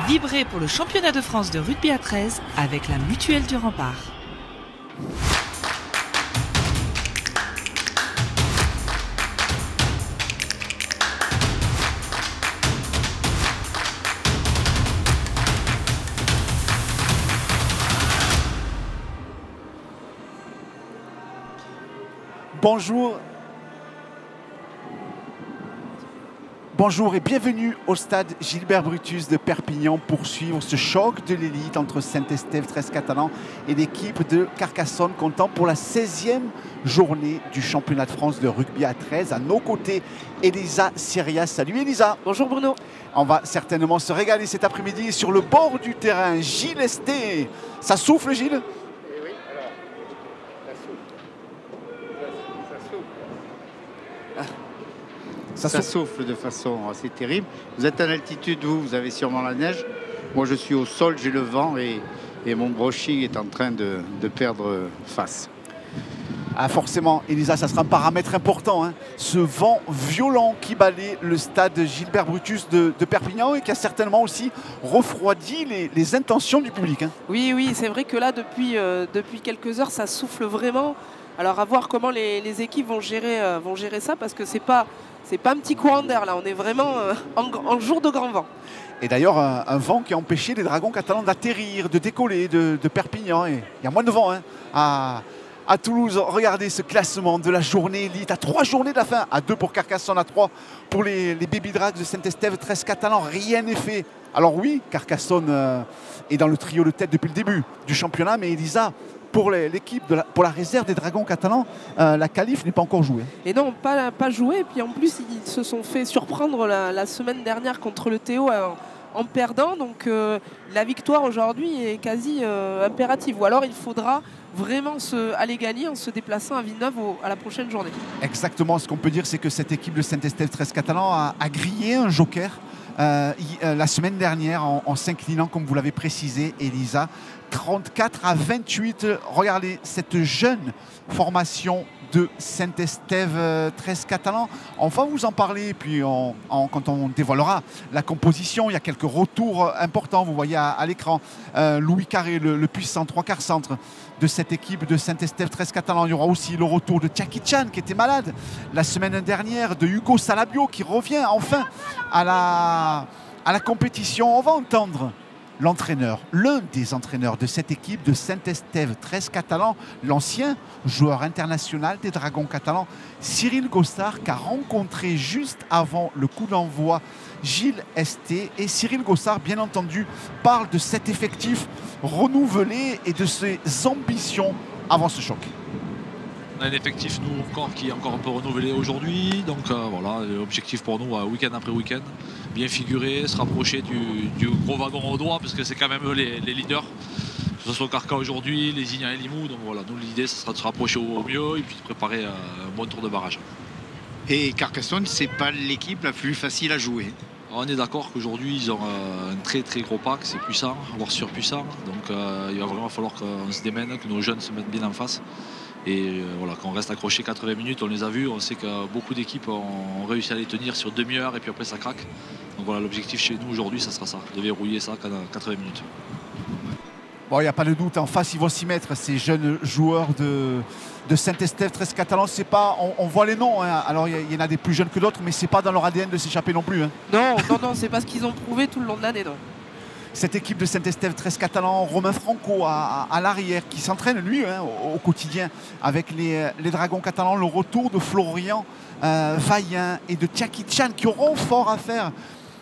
Vibrez pour le championnat de France de rugby à 13 avec la Mutuelle du Rempart. Bonjour et bienvenue au stade Gilbert Brutus de Perpignan pour suivre ce choc de l'élite entre Saint-Estève 13 Catalans et l'équipe de Carcassonne comptant pour la 16e journée du championnat de France de rugby à 13. À nos côtés, Elisa Sirias. Salut Elisa. Bonjour Bruno. On va certainement se régaler cet après-midi sur le bord du terrain. Gilles Esté. Ça souffle Gilles? Oui, alors, ça souffle de façon assez terrible. Vous êtes en altitude, vous avez sûrement la neige. Moi, je suis au sol, j'ai le vent et mon brushing est en train de perdre face. Ah forcément, Elisa, ça sera un paramètre important. Hein. Ce vent violent qui balaye le stade Gilbert Brutus de Perpignan et qui a certainement aussi refroidi les intentions du public. Hein. Oui, c'est vrai que là, depuis quelques heures, ça souffle vraiment. Alors à voir comment les équipes vont gérer ça, parce que c'est pas un petit courant d'air là, on est vraiment en jour de grand vent. Et d'ailleurs, un vent qui a empêché les Dragons catalans d'atterrir, de décoller de Perpignan. Et il y a moins de vent hein, à Toulouse. Regardez ce classement de la journée élite, à 3 journées de la fin, à 2 pour Carcassonne, à 3 pour les Baby Drags de Saint-Estève, 13 Catalans, rien n'est fait. Alors oui, Carcassonne est dans le trio de tête depuis le début du championnat, mais Elisa, pour l'équipe, pour la réserve des Dragons catalans, la qualif n'est pas encore jouée. Et non, pas jouée. Et puis en plus, ils se sont fait surprendre la semaine dernière contre le Théo en perdant. Donc la victoire aujourd'hui est quasi impérative. Ou alors il faudra vraiment aller gagner en se déplaçant à Villeneuve à la prochaine journée. Exactement. Ce qu'on peut dire, c'est que cette équipe de Saint-Estève 13 Catalans a grillé un joker la semaine dernière en s'inclinant, comme vous l'avez précisé, Elisa, 34-28. Regardez cette jeune formation de Saint-Estève 13 Catalans. On va vous en parler, puis quand on dévoilera la composition, il y a quelques retours importants. Vous voyez à l'écran Louis Carré, le puissant 3/4 centre de cette équipe de Saint-Estève 13 Catalans. Il y aura aussi le retour de Jackie Chan qui était malade la semaine dernière, de Hugo Salabio qui revient enfin à la compétition. On va entendre l'entraîneur, l'un des entraîneurs de cette équipe de Saint-Estève 13 Catalans, l'ancien joueur international des Dragons catalans, Cyril Gossard, qui a rencontré juste avant le coup d'envoi Gilles Esté. Et Cyril Gossard, bien entendu, parle de cet effectif renouvelé et de ses ambitions avant ce choc. On a un effectif, nous, qui est encore un peu renouvelé aujourd'hui. Donc voilà, l'objectif pour nous, week-end après week-end, bien figurer, se rapprocher du gros wagon au doigt, parce que c'est quand même eux les leaders. Que ce soit Carca aujourd'hui, les Igna et Limoux. Donc voilà, nous, l'idée, ce sera de se rapprocher au mieux et puis de préparer un bon tour de barrage. Et Carcassonne, c'est pas l'équipe la plus facile à jouer. On est d'accord qu'aujourd'hui, ils ont un très très gros pack, c'est puissant, voire surpuissant. Donc il va vraiment falloir qu'on se démène, que nos jeunes se mettent bien en face. Et voilà, quand on reste accroché 80 minutes, on les a vus, on sait que beaucoup d'équipes ont réussi à les tenir sur demi-heure et puis après ça craque. Donc voilà, l'objectif chez nous aujourd'hui, ça sera ça, de verrouiller ça 80 minutes. Bon, il n'y a pas de doute, en face ils vont s'y mettre, ces jeunes joueurs de Saint-Estève 13 Catalans. C'est pas, on voit les noms, hein. Alors il y en a des plus jeunes que d'autres, mais c'est pas dans leur ADN de s'échapper non plus. Hein. Non, c'est pas ce qu'ils ont prouvé tout le long de l'année. Cette équipe de Saint-Estève 13 Catalans, Romain Franco à l'arrière, qui s'entraîne lui hein, au quotidien avec les Dragons catalans. Le retour de Florian Vaillant et de Jackie Chan qui auront fort à faire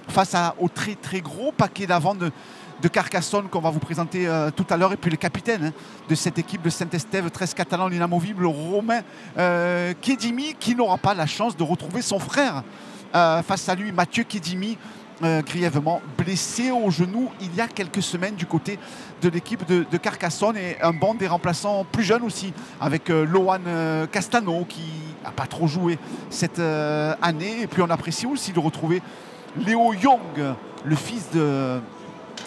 face au très très gros paquet d'avant de Carcassonne qu'on va vous présenter tout à l'heure. Et puis le capitaine hein, de cette équipe de Saint-Estève 13 Catalans, l'inamovible Romain Kedimi, qui n'aura pas la chance de retrouver son frère face à lui, Mathieu Kedimi, grièvement blessé au genou il y a quelques semaines du côté de l'équipe de Carcassonne, et un banc des remplaçants plus jeunes aussi avec Lohan Castano qui n'a pas trop joué cette année. Et puis on apprécie aussi de retrouver Léo Young, le fils de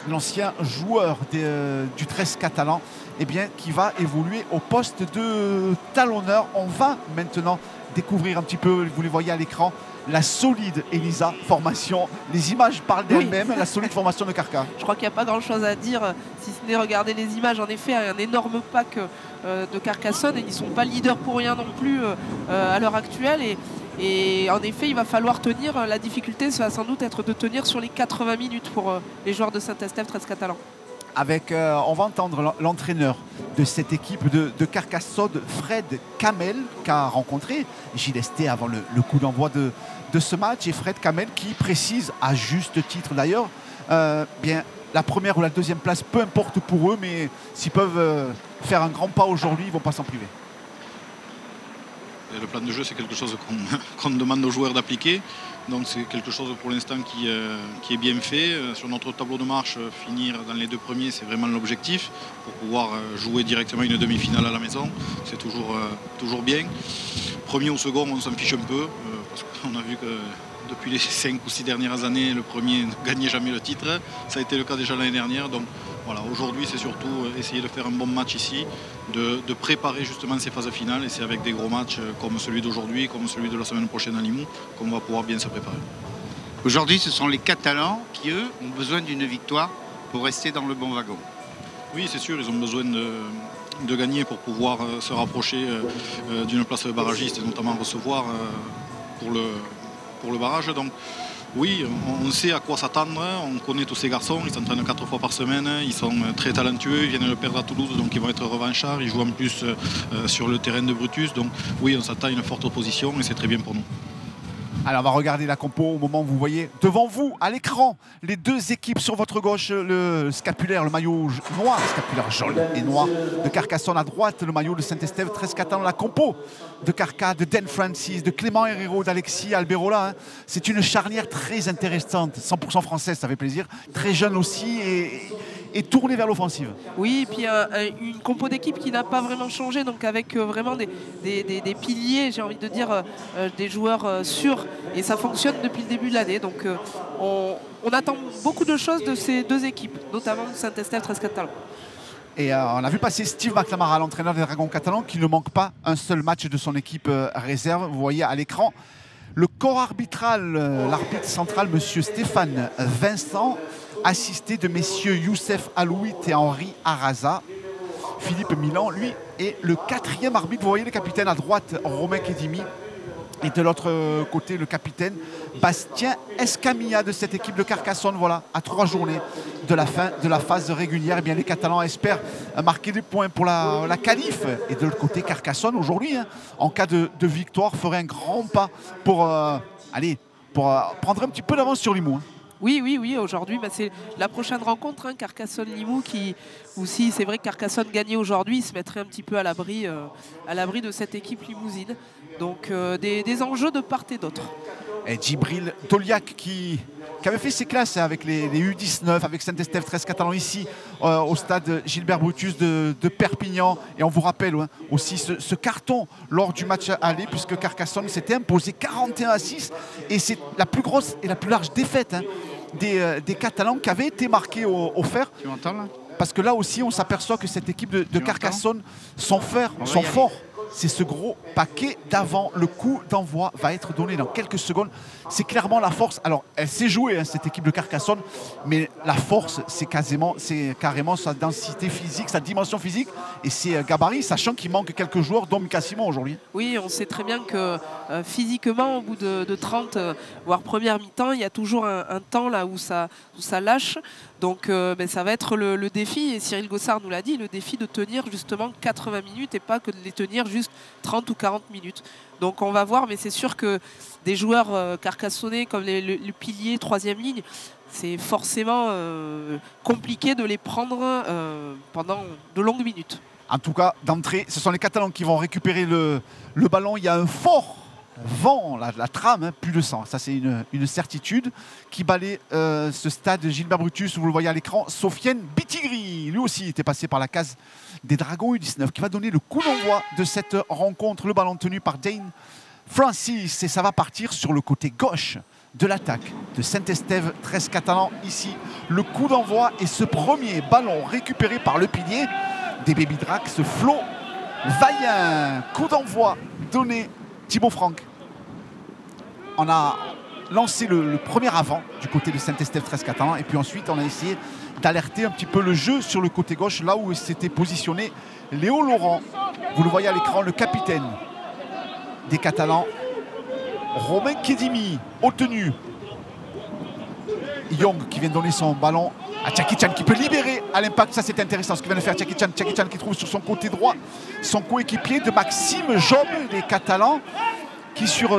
l'ancien joueur du 13 catalan, eh bien, qui va évoluer au poste de talonneur. On va maintenant découvrir un petit peu, vous les voyez à l'écran, la solide Elisa formation. Les images parlent d'elles-mêmes, la solide formation de Carca. Je crois qu'il n'y a pas grand-chose à dire, si ce n'est regarder les images. En effet, un énorme pack de Carcassonne, et ils ne sont pas leaders pour rien non plus à l'heure actuelle. Et en effet, il va falloir tenir. La difficulté, ça va sans doute être de tenir sur les 80 minutes pour les joueurs de Saint-Estève 13 Catalan. Avec, on va entendre l'entraîneur de cette équipe de Carcassonne, Fred Kamel, qu'a rencontré Gilles Esté avant le coup d'envoi de ce match. Et Fred Kamel qui précise, à juste titre d'ailleurs, bien la première ou la deuxième place, peu importe pour eux, mais s'ils peuvent faire un grand pas aujourd'hui, ils ne vont pas s'en priver. Et le plan de jeu, c'est quelque chose qu'on demande aux joueurs d'appliquer. Donc c'est quelque chose pour l'instant qui est bien fait. Sur notre tableau de marche, finir dans les 2 premiers, c'est vraiment l'objectif pour pouvoir jouer directement une demi-finale à la maison. C'est toujours bien. Premier ou second, on s'en fiche un peu parce qu'on a vu que depuis les 5 ou 6 dernières années, le premier ne gagnait jamais le titre. Ça a été le cas déjà l'année dernière. Donc voilà, aujourd'hui, c'est surtout essayer de faire un bon match ici, de préparer justement ces phases finales. Et c'est avec des gros matchs comme celui d'aujourd'hui, comme celui de la semaine prochaine à Limoux, qu'on va pouvoir bien se préparer. Aujourd'hui, ce sont les Catalans qui, eux, ont besoin d'une victoire pour rester dans le bon wagon. Oui, c'est sûr, ils ont besoin de gagner pour pouvoir se rapprocher d'une place barragiste et notamment recevoir pour le barrage. Donc oui, on sait à quoi s'attendre, on connaît tous ces garçons, ils s'entraînent 4 fois par semaine, ils sont très talentueux, ils viennent de le perdre à Toulouse, donc ils vont être revanchards, ils jouent en plus sur le terrain de Brutus, donc oui, on s'attend à une forte opposition et c'est très bien pour nous. Alors on va regarder la compo au moment où vous voyez devant vous à l'écran les 2 équipes sur votre gauche, le scapulaire, le maillot noir, scapulaire jaune et noir de Carcassonne, à droite le maillot de Saint-Estève 13 Catalan, la compo de Carca, de Dan Francis, de Clément Herrero, d'Alexis Alberola. Hein. C'est une charnière très intéressante, 100% française, ça fait plaisir, très jeune aussi et tournée vers l'offensive. Oui, et puis une compo d'équipe qui n'a pas vraiment changé, donc avec vraiment des piliers, j'ai envie de dire, des joueurs sûrs, et ça fonctionne depuis le début de l'année. Donc on attend beaucoup de choses de ces 2 équipes, notamment de Saint-Estève 13 Catalan. Et on a vu passer Steve McNamara, l'entraîneur des Dragons catalans, qui ne manque pas un seul match de son équipe réserve. Vous voyez à l'écran le corps arbitral, l'arbitre central, monsieur Stéphane Vincent, assisté de messieurs Youssef Alouit et Henri Araza. Philippe Milan, lui, est le 4e arbitre. Vous voyez le capitaine à droite, Romain Kedimi. Et de l'autre côté, le capitaine Bastien Escamilla de cette équipe de Carcassonne. Voilà, à 3 journées de la fin de la phase régulière, eh bien, les Catalans espèrent marquer des points pour la qualif. Et de l'autre côté, Carcassonne, aujourd'hui, hein, en cas de victoire, ferait un grand pas pour, prendre un petit peu d'avance sur Limoux. Hein. Oui, aujourd'hui, c'est la prochaine rencontre, hein, Carcassonne-Limoux, qui aussi, c'est vrai que Carcassonne gagnait aujourd'hui, il se mettrait un petit peu à l'abri de cette équipe limousine. Donc des enjeux de part et d'autre. Et Djibril Toliak qui avait fait ses classes avec les U19, avec Saint-Estève 13 Catalan ici au stade Gilbert Brutus de Perpignan. Et on vous rappelle aussi ce carton lors du match aller, puisque Carcassonne s'était imposé 41-6. Et c'est la plus grosse et la plus large défaite des Catalans qui avait été marquée au fer. Tu m'entends là ? Parce que là aussi, on s'aperçoit que cette équipe de Carcassonne, son fer, son fort, c'est ce gros paquet d'avant. Le coup d'envoi va être donné dans quelques secondes. C'est clairement la force. Alors, elle s'est jouée, hein, cette équipe de Carcassonne, mais la force, c'est carrément sa densité physique, sa dimension physique et ses gabarits, sachant qu'il manque quelques joueurs, dont Mika Simon aujourd'hui. Oui, on sait très bien que physiquement, au bout de 30, voire première mi-temps, il y a toujours un temps là où ça lâche. Donc ça va être le défi, et Cyril Gossard nous l'a dit, le défi de tenir justement 80 minutes et pas que de les tenir juste 30 ou 40 minutes. Donc on va voir, mais c'est sûr que des joueurs carcassonnais comme le pilier 3e ligne, c'est forcément compliqué de les prendre pendant de longues minutes. En tout cas, d'entrée, ce sont les Catalans qui vont récupérer le ballon. Il y a un fort vent, la trame, hein, plus de 100. Ça, c'est une certitude qui balaie ce stade Gilbert Brutus, vous le voyez à l'écran. Sofiane Bitigri, lui aussi, était passé par la case des Dragons U19, qui va donner le coup d'envoi de cette rencontre. Le ballon tenu par Dane Francis, et ça va partir sur le côté gauche de l'attaque de Saint-Estève 13 Catalan. Ici, le coup d'envoi et ce premier ballon récupéré par le pilier des Baby Drax, Flo Vaillant. Coup d'envoi donné, Thibaut Franck. on a lancé le premier avant du côté de Saint-Estèphe 13 Catalan et puis ensuite on a essayé d'alerter un petit peu le jeu sur le côté gauche, là où s'était positionné Léo Laurent. Vous le voyez à l'écran, le capitaine des Catalans, Romain Kedimi, au tenu. Young qui vient donner son ballon à Tchaki-Chan qui peut libérer à l'impact. Ça c'est intéressant ce que vient de faire Tchaki-Chan. Tchaki-Chan qui trouve sur son côté droit son coéquipier de Maxime Job des Catalans qui sur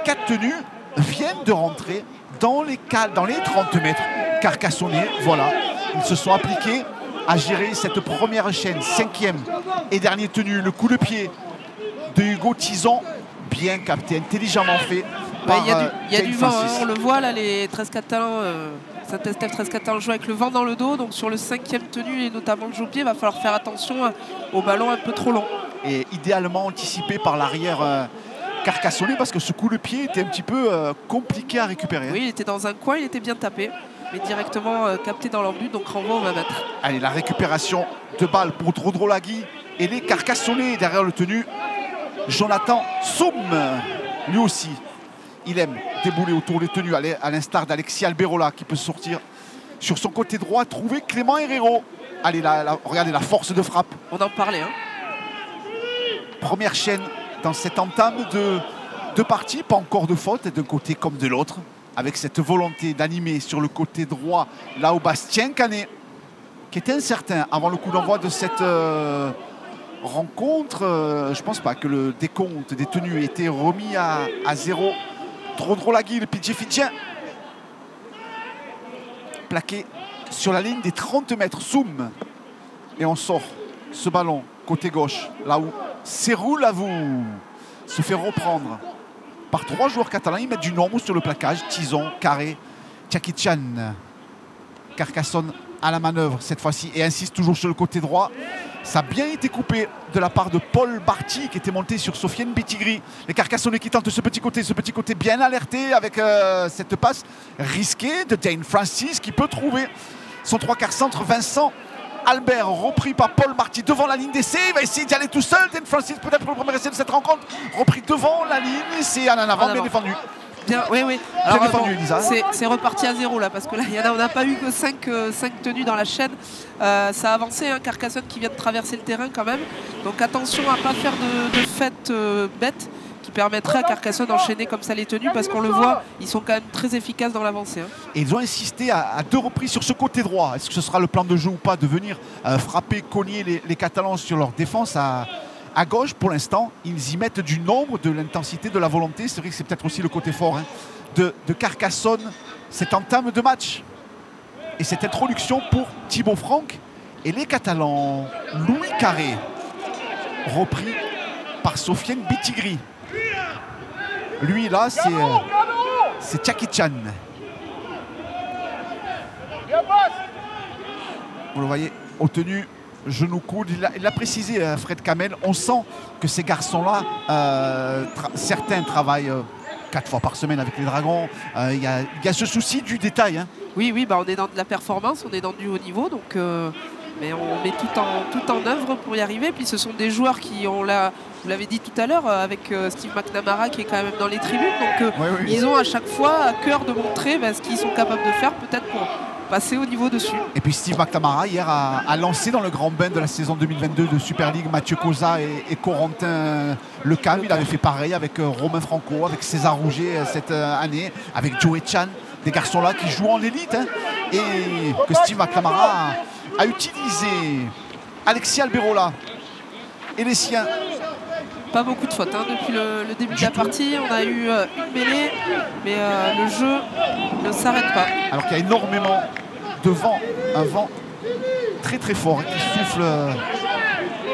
4 tenues viennent de rentrer dans les 30 mètres. Carcassonnais, voilà. Ils se sont appliqués à gérer cette première chaîne, 5e et dernier tenu. Le coup de pied de Hugo Tison, bien capté, intelligemment fait. Il y a du vent, hein, on le voit là, les 13 Catalans, Saint-Estèphe 13 Catalans jouent avec le vent dans le dos. Donc sur le 5e tenu et notamment le jeu-pied, il va falloir faire attention au ballon un peu trop long. Et idéalement anticipé par l'arrière Carcassonnais parce que ce coup de pied était un petit peu compliqué à récupérer. Oui, il était dans un coin, il était bien tapé, mais directement capté dans leur but, donc renvoi, on va mettre. Allez, la récupération de balle pour Drodrolagui et les Carcassonnais derrière le tenu. Jonathan Soum, lui aussi, il aime débouler autour des tenues, à l'instar d'Alexis Alberola qui peut sortir sur son côté droit, trouver Clément Herrero. Allez, regardez la force de frappe. On en parlait. Hein. Première chaîne dans cette entame de partie, pas encore de faute d'un côté comme de l'autre, avec cette volonté d'animer sur le côté droit, là où Bastien Canet, qui était incertain avant le coup d'envoi de cette rencontre. Je ne pense pas que le décompte des tenues ait été remis à 0. Drodrolagui, le pidgey fidjien, plaqué sur la ligne des 30 mètres. Soum. Et on sort ce ballon côté gauche, là où Serrou Lavou se fait reprendre par 3 joueurs catalans. Ils mettent du nombre sur le plaquage. Tison, Carré, Tchaki-Chan. Carcassonne à la manœuvre cette fois-ci et insiste toujours sur le côté droit. Ça a bien été coupé de la part de Paul Barty qui était monté sur Sofiane Bitigri. Les Carcassonnais qui tentent ce petit côté bien alerté avec cette passe risquée de Dane Francis qui peut trouver son 3/4 centre. Vincent Albert repris par Paul Barty devant la ligne d'essai. Il va essayer d'y aller tout seul. Dane Francis peut-être pour le premier essai de cette rencontre. Repris devant la ligne. C'est en avant, bien défendu. Bien, oui. Alors, défendu, c'est reparti à 0 là parce que là on n'a pas eu que 5 tenues dans la chaîne. Ça a avancé, hein, Carcassonne qui vient de traverser le terrain quand même. Donc attention à ne pas faire de fête bête qui permettrait à Carcassonne d'enchaîner comme ça les tenues parce qu'on le voit, ils sont quand même très efficaces dans l'avancée. Hein. Et ils ont insisté à 2 reprises sur ce côté droit. Est-ce que ce sera le plan de jeu ou pas de venir frapper, cogner les Catalans sur leur défense à gauche? Pour l'instant, ils y mettent du nombre, de l'intensité, de la volonté. C'est vrai que c'est peut-être aussi le côté fort de Carcassonne. Cette entame de match et cette introduction pour Thibaut Franck et les Catalans. Louis Carré, repris par Sofiane Bitigri. Lui là, c'est Tchaki-Chan. Vous le voyez, au tenu genou-coude, il l'a précisé Fred Kamel, on sent que ces garçons-là, certains travaillent 4 fois par semaine avec les Dragons. Il y a ce souci du détail. Hein. Oui, on est dans de la performance, on est dans du haut niveau, donc, mais on met tout en œuvre pour y arriver. Puis ce sont des joueurs qui ont vous l'avez dit tout à l'heure, avec Steve McNamara qui est quand même dans les tribunes, donc oui. Ils ont à chaque fois à cœur de montrer ce qu'ils sont capables de faire, peut-être pour passer au niveau dessus. Et puis Steve McNamara hier a lancé dans le grand bain de la saison 2022 de Super League Mathieu Cosa et Corentin Lecam. Il avait fait pareil avec Romain Franco, avec César Rouget cette année, avec Joey Chan, des garçons là qui jouent en élite, hein, et que Steve McNamara a utilisé. Alexis Alberola et les siens. Pas beaucoup de fautes, hein. Depuis le début de la partie, on a eu une mêlée, mais le jeu ne s'arrête pas. Alors qu'il y a énormément de vent, un vent très très fort qui souffle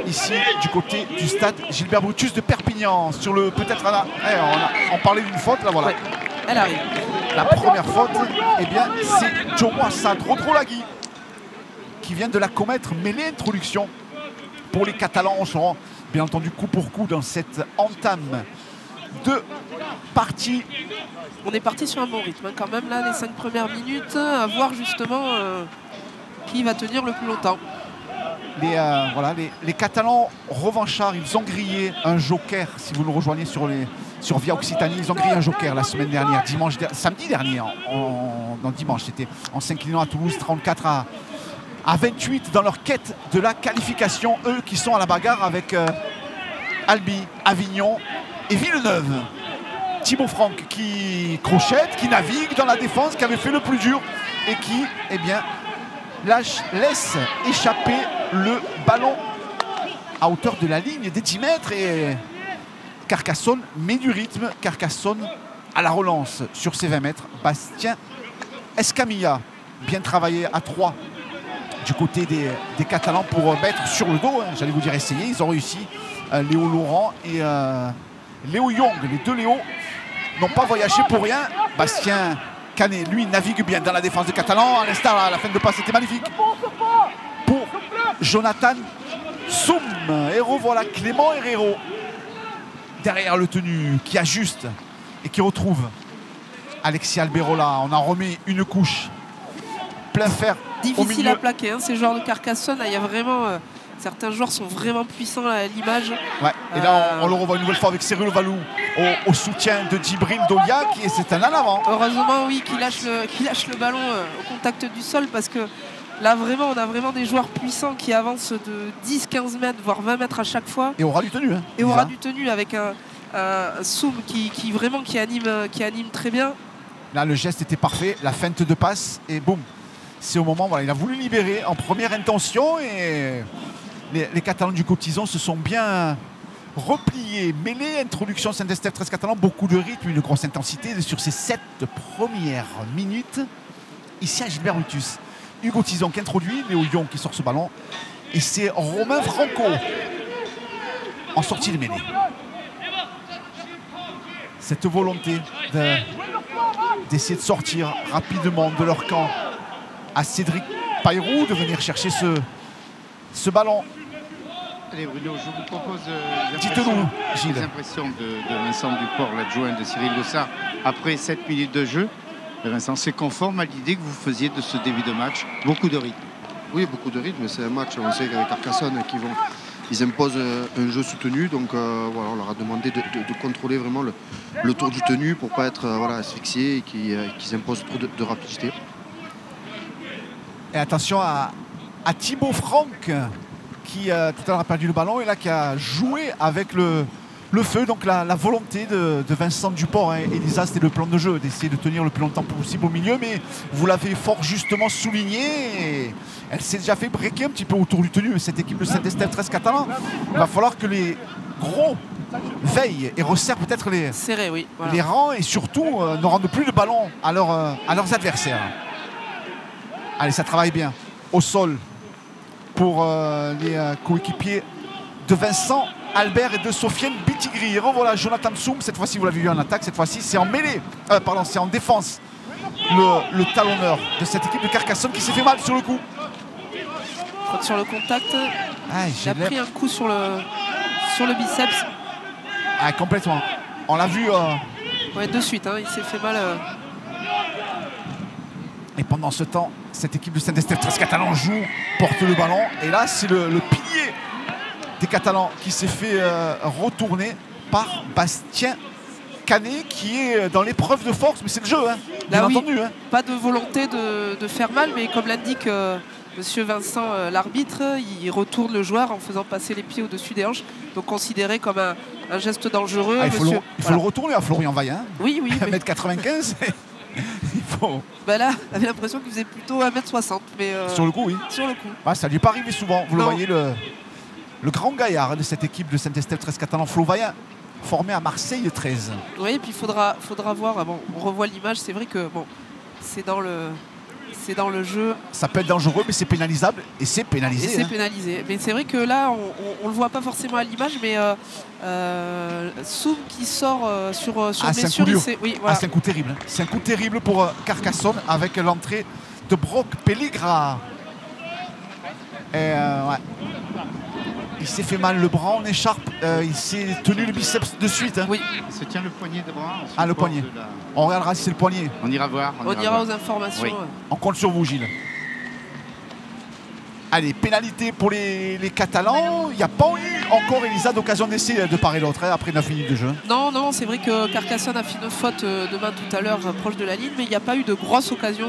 ici du côté du stade Gilbert Brutus de Perpignan. Sur le peut-être on parlait d'une faute, là voilà. Ouais, elle arrive. La première faute, eh bien c'est Jomoassa Drodrolagui qui vient de la commettre, mêlée introduction pour les Catalans. On se rend bien entendu coup pour coup dans cette entame de partie. On est parti sur un bon rythme, hein, quand même là, les 5 premières minutes, à voir justement qui va tenir le plus longtemps. voilà, les Catalans revanchards, ils ont grillé un joker, si vous nous rejoignez sur Via Occitanie, ils ont grillé un joker la semaine dernière, samedi dernier, non dimanche, c'était en s'inclinant à Toulouse 34 à 28 dans leur quête de la qualification, eux qui sont à la bagarre avec Albi, Avignon et Villeneuve. Thibaut Franck qui crochette, qui navigue dans la défense, qui avait fait le plus dur et qui, eh bien, laisse échapper le ballon à hauteur de la ligne des 10 mètres et Carcassonne met du rythme. Carcassonne à la relance sur ses 20 mètres. Bastien Escamilla, bien travaillé à 3 du côté des Catalans pour mettre sur le dos, hein, j'allais vous dire essayer. Ils ont réussi. Léo Laurent et Léo Young, les deux Léo n'ont pas voyagé pour rien. Bastien Canet, lui, navigue bien dans la défense des Catalans. À l'instant, à la fin de passe, c'était magnifique pour Jonathan Soum. Et revoilà Clément Herrero derrière le tenu qui ajuste et qui retrouve Alexis Alberola. On en remet une couche. Plein fer. Difficile à plaquer, hein, ces joueurs de Carcassonne. Il y a vraiment... certains joueurs sont vraiment puissants à l'image. Ouais. Et là, on le revoit une nouvelle fois avec Cyril Valou au soutien de Djibril Doliak. Et c'est un en avant. Heureusement, oui, qui lâche le ballon au contact du sol parce que là, vraiment, on a vraiment des joueurs puissants qui avancent de 10-15 mètres, voire 20 mètres à chaque fois. Et aura du tenu. Hein, et aura du tenu avec un Soum qui anime très bien. Là, le geste était parfait. La feinte de passe. Et boum. C'est au moment, voilà, il a voulu libérer en première intention et les Catalans du Cotizon se sont bien repliés. Mêlée, introduction Saint-Estèphe 13 Catalans, beaucoup de rythme, une grosse intensité sur ces 7 premières minutes. Ici à Gilbert Brutus. Hugo Tizon qui introduit, Léo Young qui sort ce ballon. Et c'est Romain Franco en sortie de mêlée. Cette volonté d'essayer de sortir rapidement de leur camp à Cédric Payrou de venir chercher ce ballon. Allez Bruno, je vous propose Dites-nous, les impressions de Vincent Duport, l'adjoint de Cyril Dossard, après 7 minutes de jeu. Vincent, c'est conforme à l'idée que vous faisiez de ce début de match, beaucoup de rythme. Oui, beaucoup de rythme, c'est un match, on sait qu'avec Carcassonne, ils imposent un jeu soutenu, donc voilà, on leur a demandé de contrôler vraiment le tour du tenu pour ne pas être asphyxiés et qu'ils imposent trop de rapidité. Et attention à Thibaut Franck qui tout à l'heure a perdu le ballon et là qui a joué avec le feu. Donc la volonté de Vincent Duport, hein. Elisa, c'était le plan de jeu, d'essayer de tenir le plus longtemps possible au milieu, mais vous l'avez fort justement souligné. Et elle s'est déjà fait breaker un petit peu autour du tenu, cette équipe de Saint-Estèphe 13 Catalans. Il va falloir que les gros veillent et resserrent peut-être les rangs et surtout ne rendent plus le ballon à leurs adversaires. Allez, ça travaille bien au sol pour les coéquipiers de Vincent Albert et de Sofiane Bitigri. Et revoilà Jonathan Soum, cette fois-ci vous l'avez vu en attaque, cette fois-ci c'est en mêlée, c'est en défense. Le talonneur de cette équipe de Carcassonne qui s'est fait mal sur le coup. Sur le contact, il a pris un coup sur le biceps. Complètement. On l'a vu. De suite, hein, il s'est fait mal. Et pendant ce temps, cette équipe de Saint-Estèphe 13 Catalans joue, porte le ballon. Et là, c'est le pilier des Catalans qui s'est fait retourner par Bastien Canet qui est dans l'épreuve de force. Mais c'est le jeu, hein, bien entendu. Hein. Pas de volonté de faire mal, mais comme l'indique Monsieur Vincent, l'arbitre, il retourne le joueur en faisant passer les pieds au-dessus des hanches. Donc considéré comme un geste dangereux. Il faut le retourner à Florian Vaillant. Oui. 1m95. Il faut... là, j'avais l'impression qu'il faisait plutôt 1m60. Mais sur le coup, oui. Sur le coup. Ça ne lui est pas arrivé souvent. Vous le voyez, le grand gaillard de cette équipe de Saint-Estèphe 13 Catalans, Flo Vaillant, formé à Marseille 13. Oui, et puis il faudra voir. On revoit l'image. C'est vrai que c'est dans le jeu. Ça peut être dangereux, mais c'est pénalisable. Et c'est pénalisé. Pénalisé. Mais c'est vrai que là, on ne le voit pas forcément à l'image, mais Soum qui sort sur blessure. C'est un coup terrible. C'est un coup terrible pour Carcassonne avec l'entrée de Brock Pelligra. Et il s'est fait mal le bras en écharpe. Il s'est tenu le biceps de suite. Hein. Oui. Il se tient le poignet de bras. Le poignet. On regardera si c'est le poignet. On ira voir. On ira aux informations. Oui. On compte sur vous, Gilles. Allez, pénalité pour les Catalans. Il n'y a pas eu encore, Elisa, d'occasion d'essai de part et d'autre après 9 minutes de jeu. Non, non, c'est vrai que Carcassonne a fait une faute de main tout à l'heure proche de la ligne, mais il n'y a pas eu de grosse occasion.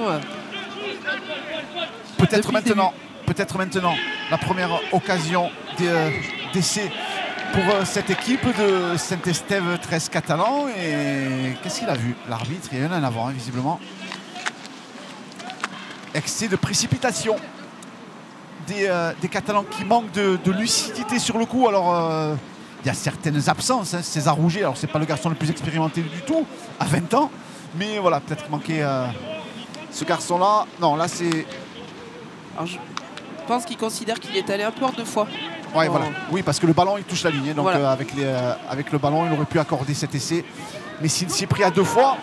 Peut-être maintenant, la première occasion d'essai pour cette équipe de Saint-Estève 13 Catalans. Et qu'est-ce qu'il a vu, l'arbitre? Il y a un en avant, hein, visiblement. Excès de précipitation des Catalans qui manquent de lucidité sur le coup. Alors, il y a certaines absences. Hein. César Rouget, alors c'est pas le garçon le plus expérimenté du tout, à 20 ans. Mais voilà, peut-être qu'il manquait ce garçon-là. Non, là c'est... Alors, je pense qu'il considère qu'il est allé un peu en 2 fois. Ouais, voilà. Oui, parce que le ballon, il touche la ligne. Donc voilà. avec le ballon, il aurait pu accorder cet essai. Mais s'il s'y est pris à 2 fois,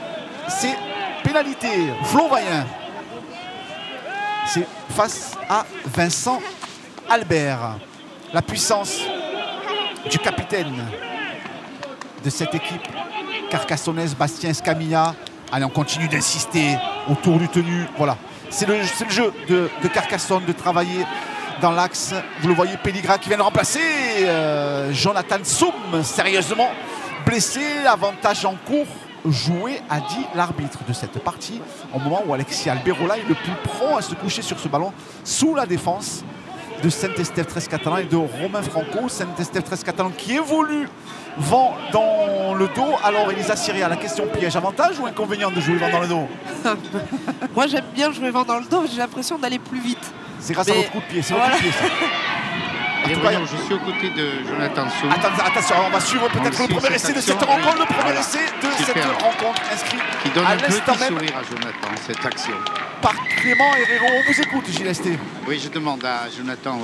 c'est pénalité. Flo Vaillant. C'est face à Vincent Albert. La puissance du capitaine de cette équipe carcassonnaise, Bastien Escamilla. Allez, on continue d'insister autour du tenu. Voilà. C'est le jeu de Carcassonne de travailler dans l'axe. Vous le voyez, Pelligra qui vient de remplacer Jonathan Soum, sérieusement blessé. Avantage en cours joué, a dit l'arbitre de cette partie, au moment où Alexis Alberola est le plus prompt à se coucher sur ce ballon sous la défense de Saint-Estève 13 Catalan et de Romain Franco. Saint-Estève 13 Catalan qui évolue vent dans le dos. Alors Elisa Syria, la question piège, avantage ou inconvénient de jouer vent dans le dos? Moi j'aime bien jouer vent dans le dos, j'ai l'impression d'aller plus vite. C'est grâce à votre coup de pied, c'est votre coup de pied ça. Et voyons, je suis aux côtés de Jonathan Soum. Attention, on va suivre peut-être le premier essai de cette rencontre, le premier essai de cette rencontre inscrit qui donne à un petit l'instant même sourire à Jonathan, cette action. par Clément Herrero. On vous écoute, Gilles Esté. Oui, je demande à Jonathan,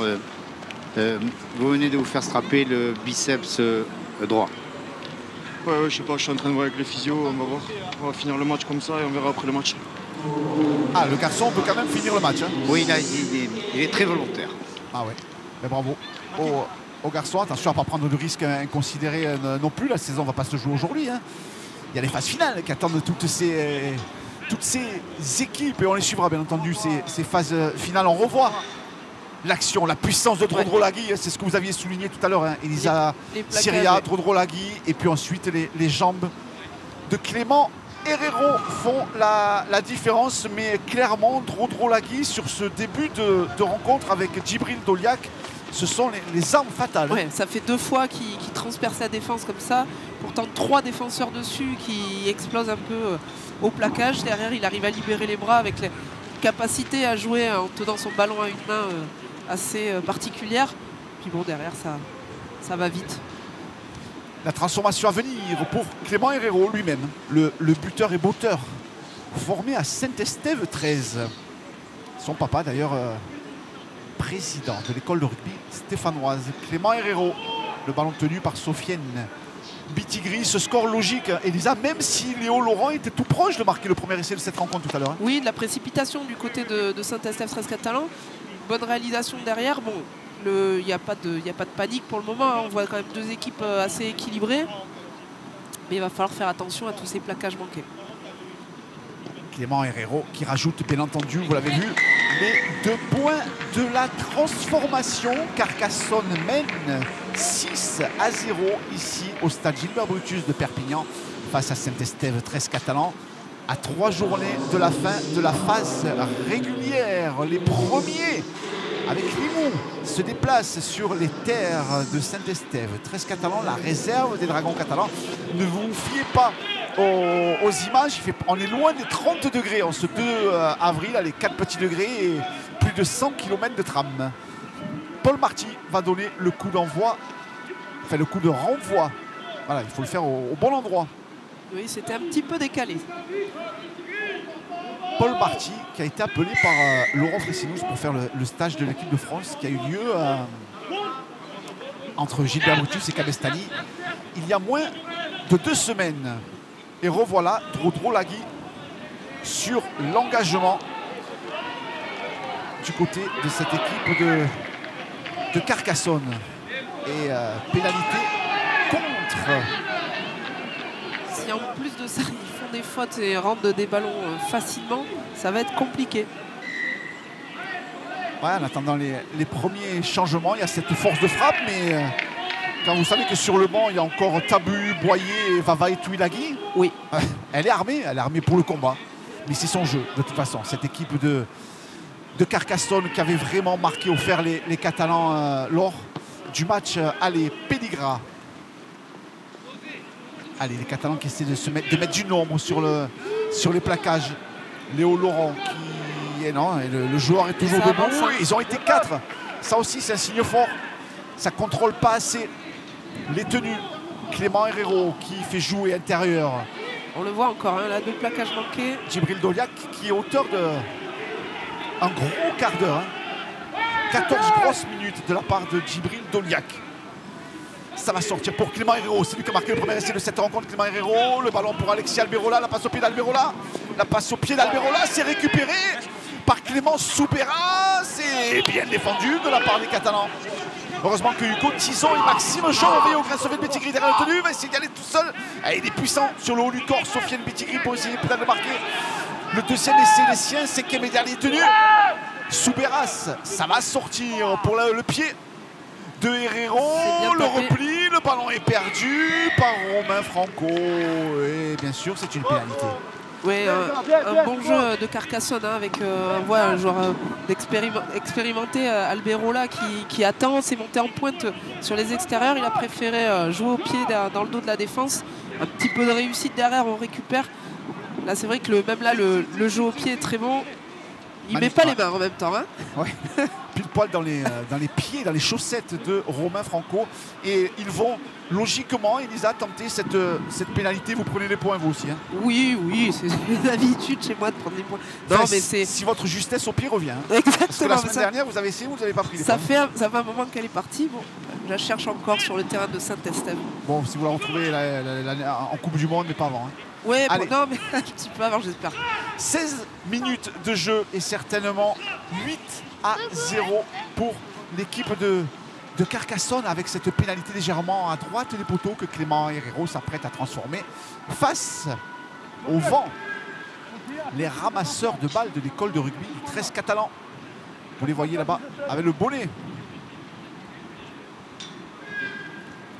vous venez de vous faire strapper le biceps droit. Ouais, je sais pas, je suis en train de voir avec les physios, on va voir. On va finir le match comme ça et on verra après le match. Ah, le garçon peut quand même finir le match. Hein. Oui, là, il est très volontaire. Ah ouais, mais bravo au garçon. Attention à ne pas prendre de risques inconsidérés non plus. La saison ne va pas se jouer aujourd'hui. Hein. Il y a les phases finales qui attendent toutes ces équipes et on les suivra bien entendu, ces phases finales. On revoit l'action, la puissance de Drodrolagui, c'est ce que vous aviez souligné tout à l'heure, hein. Elisa Syria, Drodrolagui, et puis ensuite les jambes de Clément Herrero font la différence, mais clairement Drodrolagui sur ce début de rencontre avec Djibril Doliak, ce sont les armes fatales. Ouais, ça fait 2 fois qu'il transperce la défense comme ça, pourtant 3 défenseurs dessus qui explosent un peu au plaquage. Derrière, il arrive à libérer les bras avec les capacités à jouer en tenant son ballon à une main assez particulière. Puis bon, derrière, ça va vite. La transformation à venir pour Clément Herrero lui-même, le buteur et botteur formé à Saint-Estève 13. Son papa d'ailleurs président de l'école de rugby stéphanoise. Clément Herrero, le ballon tenu par Sofiane Bitigri. Ce score logique, Elisa, même si Léo Laurent était tout proche de marquer le premier essai de cette rencontre tout à l'heure. Oui, de la précipitation du côté de Saint-Estève 13 Catalan. Bonne réalisation derrière. Bon, il n'y a pas de panique pour le moment. Hein. On voit quand même 2 équipes assez équilibrées. Mais il va falloir faire attention à tous ces plaquages manqués. Clément Herrero qui rajoute, bien entendu, vous l'avez vu, les 2 points de la transformation. Carcassonne mène 6-0 ici au stade Gilbert Brutus de Perpignan face à Saint-Estève 13 Catalan. À 3 journées de la fin de la phase régulière, les premiers avec Limoux se déplacent sur les terres de Saint-Estève 13 Catalan, la réserve des Dragons catalans. Ne vous fiez pas aux images, on est loin des 30 degrés en ce 2 avril, les 4 petits degrés et plus de 100 km de tram. Paul Marty va donner le coup d'envoi, enfin le coup de renvoi. Voilà, il faut le faire au bon endroit. Oui, c'était un petit peu décalé. Paul Marty qui a été appelé par Laurent Fressinous pour faire le stage de l'équipe de France qui a eu lieu entre Gilbert Brutus et Cabestany il y a moins de 2 semaines. Et revoilà Drodrolagui sur l'engagement du côté de cette équipe de Carcassonne. Et pénalité contre. Si en plus de ça, ils font des fautes et rentrent des ballons facilement, ça va être compliqué. Ouais, en attendant les premiers changements, il y a cette force de frappe, mais quand vous savez que sur le banc, il y a encore Tabu, Boyer, Vava et Tuilagi, Oui. elle est armée pour le combat. Mais c'est son jeu, de toute façon. Cette équipe de Carcassonne qui avait vraiment marqué au fer les Catalans lors du match aller Pédigras. Allez, les Catalans qui essaient de mettre du nombre sur les plaquages. Léo Laurent qui est non, et le joueur est toujours debout. Ils ont été 4. Ça aussi, c'est un signe fort. Ça ne contrôle pas assez les tenues. Clément Herrero qui fait jouer intérieur. On le voit encore, hein, là, 2 plaquages manqués. Djibril Doliak qui est auteur de un gros quart d'heure. 14 grosses minutes de la part de Djibril Doliak. Ça va sortir pour Clément Herrero. C'est lui qui a marqué le premier essai de cette rencontre. Clément Herrero, le ballon pour Alexis Alberola. La passe au pied d'Alberola. La passe au pied d'Alberola. C'est récupéré par Clément Soubera. C'est bien défendu de la part des Catalans. Heureusement que Hugo Tison et Maxime Chauvet au grand sauvé de Bétigri derrière le tenu. Va essayer d'y aller tout seul. Et il est puissant sur le haut du corps. Sofiane Bétigri pour essayer peut-être de marquer le deuxième essai des siens. 5e et dernier tenu. Souberas, ça va sortir pour le pied de Herrero, le repli, le ballon est perdu par Romain Franco et bien sûr c'est une pénalité. Oui, un bon jeu de Carcassonne hein, avec un joueur expérimenté, Alberola qui attend, s'est monté en pointe sur les extérieurs. Il a préféré jouer au pied dans le dos de la défense. Un petit peu de réussite derrière, on récupère. Là c'est vrai que même là le jeu au pied est très bon. Il ne met pas les mains en même temps. Hein. Ouais. Pile poil dans les pieds, dans les chaussettes de Romain Franco. Et ils vont logiquement, Elisa, tenter cette pénalité. Vous prenez les points vous aussi. Hein. Oui, c'est l'habitude chez moi de prendre les points. Non, enfin, mais c'est... Si votre justesse au pied revient. Hein. Exactement. Parce que la semaine dernière, vous avez essayé, vous n'avez pas pris les ça points. Ça fait un moment qu'elle est partie. Bon, je la cherche encore sur le terrain de Saint-Estève. Bon, si vous la retrouvez en Coupe du Monde, mais pas avant. Hein. Oui, bon, non, mais un petit peu avant, j'espère. 16 minutes de jeu et certainement 8-0 pour l'équipe de Carcassonne avec cette pénalité légèrement à droite des poteaux que Clément Herrero s'apprête à transformer face au vent. Les ramasseurs de balles de l'école de rugby du 13 catalan. Vous les voyez là-bas avec le bonnet.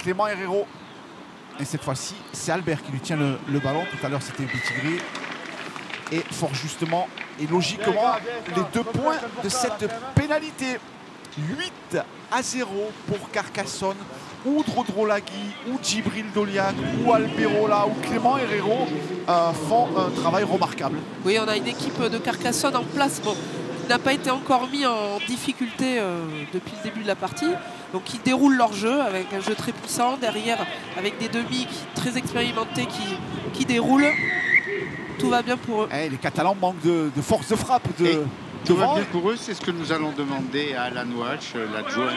Clément Herrero. Et cette fois-ci, c'est Albert qui lui tient le ballon. Tout à l'heure, c'était Bétigri. Et fort justement et logiquement, les 2 points de cette pénalité. 8-0 pour Carcassonne. Ou Drodrolagui, ou Djibril Doliak, ou Alberola, ou Clément Herrero font un travail remarquable. Oui, on a une équipe de Carcassonne en place. Bon, qui n'a pas été encore mis en difficulté depuis le début de la partie. Donc ils déroulent leur jeu avec un jeu très puissant, derrière avec des demi très expérimentés qui déroulent. Tout va bien pour eux. Et les Catalans manquent de force de frappe. Tout va bien pour eux, c'est ce que nous allons demander à Alan Walsh, l'adjoint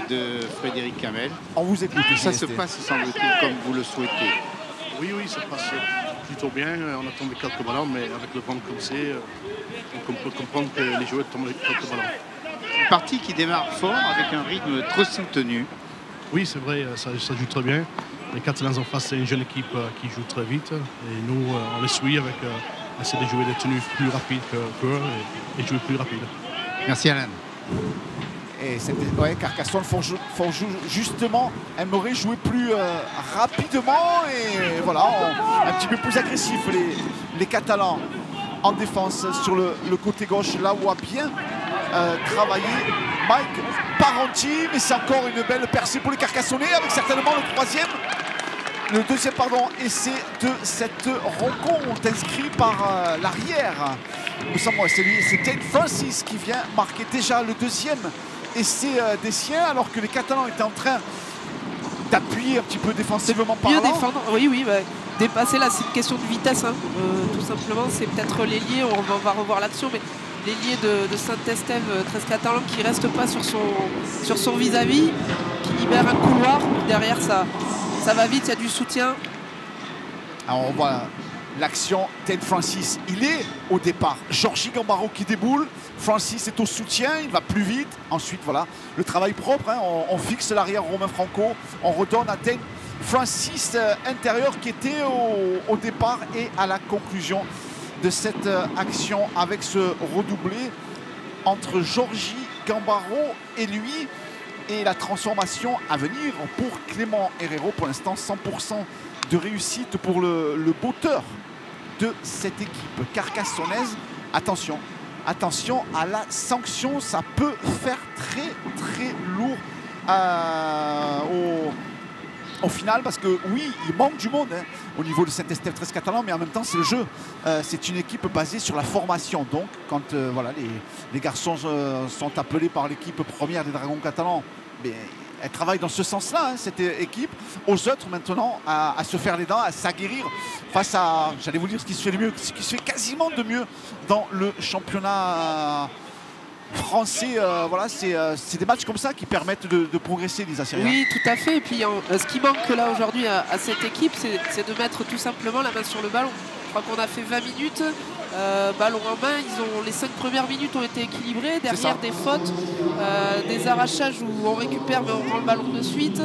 de Frédéric Kamel. On vous écoute. Ça se passe, semble-t-il, comme vous le souhaitez. Oui, ça passe plutôt bien. On a tombé quelques ballons, mais avec le vent comme c'est, on peut comprendre que les joueurs tombent quelques ballons. Une partie qui démarre fort avec un rythme très soutenu. Oui, c'est vrai, ça joue très bien. Les Catalans en face, c'est une jeune équipe qui joue très vite. Et nous, on les suit avec essayer de jouer des tenues plus rapides qu'eux et jouer plus rapide. Merci Alain. Et Carcassonne justement aimerait jouer plus rapidement et voilà, un petit peu plus agressif les Catalans en défense sur le côté gauche, là où a bien travaillé Mike Parenti, mais c'est encore une belle percée pour les Carcassonnais avec certainement le deuxième essai de cette rencontre inscrit par l'arrière. C'est Tate Francis qui vient marquer déjà le deuxième essai des siens, alors que les Catalans étaient en train d'appuyer un petit peu défensivement parlant. Mieux défendre, oui, dépasser là, c'est une question de vitesse, hein. Tout simplement. C'est peut-être l'ailier, on va revoir l'action, mais l'ailier de Saint-Estève, 13 catalan, qui ne reste pas sur son vis-à-vis, qui libère un couloir. Derrière, ça va vite, il y a du soutien. Alors on voit l'action, Tate Francis, il est au départ. Georgie Gambaro qui déboule. Francis est au soutien, il va plus vite. Ensuite, voilà, le travail propre. Hein, on fixe l'arrière Romain Franco. On redonne à Tate Francis intérieur qui était au départ et à la conclusion de cette action avec ce redoublé entre Georgie Gambaro et lui. Et la transformation à venir pour Clément Herrero. Pour l'instant, 100% de réussite pour le botteur de cette équipe carcassonnaise. Attention, attention à la sanction. Ça peut faire très lourd au final, parce que oui, il manque du monde au niveau de Saint-Estèphe 13 Catalan, mais en même temps c'est le jeu. C'est une équipe basée sur la formation. Donc quand voilà, les garçons sont appelés par l'équipe première des Dragons catalans, mais elle travaille dans ce sens-là, cette équipe. Aux autres maintenant à se faire les dents, à s'aguerrir face à, j'allais vous dire, ce qui se fait de mieux, ce qui se fait quasiment de mieux dans le championnat français. Voilà, c'est des matchs comme ça qui permettent de progresser, Lisa Syria. Oui, tout à fait. Et puis ce qui manque là aujourd'hui à cette équipe, c'est de mettre tout simplement la main sur le ballon. Je crois qu'on a fait 20 minutes, ballon en main. Les 5 premières minutes ont été équilibrées. Derrière, des fautes, des arrachages où on récupère mais on prend le ballon de suite.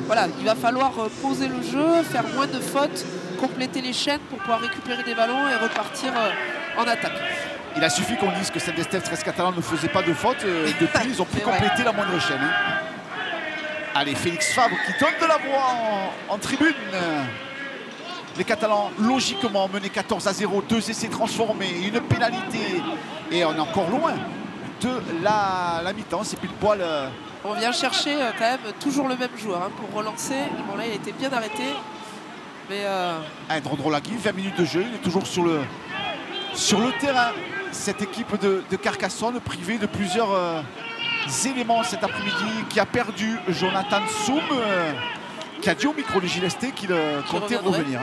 Voilà, il va falloir poser le jeu, faire moins de fautes, compléter les chaînes pour pouvoir récupérer des ballons et repartir en attaque. Il a suffi qu'on dise que Saint-Estèphe 13 Catalan ne faisait pas de faute. Depuis, ils ont pu compléter la moindre chaîne. Allez, Félix Fabre qui donne de la voix en tribune. Les Catalans, logiquement, menés 14-0, 2 essais transformés, une pénalité. Et on est encore loin de la mi-temps. C'est pile poil. On vient chercher quand même toujours le même joueur pour relancer. Bon, là, il a été bien arrêté. Mais Drondrolaki, 20 minutes de jeu. Il est toujours sur le terrain. Cette équipe de Carcassonne, privée de plusieurs éléments cet après-midi, qui a perdu Jonathan Soum, qui a dit au micro de Gilles Esté qu'il comptait revenir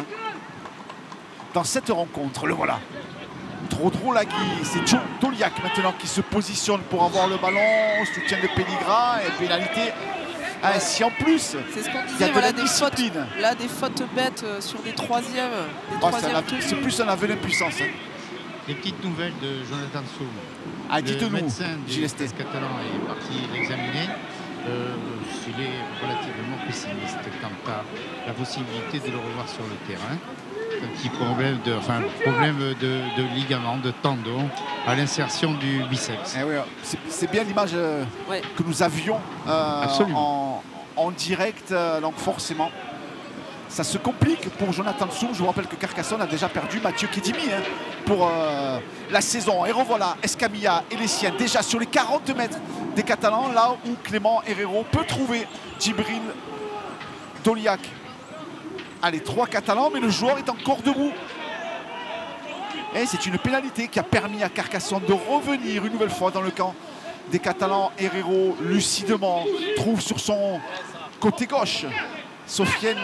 dans cette rencontre. Le voilà. Drondrolaki, c'est Joe Doliac maintenant qui se positionne pour avoir le ballon, soutien de Pelligra et pénalité. Si en plus, c'est ce qu'on disait, il y a de voilà, la discipline. Des fautes bêtes sur des troisièmes. C'est plus un aveu d'impuissance. Les petites nouvelles de Jonathan Soum. Dites-nous, le médecin du Test catalan est parti l'examiner. Il est relativement pessimiste quant à la possibilité de le revoir sur le terrain. Un petit problème de ligament, de tendon à l'insertion du biceps. Oui, c'est bien l'image que nous avions en direct, donc forcément. Ça se complique pour Jonathan Soum. Je vous rappelle que Carcassonne a déjà perdu Mathieu Kedimi pour la saison. Et revoilà Escamilla et les siens déjà sur les 40 mètres des Catalans, là où Clément Herrero peut trouver Djibril Doliac. Allez, 3 Catalans, mais le joueur est encore debout. Et c'est une pénalité qui a permis à Carcassonne de revenir une nouvelle fois dans le camp des Catalans. Herrero, lucidement, trouve sur son côté gauche Sofiane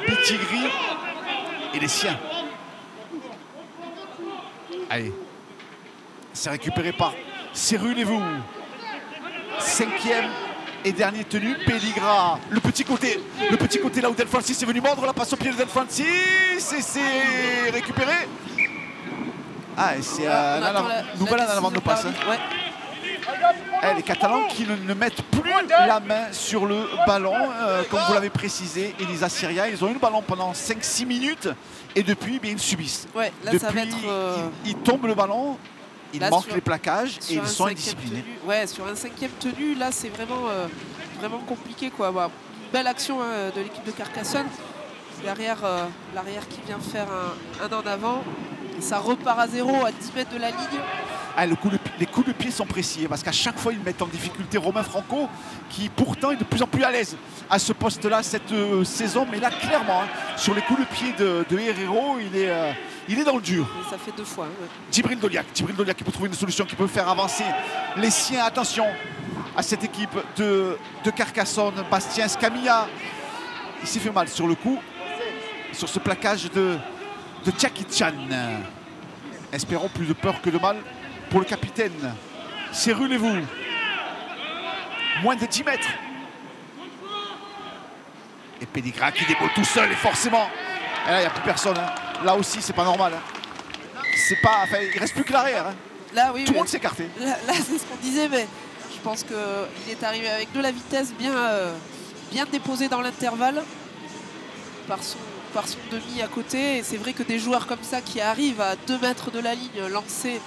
Bitigri et les siens. Allez, c'est récupéré par Serrulez-vous. 5e et dernier tenu, Pelligra. Le petit côté là où Del Francis est venu mordre la passe au pied de Del Francis et c'est récupéré. C'est nouvelle en avant de passe. Les Catalans qui ne mettent plus la main sur le ballon, comme vous l'avez précisé, Elisa Syria. Ils ont eu le ballon pendant 5-6 minutes et depuis, ils subissent. Là, depuis, ça va être, ils tombent le ballon, ils manquent les plaquages et ils sont indisciplinés. Sur un 5e tenu, là, c'est vraiment compliqué, quoi. Belle action de l'équipe de Carcassonne. Derrière, l'arrière qui vient faire un en avant. Ça repart à 0 à 10 mètres de la ligne. Les coups de pied sont précis parce qu'à chaque fois ils mettent en difficulté Romain Franco qui pourtant est de plus en plus à l'aise à ce poste-là cette saison. Mais là clairement sur les coups de pied de Herrero il est dans le dur. Et ça fait 2 fois. Djibril Doliac qui peut trouver une solution qui peut faire avancer les siens. Attention à cette équipe de Carcassonne. Bastien Scamilla, il s'est fait mal sur le coup, sur ce plaquage de Jackie Chan. Espérons plus de peur que de mal pour le capitaine. Serrulez-vous. Moins de 10 mètres. Et Pelligra qui déboule tout seul et forcément. Et là, il n'y a plus personne. Là aussi, c'est pas normal. Il ne reste plus que l'arrière. Là, oui, tout le monde s'est écarté. Là, c'est ce qu'on disait, mais je pense qu'il est arrivé avec de la vitesse bien déposée dans l'intervalle par son demi à côté. Et c'est vrai que des joueurs comme ça qui arrivent à 2 mètres de la ligne, lancés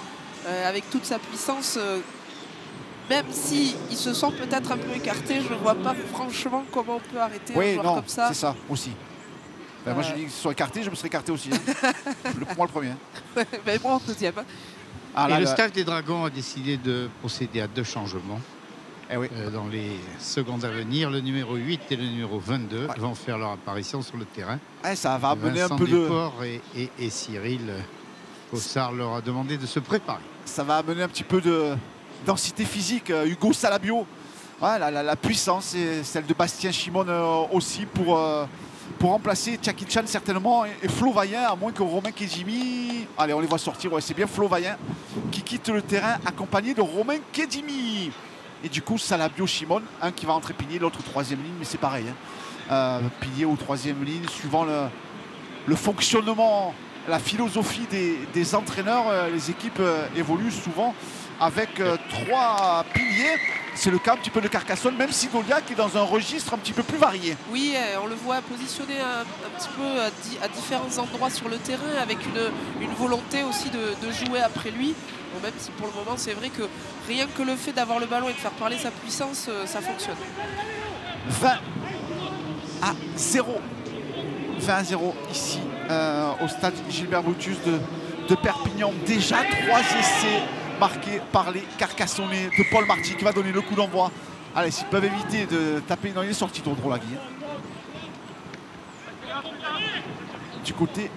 avec toute sa puissance, même si ils se sont peut-être un peu écartés, je ne vois pas franchement comment on peut arrêter un joueur comme ça. C'est ça aussi. Ben, moi, je dis qu'ils se sont écartés, je me serais écarté aussi. Hein. Moi, le premier. Mais moi, en deuxième. Et le staff des Dragons a décidé de procéder à 2 changements. Oui. Dans les secondes à venir. Le numéro 8 et le numéro 22 vont faire leur apparition sur le terrain. Ça va amener Vincent un peu Desport et Cyril Cossard leur a demandé de se préparer. Ça va amener un petit peu de densité physique. Hugo Salabio, la puissance, et celle de Bastien Chimon aussi pour remplacer Tchaki Chan certainement, et Flo Vaillant, à moins que Romain Kedjimi. Allez, on les voit sortir. C'est bien Flo Vaillant qui quitte le terrain accompagné de Romain Kedjimi. Et du coup, Salabio, Chimon, un qui va entrer pilier, l'autre troisième ligne, mais c'est pareil. Pilier ou troisième ligne, suivant le fonctionnement, la philosophie des entraîneurs. Les équipes évoluent souvent avec 3 piliers. C'est le cas un petit peu de Carcassonne, même si Doliac est dans un registre un petit peu plus varié. Oui, on le voit positionné un petit peu à différents endroits sur le terrain, avec une volonté aussi de jouer après lui. Bon, même si pour le moment, c'est vrai que rien que le fait d'avoir le ballon et de faire parler sa puissance, ça fonctionne. 20-0. 20-0 ici au stade Gilbert Brutus de Perpignan. Déjà 3 essais marqués par les Carcassonnais de Paul Marty qui va donner le coup d'envoi. Allez, s'ils peuvent éviter de taper dans les sorties trop drôle à Guy. Du côté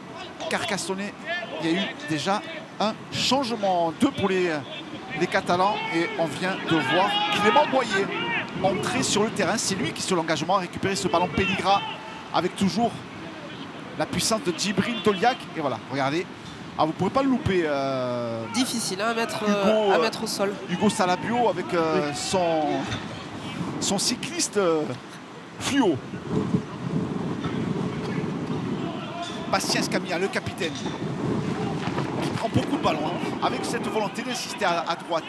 Carcassonnais, il y a eu déjà un changement. 2 pour les Catalans, et on vient de voir Clément Boyer entrer sur le terrain. C'est lui qui, sur l'engagement, a récupéré ce ballon Pelligra avec toujours la puissance de Djibril Doliac. Et voilà, regardez. Vous ne pourrez pas le louper. Difficile à mettre au sol. Hugo Salabio avec son cycliste fluo. Bastien Scamilla, le capitaine, qui prend beaucoup de ballons, avec cette volonté d'insister à droite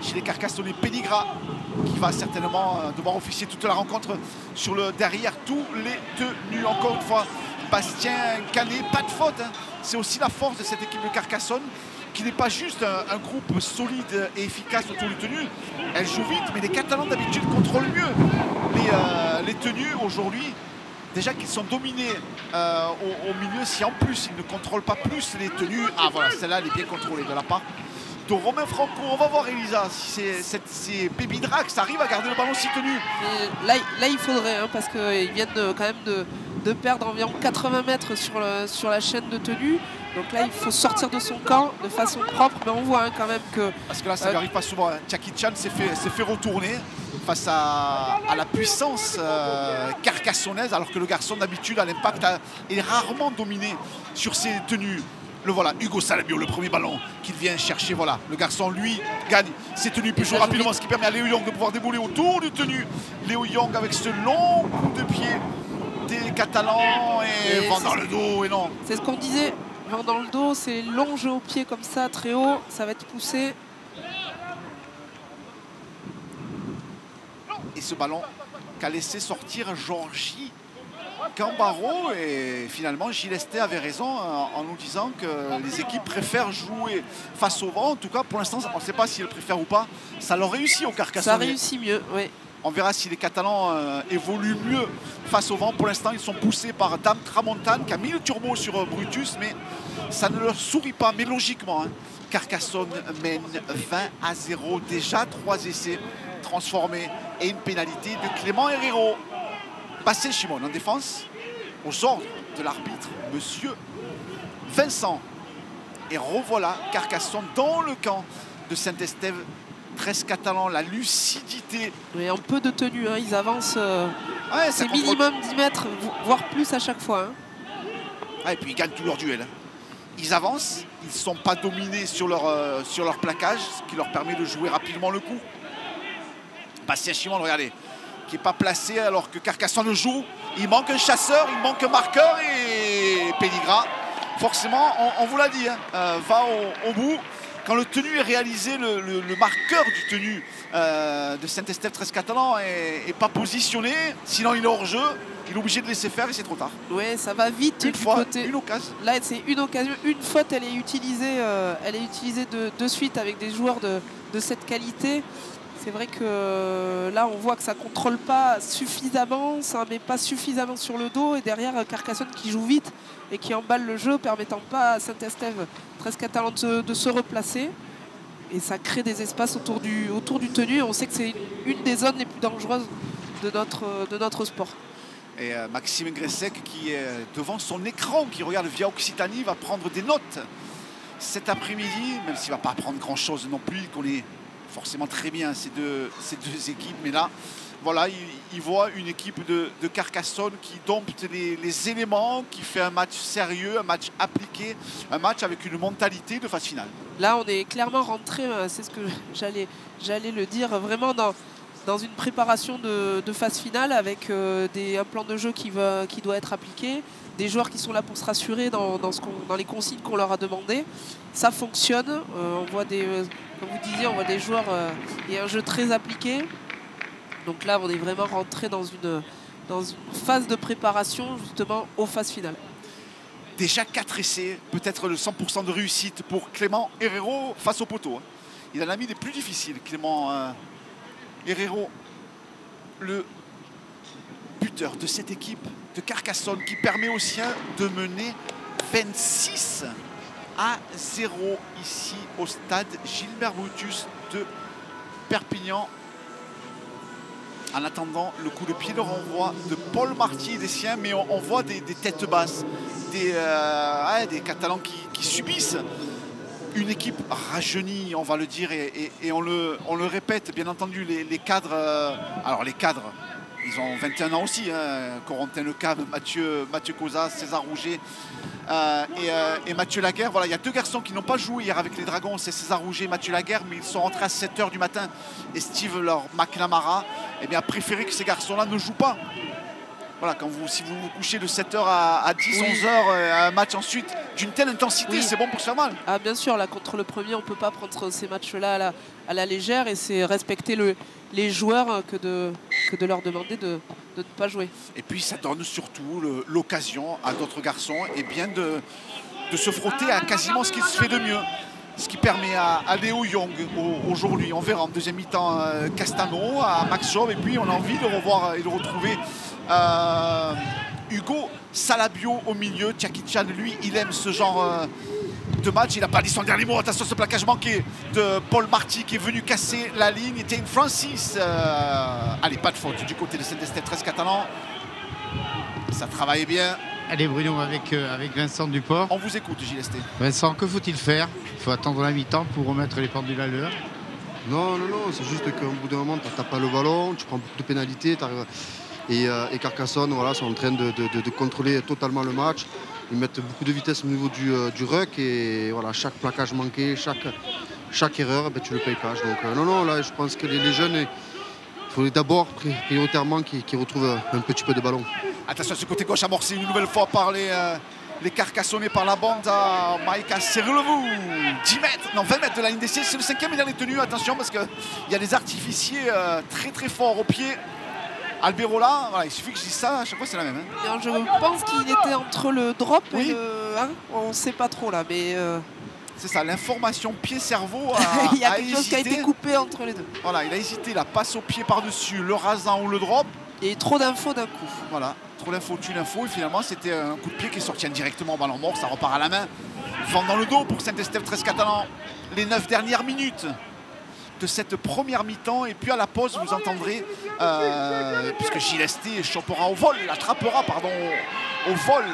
chez les Carcassonnais. Pelligra, qui va certainement devoir officier toute la rencontre sur le derrière tous les tenues. Encore une fois, Bastien Canet, pas de faute. C'est aussi la force de cette équipe de Carcassonne, qui n'est pas juste un groupe solide et efficace autour des tenues. Elle joue vite, mais les Catalans d'habitude contrôlent mieux les tenues. Aujourd'hui, déjà qu'ils sont dominés au milieu, si en plus ils ne contrôlent pas plus les tenues. Voilà, celle-là elle est bien contrôlée de la part de Romain Franco. On va voir, Elisa, si ces Baby Drax arrivent à garder le ballon si tenu. Là il faudrait, parce qu'ils viennent quand même de perdre environ 80 mètres sur la chaîne de tenue. Donc là, il faut sortir de son camp de façon propre. Mais on voit quand même que... Parce que là, ça n'arrive pas souvent. Tchaki Chan s'est fait retourner face à la puissance carcassonnaise, alors que le garçon, d'habitude, à l'Impact, est rarement dominé sur ses tenues. Le voilà, Hugo Salabio, le premier ballon qu'il vient chercher. Voilà, le garçon, lui, gagne ses tenues plus rapidement, ce qui permet à Léo Young de pouvoir débouler autour du tenue. Léo Young avec ce long coup de pied des Catalans et vent dans le dos. Et non. C'est ce qu'on disait. Vent dans le dos, c'est long jeu au pied comme ça, très haut, ça va être poussé. Et ce ballon qu'a laissé sortir Georgie Gambaro, et finalement Gilles Esté avait raison en nous disant que les équipes préfèrent jouer face au vent. En tout cas, pour l'instant, on ne sait pas s'ils le préfèrent ou pas. Ça leur réussit au Carcassonne. Ça réussit mieux, oui. On verra si les Catalans évoluent mieux face au vent. Pour l'instant, ils sont poussés par Dame Tramontane qui a mis le turbo sur Brutus, mais ça ne leur sourit pas. Mais logiquement, Carcassonne mène 20-0. Déjà 3 essais transformés et une pénalité de Clément Herrero. Bastien Chimon en défense, aux ordres de l'arbitre, monsieur Vincent. Et revoilà Carcassonne dans le camp de Saint-Estève. 13 Catalans, la lucidité. Mais en peu de tenue, ils avancent. C'est minimum 10 mètres, voire plus à chaque fois. Et puis ils gagnent tous leurs duels. Ils avancent, ils ne sont pas dominés sur leur plaquage, ce qui leur permet de jouer rapidement le coup. Bastien Chimon, regardez, qui n'est pas placé alors que Carcassonne joue. Il manque un chasseur, il manque un marqueur, et Pelligra, forcément, on vous l'a dit, va au bout. Quand le tenu est réalisé, le marqueur du tenu de Saint-Estève 13 Catalans n'est pas positionné, sinon il est hors jeu, il est obligé de laisser faire et c'est trop tard. Oui, ça va vite. Une occasion. Là, c'est une occasion, une faute, elle est utilisée de suite avec des joueurs de cette qualité. C'est vrai que là, on voit que ça ne contrôle pas suffisamment, ça ne met pas suffisamment sur le dos. Et derrière, Carcassonne qui joue vite et qui emballe le jeu, permettant pas à Saint-Estève, 13 catalan, de se replacer. Et ça crée des espaces autour du tenu. Et on sait que c'est une des zones les plus dangereuses de notre sport. Et Maxime Gressec qui est devant son écran, qui regarde via Occitanie, va prendre des notes cet après-midi, même s'il ne va pas apprendre grand-chose non plus. Il connaît forcément très bien ces deux équipes. Mais là, voilà, il voit une équipe de Carcassonne qui dompte les éléments, qui fait un match sérieux, un match appliqué, un match avec une mentalité de phase finale. Là, on est clairement rentré, c'est ce que j'allais le dire, vraiment dans une préparation de phase finale avec un plan de jeu qui doit être appliqué, des joueurs qui sont là pour se rassurer dans les consignes qu'on leur a demandées. Ça fonctionne, on voit comme vous disiez, on voit des joueurs et un jeu très appliqué. Donc là, on est vraiment rentré dans une phase de préparation justement aux phases finales. Déjà 4 essais, peut-être le 100% de réussite pour Clément Herrero face au poteau. Il en a mis des plus difficiles, Clément Herrero, le buteur de cette équipe de Carcassonne qui permet aux siens de mener 26-0 ici au stade Gilbert Brutus de Perpignan. En attendant le coup de pied de renvoi de Paul Marty et des siens, mais on voit des têtes basses, des Catalans qui subissent une équipe rajeunie, on va le dire, et on le répète, bien entendu, les cadres, alors les cadres, ils ont 21 ans aussi, hein, Corentin Lecam, Mathieu Cosa, César Rouget et Mathieu Laguerre. Voilà, il y a deux garçons qui n'ont pas joué hier avec les Dragons, c'est César Rouget et Mathieu Laguerre, mais ils sont rentrés à 7 h du matin et Steve, leur McNamara, a préféré que ces garçons-là ne jouent pas. Voilà, si vous vous couchez de 7 h à 10, 11 h, un match ensuite d'une telle intensité, c'est bon pour se faire mal. Ah, bien sûr, là, contre le premier, on ne peut pas prendre ces matchs-là à la légère et c'est respecter les joueurs que de leur demander de ne pas jouer. Et puis ça donne surtout l'occasion à d'autres garçons de se frotter à quasiment ce qui se fait de mieux. Ce qui permet à Léo Young aujourd'hui, on verra en deuxième mi-temps Castano, à Max Job, et puis on a envie de revoir et de retrouver Hugo Salabio au milieu. Tchakichan, lui, il aime ce genre de match. Il n'a pas dit son dernier mot. Attention, ce plaquage manqué de Paul Marty qui est venu casser la ligne. Était une Francis. Allez, pas de faute du côté de Saint-Estève 13 catalan. Ça travaille bien. Allez Bruno, avec Vincent Duport. On vous écoute, Gilles Esté. Vincent, que faut-il faire? Il faut attendre la mi-temps pour remettre les pendules à l'heure. Non, c'est juste qu'au bout d'un moment, tu n'as pas le ballon, tu prends beaucoup de pénalités. Et Carcassonne sont en train de contrôler totalement le match. Ils mettent beaucoup de vitesse au niveau du ruck. Et voilà, chaque plaquage manqué, chaque erreur, tu ne le payes pas. Donc là, je pense que les jeunes, il faut d'abord prioritairement qu'ils retrouvent un petit peu de ballon. Attention, ce côté gauche amorcé une nouvelle fois par les Carcassonnais par la bande à Maïka Serulevou. 10 mètres, non 20 mètres de la ligne d'essai. C'est le 5e, il en est tenu. Attention parce qu'il y a des artificiers très très forts au pied. Alberola, voilà, il suffit que je dise ça, à chaque fois c'est la même. Hein. Je pense qu'il était entre le drop et le... on ne sait pas trop là, mais... C'est ça, l'information pied-cerveau il y a quelque chose qui a été coupé entre les deux. Voilà, il a hésité, la passe au pied par-dessus, le rasant ou le drop. Et trop d'infos d'un coup. Voilà, trop d'infos tue l'info. Et finalement, c'était un coup de pied qui est sorti indirectement en ballon mort. Ça repart à la main. Vent dans le dos pour Saint-Estève 13 catalan. Les 9 dernières minutes de cette première mi-temps. Et puis à la pause, vous entendrez, puisque Gilles Esté chopera au vol, attrapera, pardon, au vol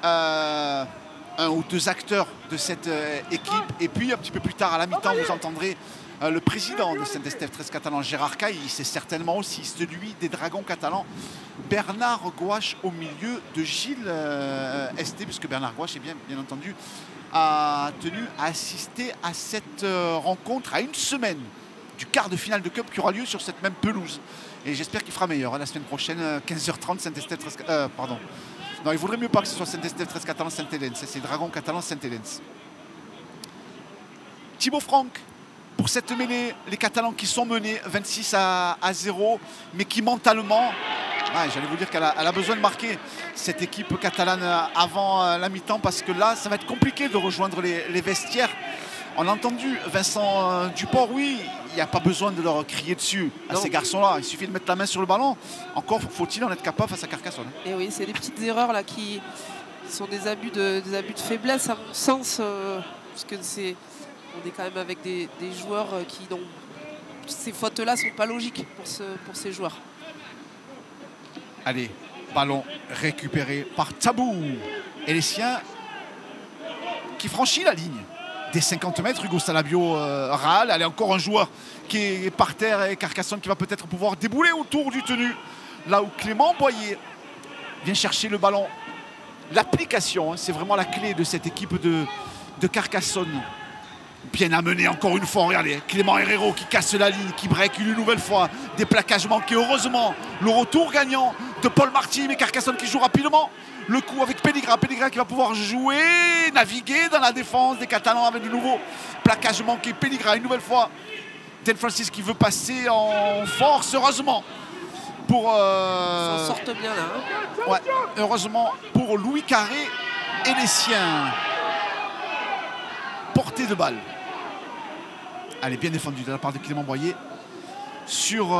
un ou deux acteurs de cette équipe. Et puis un petit peu plus tard à la mi-temps, vous entendrez le président de Saint-Estève 13 catalan, Gérard Caille, c'est certainement aussi celui des Dragons catalans, Bernard Gouache, au milieu de Gilles Esté, puisque Bernard Gouache, bien entendu, a tenu à assister à cette rencontre à une semaine du quart de finale de Cup qui aura lieu sur cette même pelouse. Et j'espère qu'il fera meilleur la semaine prochaine, 15h30, Saint-Estève 13 pardon. Non, il vaudrait mieux pas que ce soit Saint-Estève 13 catalan Saint-Hélène, c'est Dragons catalans Saint-Hélène. Thibaut Franck pour cette mêlée, les Catalans qui sont menés 26-0, mais qui mentalement, j'allais vous dire qu'elle a besoin de marquer cette équipe catalane avant la mi-temps, parce que là, ça va être compliqué de rejoindre les vestiaires. On a entendu Vincent Duport, oui, n'y a pas besoin de leur crier dessus à Non. ces garçons-là. Il suffit de mettre la main sur le ballon. Encore faut-il en être capable face à Carcassonne. Et oui, c'est des petites erreurs là qui sont des abus de faiblesse à mon sens, parce que on est quand même avec des joueurs qui n'ont ces fautes-là sont pas logiques pour ces joueurs. Allez, ballon récupéré par Tabou. Et les siens qui franchit la ligne des 50 mètres. Hugo Salabio râle. Allez, encore un joueur qui est par terre et Carcassonne qui va peut-être pouvoir débouler autour du tenu. Là où Clément Boyer vient chercher le ballon. L'application, hein, c'est vraiment la clé de cette équipe de Carcassonne. Bien amené encore une fois, regardez, Clément Herrero qui casse la ligne, qui break une nouvelle fois, des plaquages manqués, heureusement, le retour gagnant de Paul Marty, mais Carcassonne qui joue rapidement, le coup avec Pelligra qui va pouvoir jouer, naviguer dans la défense des Catalans avec de nouveau plaquage manqué, Pelligra une nouvelle fois, Dan Francis qui veut passer en force, heureusement pour... Ils s'en sortent bien là. Hein. Ouais, heureusement pour Louis Carré et les siens. Portée de balle. Elle est bien défendue de la part de Clément Boyer sur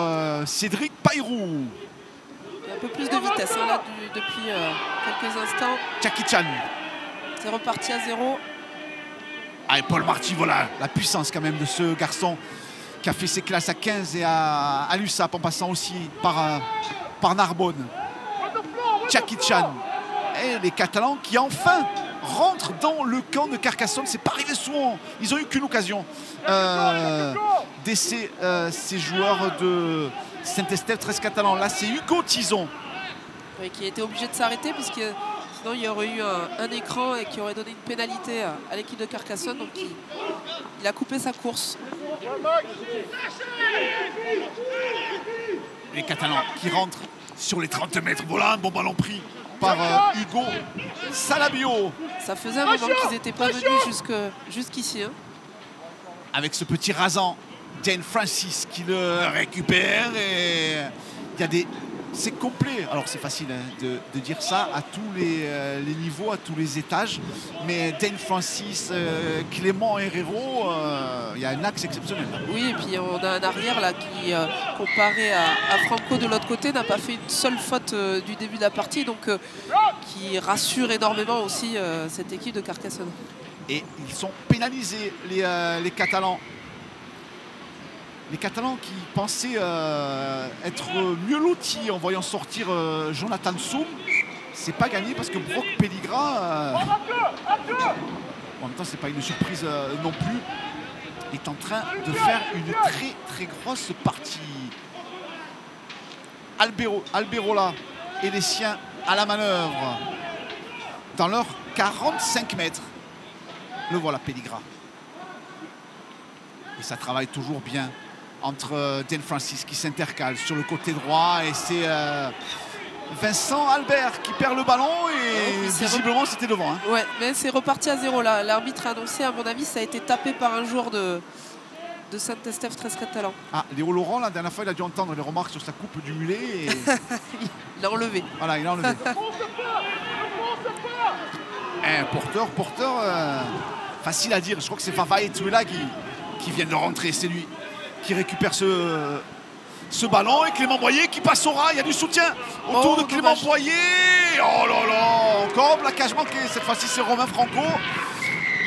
Cédric Payrou. Il y a un peu plus de vitesse hein, là, depuis quelques instants. Jackie Chan. C'est reparti à 0. Ah, et Paul Marty, voilà la puissance quand même de ce garçon qui a fait ses classes à 15 et à l'USAP en passant aussi par Narbonne. Jackie Chan. Et les Catalans qui enfin rentrent dans le camp de Carcassonne. C'est pas arrivé souvent. Ils n'ont eu qu'une occasion d'essayer ces joueurs de Saint-Estève 13 Catalans. Là, c'est Hugo Tison. Oui, qui a été obligé de s'arrêter parce que sinon il y aurait eu un écran et qui aurait donné une pénalité à l'équipe de Carcassonne. Donc il a coupé sa course. Les Catalans qui rentrent sur les 30 mètres. Voilà un bon ballon pris par Hugo Salabio. Ça faisait un moment qu'ils n'étaient pas venus jusqu'ici. Hein. Avec ce petit rasant, Dan Francis qui le récupère. Et il y a des... C'est complet. Alors c'est facile hein, de dire ça à tous les niveaux, à tous les étages. Mais Dan Francis, Clément Herrero, il y a un axe exceptionnel. Oui, et puis on a un arrière là qui, comparé à Franco de l'autre côté, n'a pas fait une seule faute du début de la partie. Donc qui rassure énormément aussi cette équipe de Carcassonne. Et ils sont pénalisés, les Catalans. Les Catalans qui pensaient être mieux lotis en voyant sortir Jonathan Soum, c'est pas gagné parce que Brock Pelligra, en même temps c'est pas une surprise non plus, est en train de faire une très très grosse partie. Alberola et les siens à la manœuvre dans leurs 45 mètres. Le voilà Pelligra. Et ça travaille toujours bien entre Dan Francis qui s'intercale sur le côté droit et c'est Vincent Albert qui perd le ballon et visiblement c'était devant. Hein. Ouais, mais c'est reparti à 0 là. L'arbitre a annoncé, à mon avis, ça a été tapé par un joueur de Saint-Estève 13 Catalans. Ah, Léo Laurent, la dernière fois, il a dû entendre les remarques sur sa coupe du mulet. Et... il l'a enlevé. Voilà, il l'a enlevé. Porteur, facile à dire. Je crois que c'est Fafa et Tuela qui viennent de rentrer. C'est lui qui récupère ce ballon et Clément Boyer qui passe au ras. Il y a du soutien autour de Clément Boyer. Oh là là, encore plaquage manqué. Cette fois-ci, c'est Romain Franco.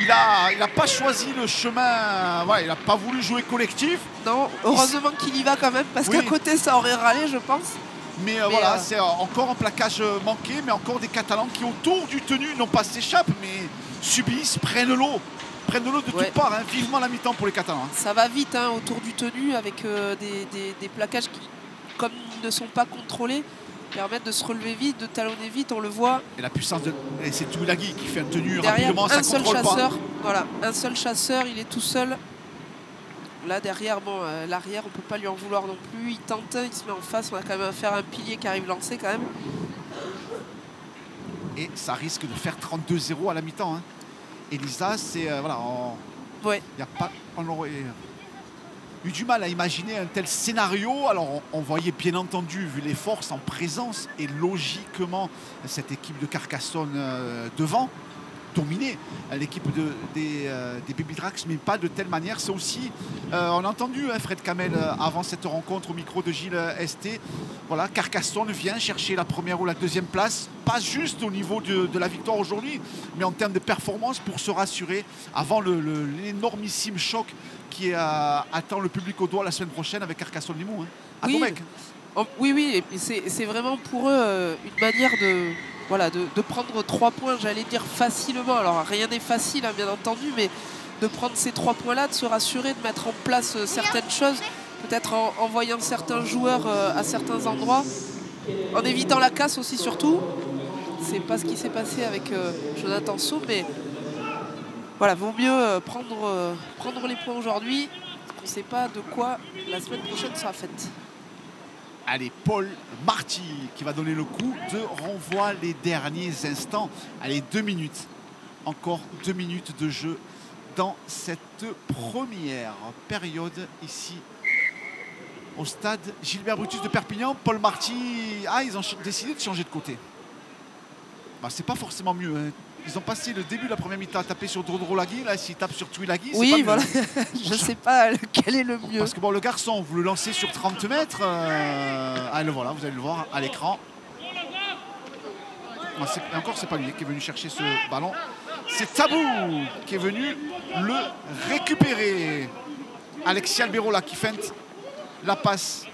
Il a pas choisi le chemin. Ouais, il n'a pas voulu jouer collectif. Non, heureusement qu'il y va quand même parce qu'à côté, ça aurait râlé, je pense. Mais voilà, c'est encore un plaquage manqué, mais encore des Catalans qui, autour du tenu, non pas s'échappent, mais subissent, prennent l'eau de toutes parts, hein. Vivement la mi-temps pour les Catalans. Hein. Ça va vite hein, autour du tenu avec des plaquages qui, comme ils ne sont pas contrôlés, permettent de se relever vite, de talonner vite, on le voit. Et la puissance de... Et c'est Touilagui qui fait un tenu derrière, rapidement, ça contrôle chasseur, pas. Voilà, un seul chasseur, il est tout seul. Là derrière, bon, l'arrière, on ne peut pas lui en vouloir non plus. Il tente, il se met en face, on va quand même faire un pilier qui arrive lancé quand même. Et ça risque de faire 32-0 à la mi-temps. Hein. Elisa, c'est... voilà, on aurait eu du mal à imaginer un tel scénario. Alors on voyait bien entendu, vu les forces en présence et logiquement cette équipe de Carcassonne devant. dominé l'équipe des Baby Drax, mais pas de telle manière. C'est aussi, on a entendu Fred Kamel avant cette rencontre au micro de Gilles Esté. Voilà, Carcassonne vient chercher la première ou la deuxième place, pas juste au niveau de la victoire aujourd'hui, mais en termes de performance pour se rassurer avant l'énormissime choc qui attend le public au doigt la semaine prochaine avec Carcassonne-Limoux. À Oui. Domecq. Oui, et puis c'est vraiment pour eux une manière de prendre 3 points, j'allais dire facilement. Alors rien n'est facile, hein, bien entendu, mais de prendre ces 3 points-là, de se rassurer, de mettre en place certaines choses, peut-être en voyant certains joueurs à certains endroits, en évitant la casse aussi surtout. C'est pas ce qui s'est passé avec Jonathan Sau, mais voilà, vaut mieux prendre les points aujourd'hui. On ne sait pas de quoi la semaine prochaine sera faite. Allez, Paul Marty qui va donner le coup de renvoi les derniers instants. Allez, 2 minutes. Encore 2 minutes de jeu dans cette première période ici au stade Gilbert Brutus de Perpignan. Paul Marty, ils ont décidé de changer de côté. Bah, c'est pas forcément mieux. Hein. Ils ont passé le début de la première mi-temps à taper sur Drodrolagui. Là, s'ils tapent sur Tuilagi, oui, c'est pas voilà. mieux. Je ne sais pas lequel est le mieux. Parce que bon, le garçon, vous le lancez sur 30 mètres. Le voilà, vous allez le voir à l'écran. Encore, c'est pas lui qui est venu chercher ce ballon. C'est Tabou qui est venu le récupérer. Alexis Alberola qui feinte la passe.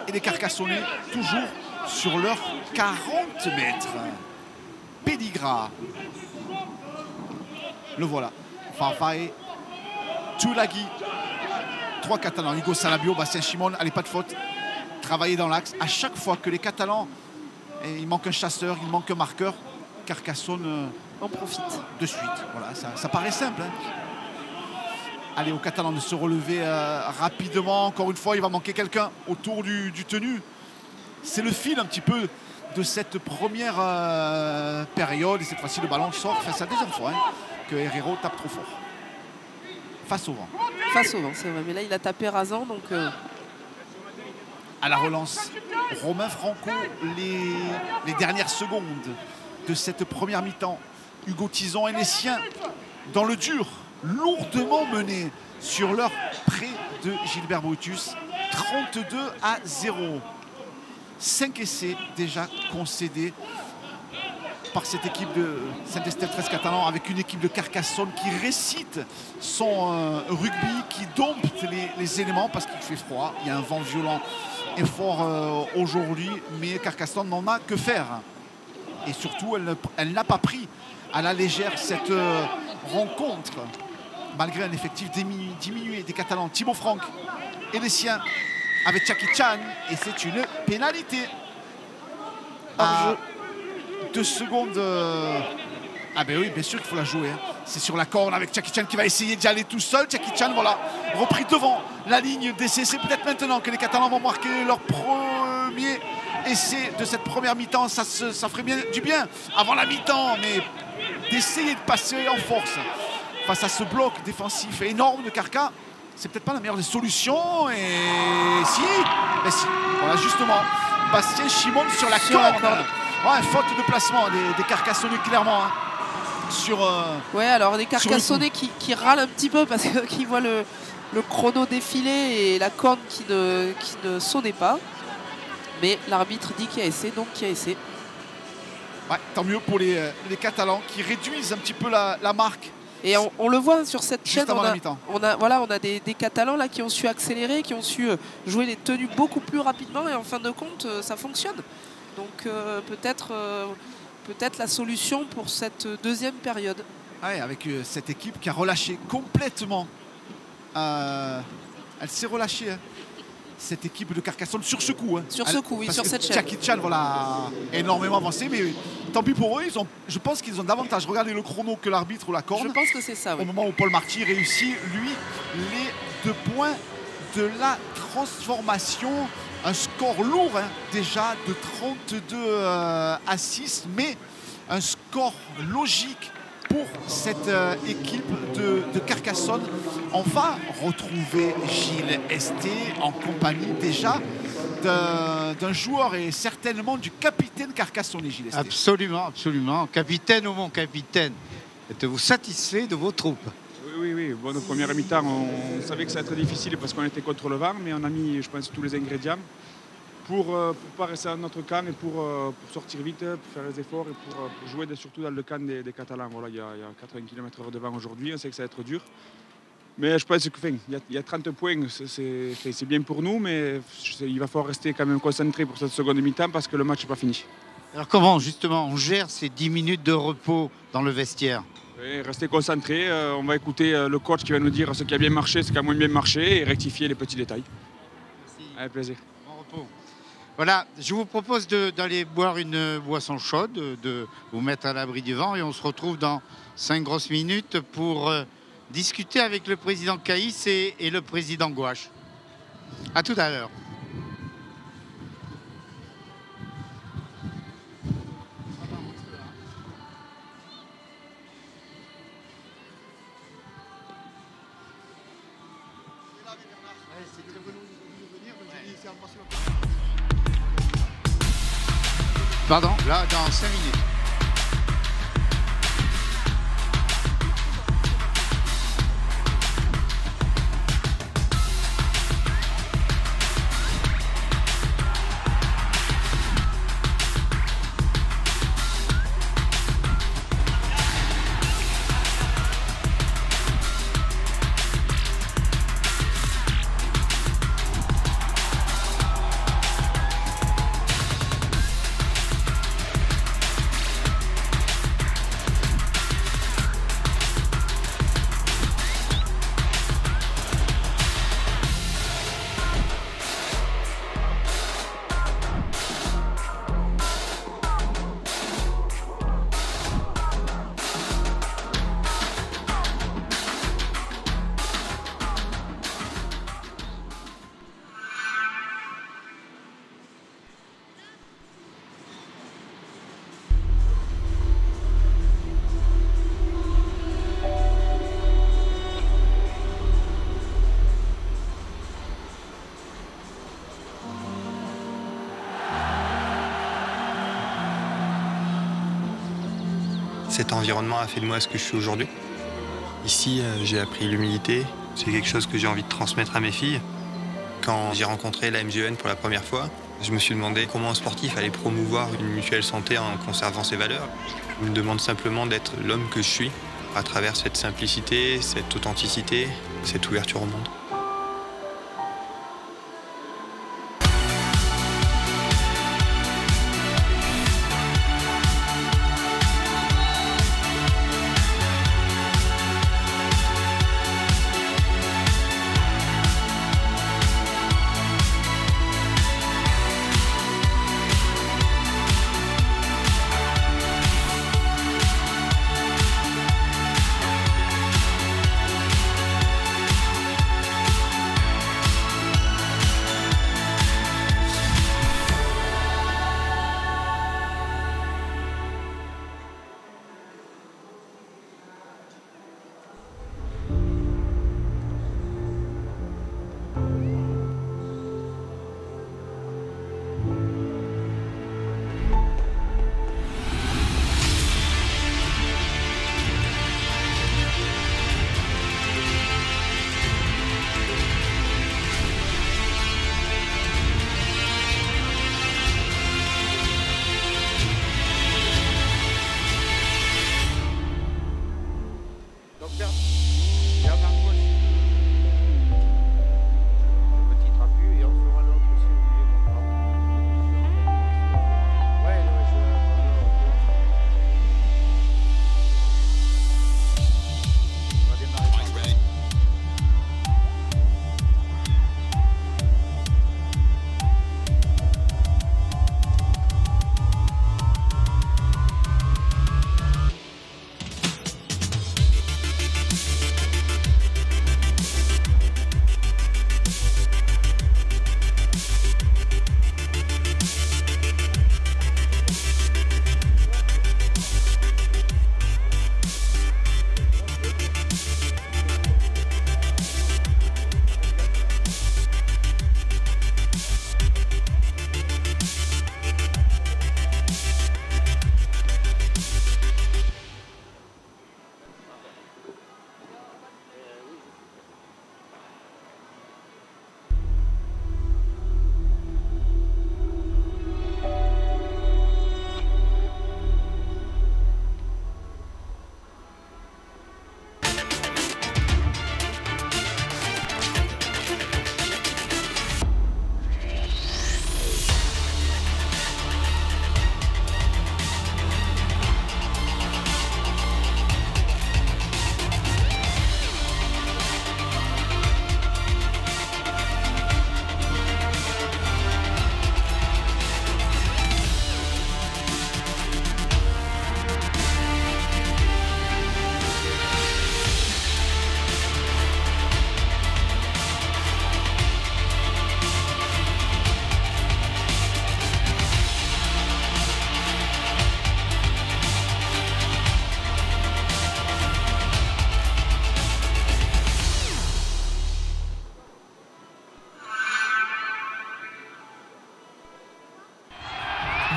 Et les Carcassonnais, toujours sur leurs 40 mètres. Pédigra. Le voilà. Farfae, Tuilagi. 3 Catalans. Hugo Salabio, Bastien Chimone. Allez, pas de faute. Travailler dans l'axe. À chaque fois que les Catalans, il manque un chasseur, il manque un marqueur, Carcassonne en profite. De suite. Voilà, ça paraît simple. Hein. Allez, aux Catalans de se relever rapidement. Encore une fois, il va manquer quelqu'un autour du tenu. C'est le fil un petit peu de cette première période. Et cette fois-ci, le ballon sort. Enfin, c'est la deuxième fois que Herrero tape trop fort. Face au vent. Face au vent, c'est vrai. Mais là, il a tapé rasant. Donc, à la relance, Romain Franco, les dernières secondes de cette première mi-temps. Hugo Tison et les siens dans le dur, lourdement menés sur l'heure près de Gilbert Brutus. 32-0. 5 essais déjà concédés par cette équipe de Saint-Estève 13 Catalan, avec une équipe de Carcassonne qui récite son rugby, qui dompte les éléments parce qu'il fait froid. Il y a un vent violent et fort aujourd'hui, mais Carcassonne n'en a que faire. Et surtout, elle n'a pas pris à la légère cette rencontre, malgré un effectif diminué des Catalans. Thibaut Franck et les siens avec Jackie Chan, et c'est une pénalité. 2 secondes. Ah ben oui, bien sûr qu'il faut la jouer. Hein. C'est sur la corne avec Jackie Chan qui va essayer d'y aller tout seul. Jackie Chan, voilà, repris devant la ligne d'essai. C'est peut-être maintenant que les Catalans vont marquer leur premier essai de cette première mi-temps. Ça ferait du bien avant la mi-temps, mais d'essayer de passer en force face à ce bloc défensif énorme de Carca. C'est peut-être pas la meilleure des solutions. Et si, mais si. Voilà, justement, Bastien Chimone sur la corde. Ouais, faute de placement des Carcassonnais, clairement. Hein, ouais, alors des Carcassonnais qui râlent un petit peu parce qu'ils voient le chrono défiler et la corde qui ne sonnait pas. Mais l'arbitre dit qu'il y a essai, donc il y a essai. Ouais, tant mieux pour les Catalans qui réduisent un petit peu la marque. Et on le voit sur cette chaîne, on a des Catalans là qui ont su accélérer, qui ont su jouer les tenues beaucoup plus rapidement, et en fin de compte, ça fonctionne. Donc peut-être la solution pour cette deuxième période. Ouais, avec cette équipe qui a relâché complètement. Elle s'est relâchée, hein, cette équipe de Carcassonne, sur ce coup. Hein. Sur ce coup, oui, sur cette chaîne. Jackie Chan, voilà, a énormément avancé, mais tant pis pour eux. Je pense qu'ils ont davantage regardé le chrono que l'arbitre ou la corde. Je pense que c'est ça, oui. Au moment où Paul Marty réussit, lui, les 2 points de la transformation. Un score lourd, hein, déjà de 32-6, mais un score logique pour cette équipe de Carcassonne. On va retrouver Gilles Esté en compagnie déjà d'un joueur et certainement du capitaine carcassonnais, Gilles Esté. Absolument, absolument. Capitaine ou mon capitaine, êtes-vous satisfait de vos troupes? Oui. Bon, nos premières mi-temps, on savait que ça allait être difficile parce qu'on était contre le vent, mais on a mis, je pense, tous les ingrédients pour ne pas rester dans notre camp et pour sortir vite, pour faire les efforts et pour jouer surtout dans le camp des Catalans. Voilà, il y a 80 km/h de vent aujourd'hui, on sait que ça va être dur. Mais je pense qu'il y a 30 points, c'est bien pour nous, mais il va falloir rester quand même concentré pour cette seconde mi-temps parce que le match n'est pas fini. Alors comment justement on gère ces 10 minutes de repos dans le vestiaire? Et rester concentré, on va écouter le coach qui va nous dire ce qui a bien marché, ce qui a moins bien marché et rectifier les petits détails. Merci. Avec plaisir. Bon repos. Voilà, je vous propose d'aller boire une boisson chaude, de vous mettre à l'abri du vent et on se retrouve dans 5 grosses minutes pour discuter avec le président Caïs et le président Gouache. À tout à l'heure. Pardon, là, dans 5 minutes. Cet environnement a fait de moi ce que je suis aujourd'hui. Ici, j'ai appris l'humilité. C'est quelque chose que j'ai envie de transmettre à mes filles. Quand j'ai rencontré la MGN pour la première fois, je me suis demandé comment un sportif allait promouvoir une mutuelle santé en conservant ses valeurs. Je me demande simplement d'être l'homme que je suis à travers cette simplicité, cette authenticité, cette ouverture au monde.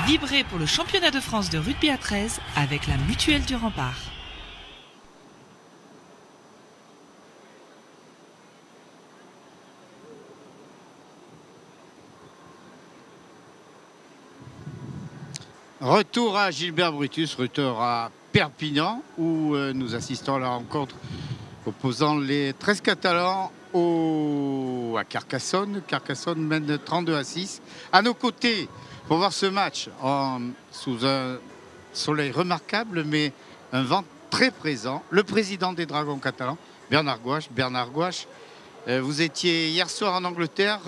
Vibrez pour le championnat de France de rugby à 13 avec la Mutuelle du Rempart. Retour à Gilbert Brutus, retour à Perpignan, où nous assistons à la rencontre opposant les 13 Catalans à Carcassonne. Carcassonne mène 32-6. À nos côtés, pour voir ce match sous un soleil remarquable, mais un vent très présent, le président des Dragons catalans, Bernard Gouache. Bernard Gouache, vous étiez hier soir en Angleterre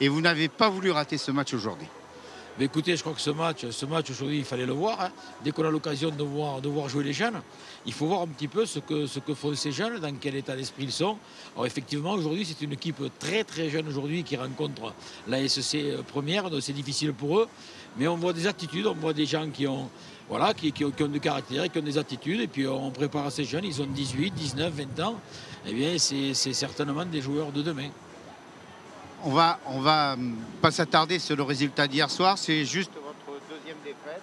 et vous n'avez pas voulu rater ce match aujourd'hui. Mais écoutez, je crois que ce match aujourd'hui, il fallait le voir. Hein. Dès qu'on a l'occasion de voir jouer les jeunes, il faut voir un petit peu ce que font ces jeunes, dans quel état d'esprit ils sont. Alors effectivement, aujourd'hui, c'est une équipe très très jeune aujourd'hui qui rencontre la SEC première, donc c'est difficile pour eux. Mais on voit des attitudes, on voit des gens qui ont du caractère, qui ont des attitudes. Et puis on prépare ces jeunes, ils ont 18, 19, 20 ans. Eh bien, c'est certainement des joueurs de demain. On va pas s'attarder sur le résultat d'hier soir, c'est juste votre deuxième défaite,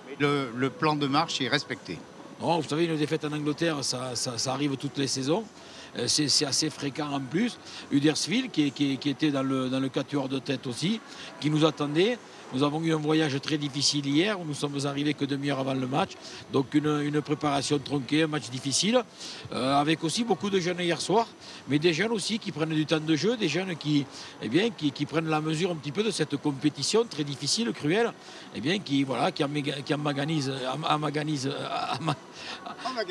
mais le plan de marche est respecté. Non, vous savez, une défaite en Angleterre, ça arrive toutes les saisons. C'est assez fréquent en plus. Huddersfield, qui était dans le quatuor de tête aussi, qui nous attendait. Nous avons eu un voyage très difficile hier, où nous sommes arrivés que demi-heure avant le match. Donc une préparation tronquée, un match difficile, avec aussi beaucoup de jeunes hier soir, mais des jeunes aussi qui prennent du temps de jeu, des jeunes qui prennent la mesure un petit peu de cette compétition très difficile, cruelle, qui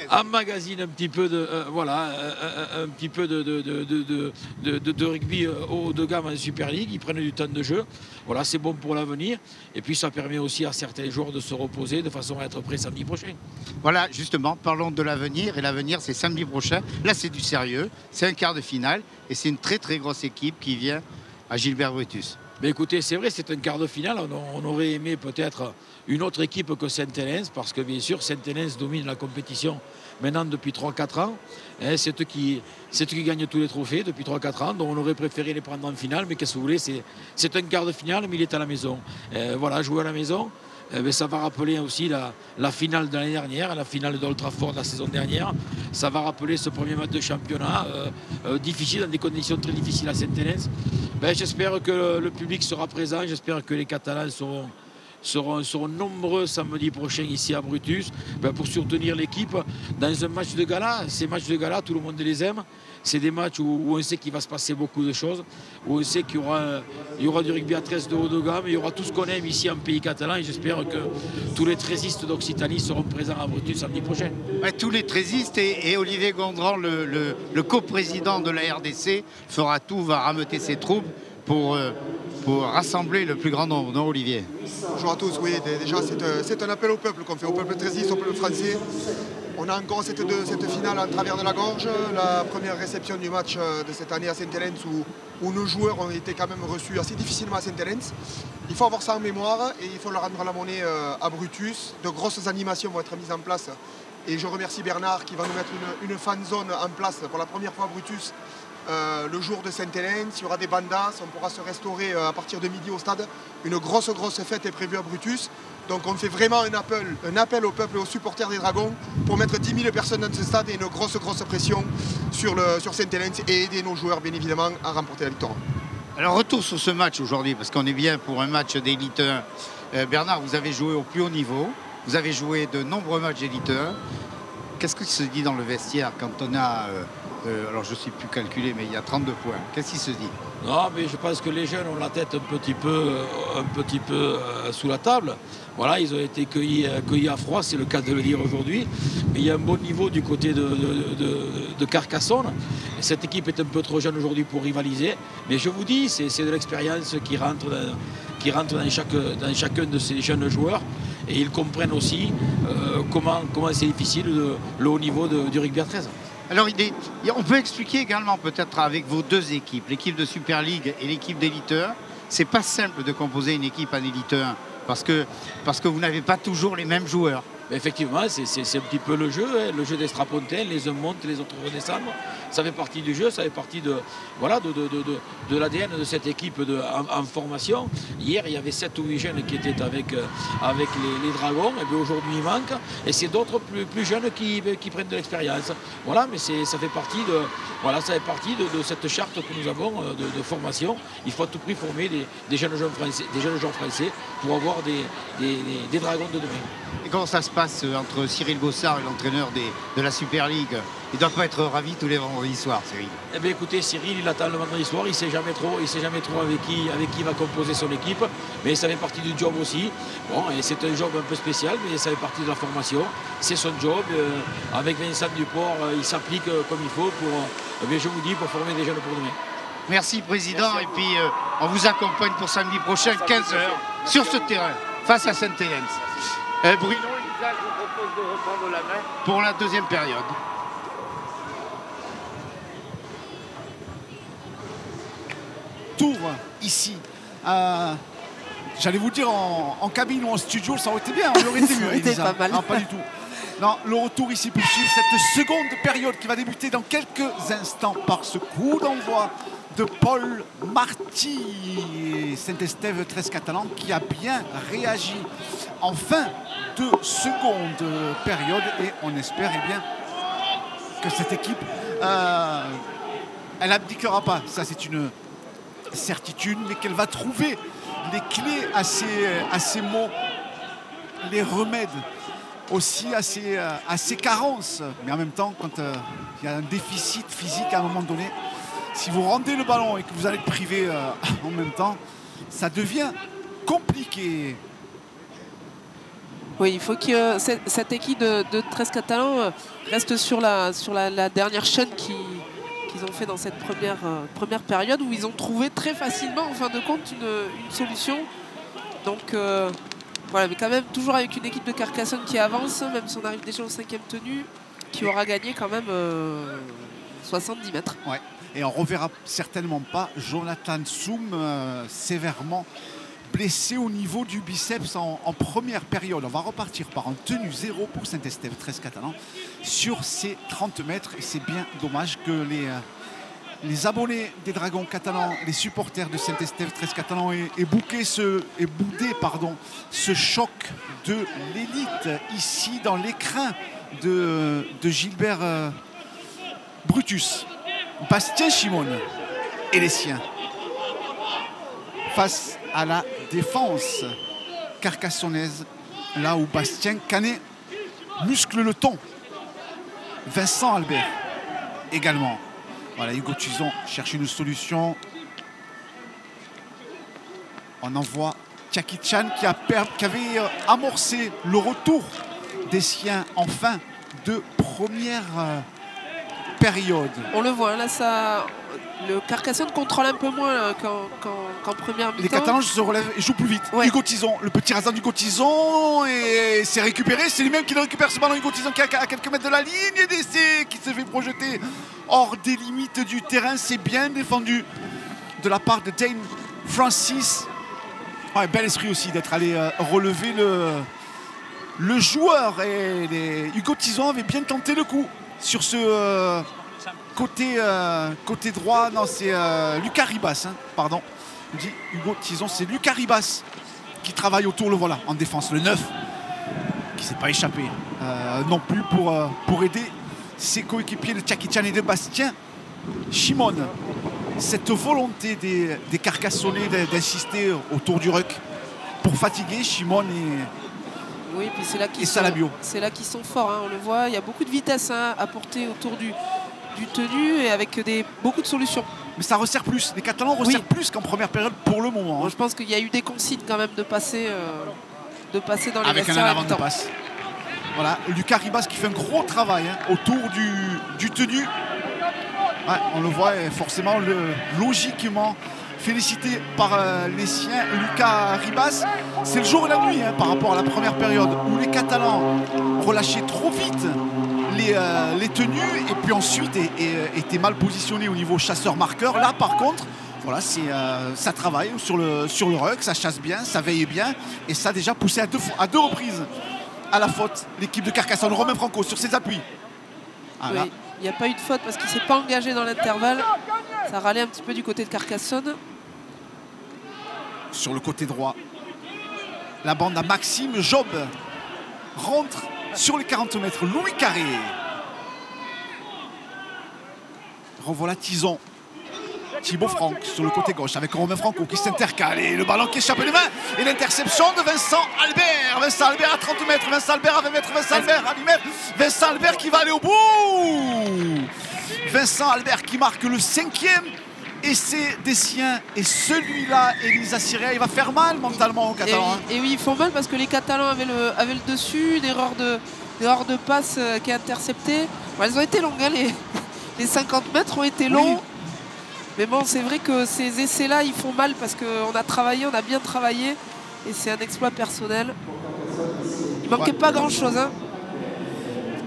emmagasine un petit peu de rugby haut de gamme en Super League. Ils prennent du temps de jeu. Voilà, c'est bon pour l'avenir. Et puis ça permet aussi à certains joueurs de se reposer de façon à être prêts samedi prochain. Voilà, justement, parlons de l'avenir. Et l'avenir, c'est samedi prochain. Là, c'est du sérieux. C'est un quart de finale. Et c'est une très, très grosse équipe qui vient à Gilbert Brutus. Mais écoutez, c'est vrai, c'est un quart de finale. On aurait aimé peut-être une autre équipe que Saint-Hélène, parce que bien sûr, Saint-Hélène domine la compétition maintenant depuis 3-4 ans. C'est eux qui gagnent tous les trophées depuis 3-4 ans. Donc on aurait préféré les prendre en finale. Mais qu'est-ce que vous voulez, c'est un quart de finale, mais il est à la maison. Voilà, jouer à la maison, ça va rappeler aussi la finale de l'année dernière, la finale d'Old Trafford de la saison dernière. Ça va rappeler ce premier match de championnat, difficile, dans des conditions très difficiles à Saint-Hélène. J'espère que le public sera présent, j'espère que les Catalans seront nombreux samedi prochain ici à Brutus pour soutenir l'équipe dans un match de gala. Ces matchs de gala, tout le monde les aime. C'est des matchs où on sait qu'il va se passer beaucoup de choses, où on sait qu'il y aura du rugby à 13 de haut de gamme, il y aura tout ce qu'on aime ici en pays catalan, et j'espère que tous les trésistes d'Occitanie seront présents à Brutus samedi prochain. Ouais, tous les trésistes et Olivier Gondran, le coprésident de la RDC, fera tout, va rameuter ses troupes pour rassembler le plus grand nombre, non Olivier? Bonjour à tous, oui, déjà c'est un appel au peuple qu'on fait, au peuple trésiste, au peuple français. On a encore cette finale en travers de la gorge, la première réception du match de cette année à Saint-Hélène où nos joueurs ont été quand même reçus assez difficilement à Saint-Hélène. Il faut avoir ça en mémoire et il faut le rendre à la monnaie à Brutus. De grosses animations vont être mises en place et je remercie Bernard qui va nous mettre une fan zone en place pour la première fois à Brutus. Le jour de Saint-Hélène, il y aura des bandas, on pourra se restaurer à partir de midi au stade. Une grosse fête est prévue à Brutus. Donc on fait vraiment un appel au peuple et aux supporters des Dragons pour mettre 10 000 personnes dans ce stade et une grosse pression sur Saint-Hélène et aider nos joueurs bien évidemment à remporter la victoire. Alors retour sur ce match aujourd'hui, parce qu'on est bien pour un match d'élite 1. Bernard, vous avez joué au plus haut niveau, vous avez joué de nombreux matchs d'élite 1. Qu'est-ce qui se dit dans le vestiaire quand on a... alors je ne sais plus calculer, mais il y a 32 points. Qu'est-ce qui se dit? Non, mais je pense que les jeunes ont la tête un petit peu sous la table. Voilà, ils ont été cueillis à froid, c'est le cas de le dire aujourd'hui. Mais il y a un bon niveau du côté de Carcassonne. Et cette équipe est un peu trop jeune aujourd'hui pour rivaliser. Mais je vous dis, c'est de l'expérience qui rentre dans chacun de ces jeunes joueurs. Et ils comprennent aussi comment c'est difficile le haut niveau du rugby à 13. Alors on peut expliquer également peut-être avec vos deux équipes, l'équipe de Super League et l'équipe d'élite 1, c'est pas simple de composer une équipe en élite 1 parce que vous n'avez pas toujours les mêmes joueurs. Mais effectivement, c'est un petit peu le jeu des strapontins, les uns montent, les autres redescendent. ça fait partie du jeu, ça fait partie de l'ADN de cette équipe en formation. Hier, il y avait 7 ou 8 jeunes qui étaient avec les Dragons, et bien aujourd'hui il manque, et c'est d'autres plus jeunes qui prennent de l'expérience. Voilà, mais ça fait partie de cette charte que nous avons de formation. Il faut à tout prix former des jeunes joueurs français pour avoir des Dragons de demain. Et comment ça se passe entre Cyril Bossard et l'entraîneur de la Super League? Il ne doit pas être ravi tous les vendredis soirs, Cyril. Eh bien écoutez, Cyril, il attend le vendredi soir, il ne sait jamais trop avec qui il va composer son équipe, mais ça fait partie du job aussi. Bon, et c'est un job un peu spécial, mais ça fait partie de la formation. C'est son job. Avec Vincent Duport, il s'applique comme il faut pour, je vous dis, pour former des jeunes pour demain. Merci, Président. Merci. Et puis, on vous accompagne pour samedi prochain, 15h, sur ce terrain, face à Sainte-Hélène. Bruno, Lisa, je vous propose de reprendre la main pour la deuxième période. Tour ici. J'allais vous dire en cabine ou en studio, ça aurait été bien, on aurait été mieux. C'était pas mal. Non, pas du tout. Non, le retour ici pour suivre cette seconde période qui va débuter dans quelques instants par ce coup d'envoi de Paul Marty. Saint-Estève 13 Catalan qui a bien réagi en fin de seconde période, et on espère bien que cette équipe elle n'abdiquera pas, ça c'est une certitude, mais qu'elle va trouver les clés à ces maux, les remèdes aussi à ces carences. Mais en même temps, quand il y a un déficit physique à un moment donné, si vous rendez le ballon et que vous allez être privé en même temps, ça devient compliqué. Oui, il faut que cette équipe de 13 Catalans reste sur la dernière chaîne qu'ils ont fait dans cette première période, où ils ont trouvé très facilement, en fin de compte, une solution. Donc voilà, mais quand même toujours avec une équipe de Carcassonne qui avance, même si on arrive déjà au 5e tenu, qui aura gagné quand même 70 mètres. Ouais. Et on ne reverra certainement pas Jonathan Soum sévèrement blessé au niveau du biceps en première période. On va repartir par un tenue 0 pour Saint-Estève 13 Catalan sur ces 30 mètres. Et c'est bien dommage que les abonnés des Dragons catalans, les supporters de Saint-Estève 13 Catalan aient boudé ce choc de l'élite ici dans l'écrin de Gilbert Brutus. Bastien Chimone et les siens face à la défense carcassonnaise, là où Bastien Canet muscle le ton. Vincent Albert également. Voilà, Hugo Tuzon cherche une solution. On envoie Tchaki Chan qui avait amorcé le retour des siens en fin de première période. On le voit, là, le Carcassonne contrôle un peu moins qu'en première mi-temps. Les Catalans se relèvent et jouent plus vite. Ouais. Hugo Tizon, le petit rasant d'Hugo Tizon, et c'est récupéré. C'est lui-même qui le récupère, ce ballon. Hugo Tizon qui est à quelques mètres de la ligne d'essai, qui se fait projeter hors des limites du terrain. C'est bien défendu de la part de Dane Francis. Ouais, bel esprit aussi d'être allé relever le joueur. Et Hugo Tizon avait bien tenté le coup sur ce côté droit. Non, c'est Lucas Ribas, pardon. On dit Hugo Tizon, c'est Lucas Ribas qui travaille autour, le voilà, en défense, le 9, qui ne s'est pas échappé non plus pour aider ses coéquipiers de Tchaki Chan et de Bastien Chimone. Cette volonté des Carcassonnais d'insister autour du ruck pour fatiguer Chimone et oui, puis c'est là qu'ils sont forts, on le voit, il y a beaucoup de vitesse à porter autour du tenu, et avec beaucoup de solutions. Mais ça resserre plus, les Catalans resserrent plus qu'en première période pour le moment. Bon, je pense qu'il y a eu des consignes quand même de passer dans les avec un avant de passe. Voilà, Lucas Ribas qui fait un gros travail autour du tenu. Ouais, on le voit forcément logiquement félicité par les siens. Lucas Ribas, c'est le jour et la nuit par rapport à la première période où les Catalans relâchaient trop vite les tenues et puis ensuite étaient mal positionnés au niveau chasseur-marqueur. Là par contre, voilà, ça travaille sur le ruck, ça chasse bien, ça veille bien, et ça a déjà poussé à deux reprises à la faute l'équipe de Carcassonne. Romain Franco sur ses appuis. Ah, oui. là, Il n'y a pas eu de faute parce qu'il ne s'est pas engagé dans l'intervalle. Ça râlait un petit peu du côté de Carcassonne. Sur le côté droit, la bande à Maxime Job rentre sur les 40 mètres. Louis Carré. Revoilà Tison. Thibaut Franck sur le côté gauche avec Romain Franco qui s'intercale et le ballon qui échappe des mains et l'interception de Vincent Albert. Vincent Albert à 30 mètres, Vincent Albert à 20 mètres, Vincent Albert à 10 mètres, Vincent Albert qui va aller au bout. Vincent Albert qui marque le 5e essai des siens et celui-là, Elisa Ciria, il va faire mal mentalement aux Catalans. Et oui, ils font mal parce que les Catalans avaient le dessus, une erreur de passe qui est interceptée. Bon, elles ont été longues, hein, les 50 mètres ont été longs. Oui. Mais bon, c'est vrai que ces essais-là, ils font mal parce qu'on a travaillé, on a bien travaillé. Et c'est un exploit personnel. Il manquait pas grand-chose. Hein.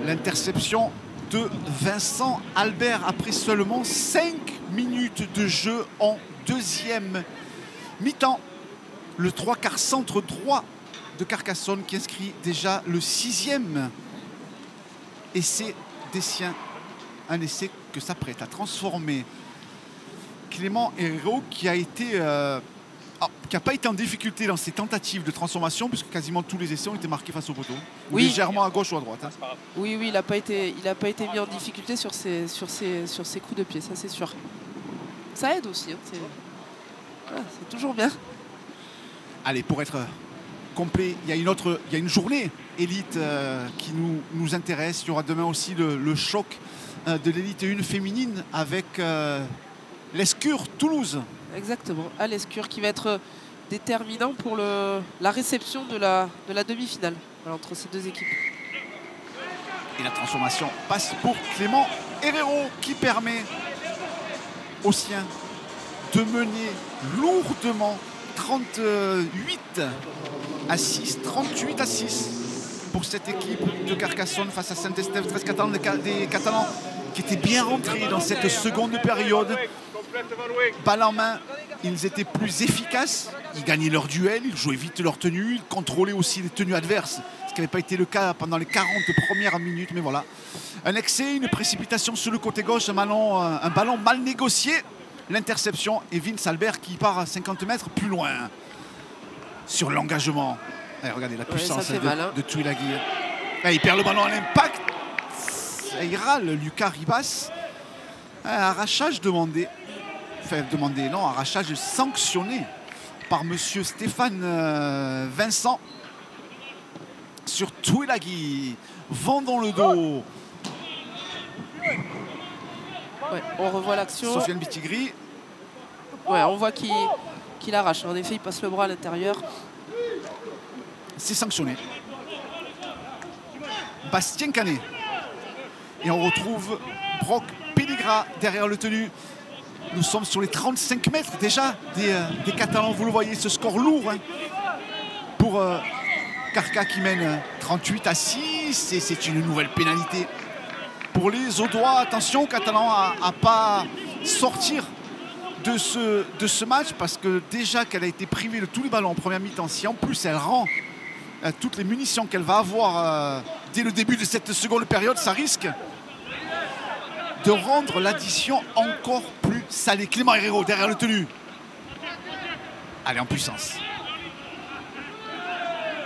L'interception de Vincent Albert après seulement 5 minutes de jeu en deuxième mi-temps. Le 3/4 centre droit de Carcassonne qui inscrit déjà le 6e essai des siens. Un essai que s'apprête à transformer Clément Herrero qui a été qui n'a pas été en difficulté dans ses tentatives de transformation puisque quasiment tous les essais ont été marqués face au poteau. Oui. Légèrement à gauche ou à droite. Hein. Oui, il n'a pas été mis en difficulté sur ses coups de pied, ça c'est sûr. Ça aide aussi. Hein, c'est toujours bien. Allez, pour être complet, il y a une journée élite qui nous intéresse. Il y aura demain aussi le choc de l'élite 1 féminine avec l'Escure Toulouse. Exactement, à l'Escure qui va être déterminant pour la réception de la demi-finale entre ces deux équipes. Et la transformation passe pour Clément Herrero qui permet aux siens de mener lourdement 38 à 6 pour cette équipe de Carcassonne face à Saint-Estève. 13 Catalans, des Catalans qui étaient bien rentrés dans cette seconde période. Balle en main, ils étaient plus efficaces, ils gagnaient leur duel, ils jouaient vite leur tenue, ils contrôlaient aussi les tenues adverses, ce qui n'avait pas été le cas pendant les 40 premières minutes, mais voilà. Un excès, une précipitation sur le côté gauche, un ballon mal négocié, l'interception et Vince Albert qui part à 50 mètres plus loin sur l'engagement. Regardez la puissance de Tuilagi. Il perd le ballon à l'impact, il râle Lucas Ribas. Arrachage demandé. Enfin, demandé, non, arrachage sanctionné par monsieur Stéphane Vincent sur Tuilagi. Vent dans le dos. Ouais, on revoit l'action. Sofiane Bitigri. Ouais, on voit qu'il arrache. En effet, il passe le bras à l'intérieur. C'est sanctionné. Bastien Canet. Et on retrouve Brock Pelligra derrière le tenu. Nous sommes sur les 35 mètres déjà des Catalans. Vous le voyez, ce score lourd hein, pour Carca qui mène 38 à 6. Et c'est une nouvelle pénalité pour les Audois. Attention, Catalans à pas sortir de ce match parce que déjà qu'elle a été privée de tous les ballons en première mi-temps, si en plus elle rend toutes les munitions qu'elle va avoir dès le début de cette seconde période, ça risque de rendre l'addition encore plus salée. Clément Herrero derrière le tenu. Allez, en puissance.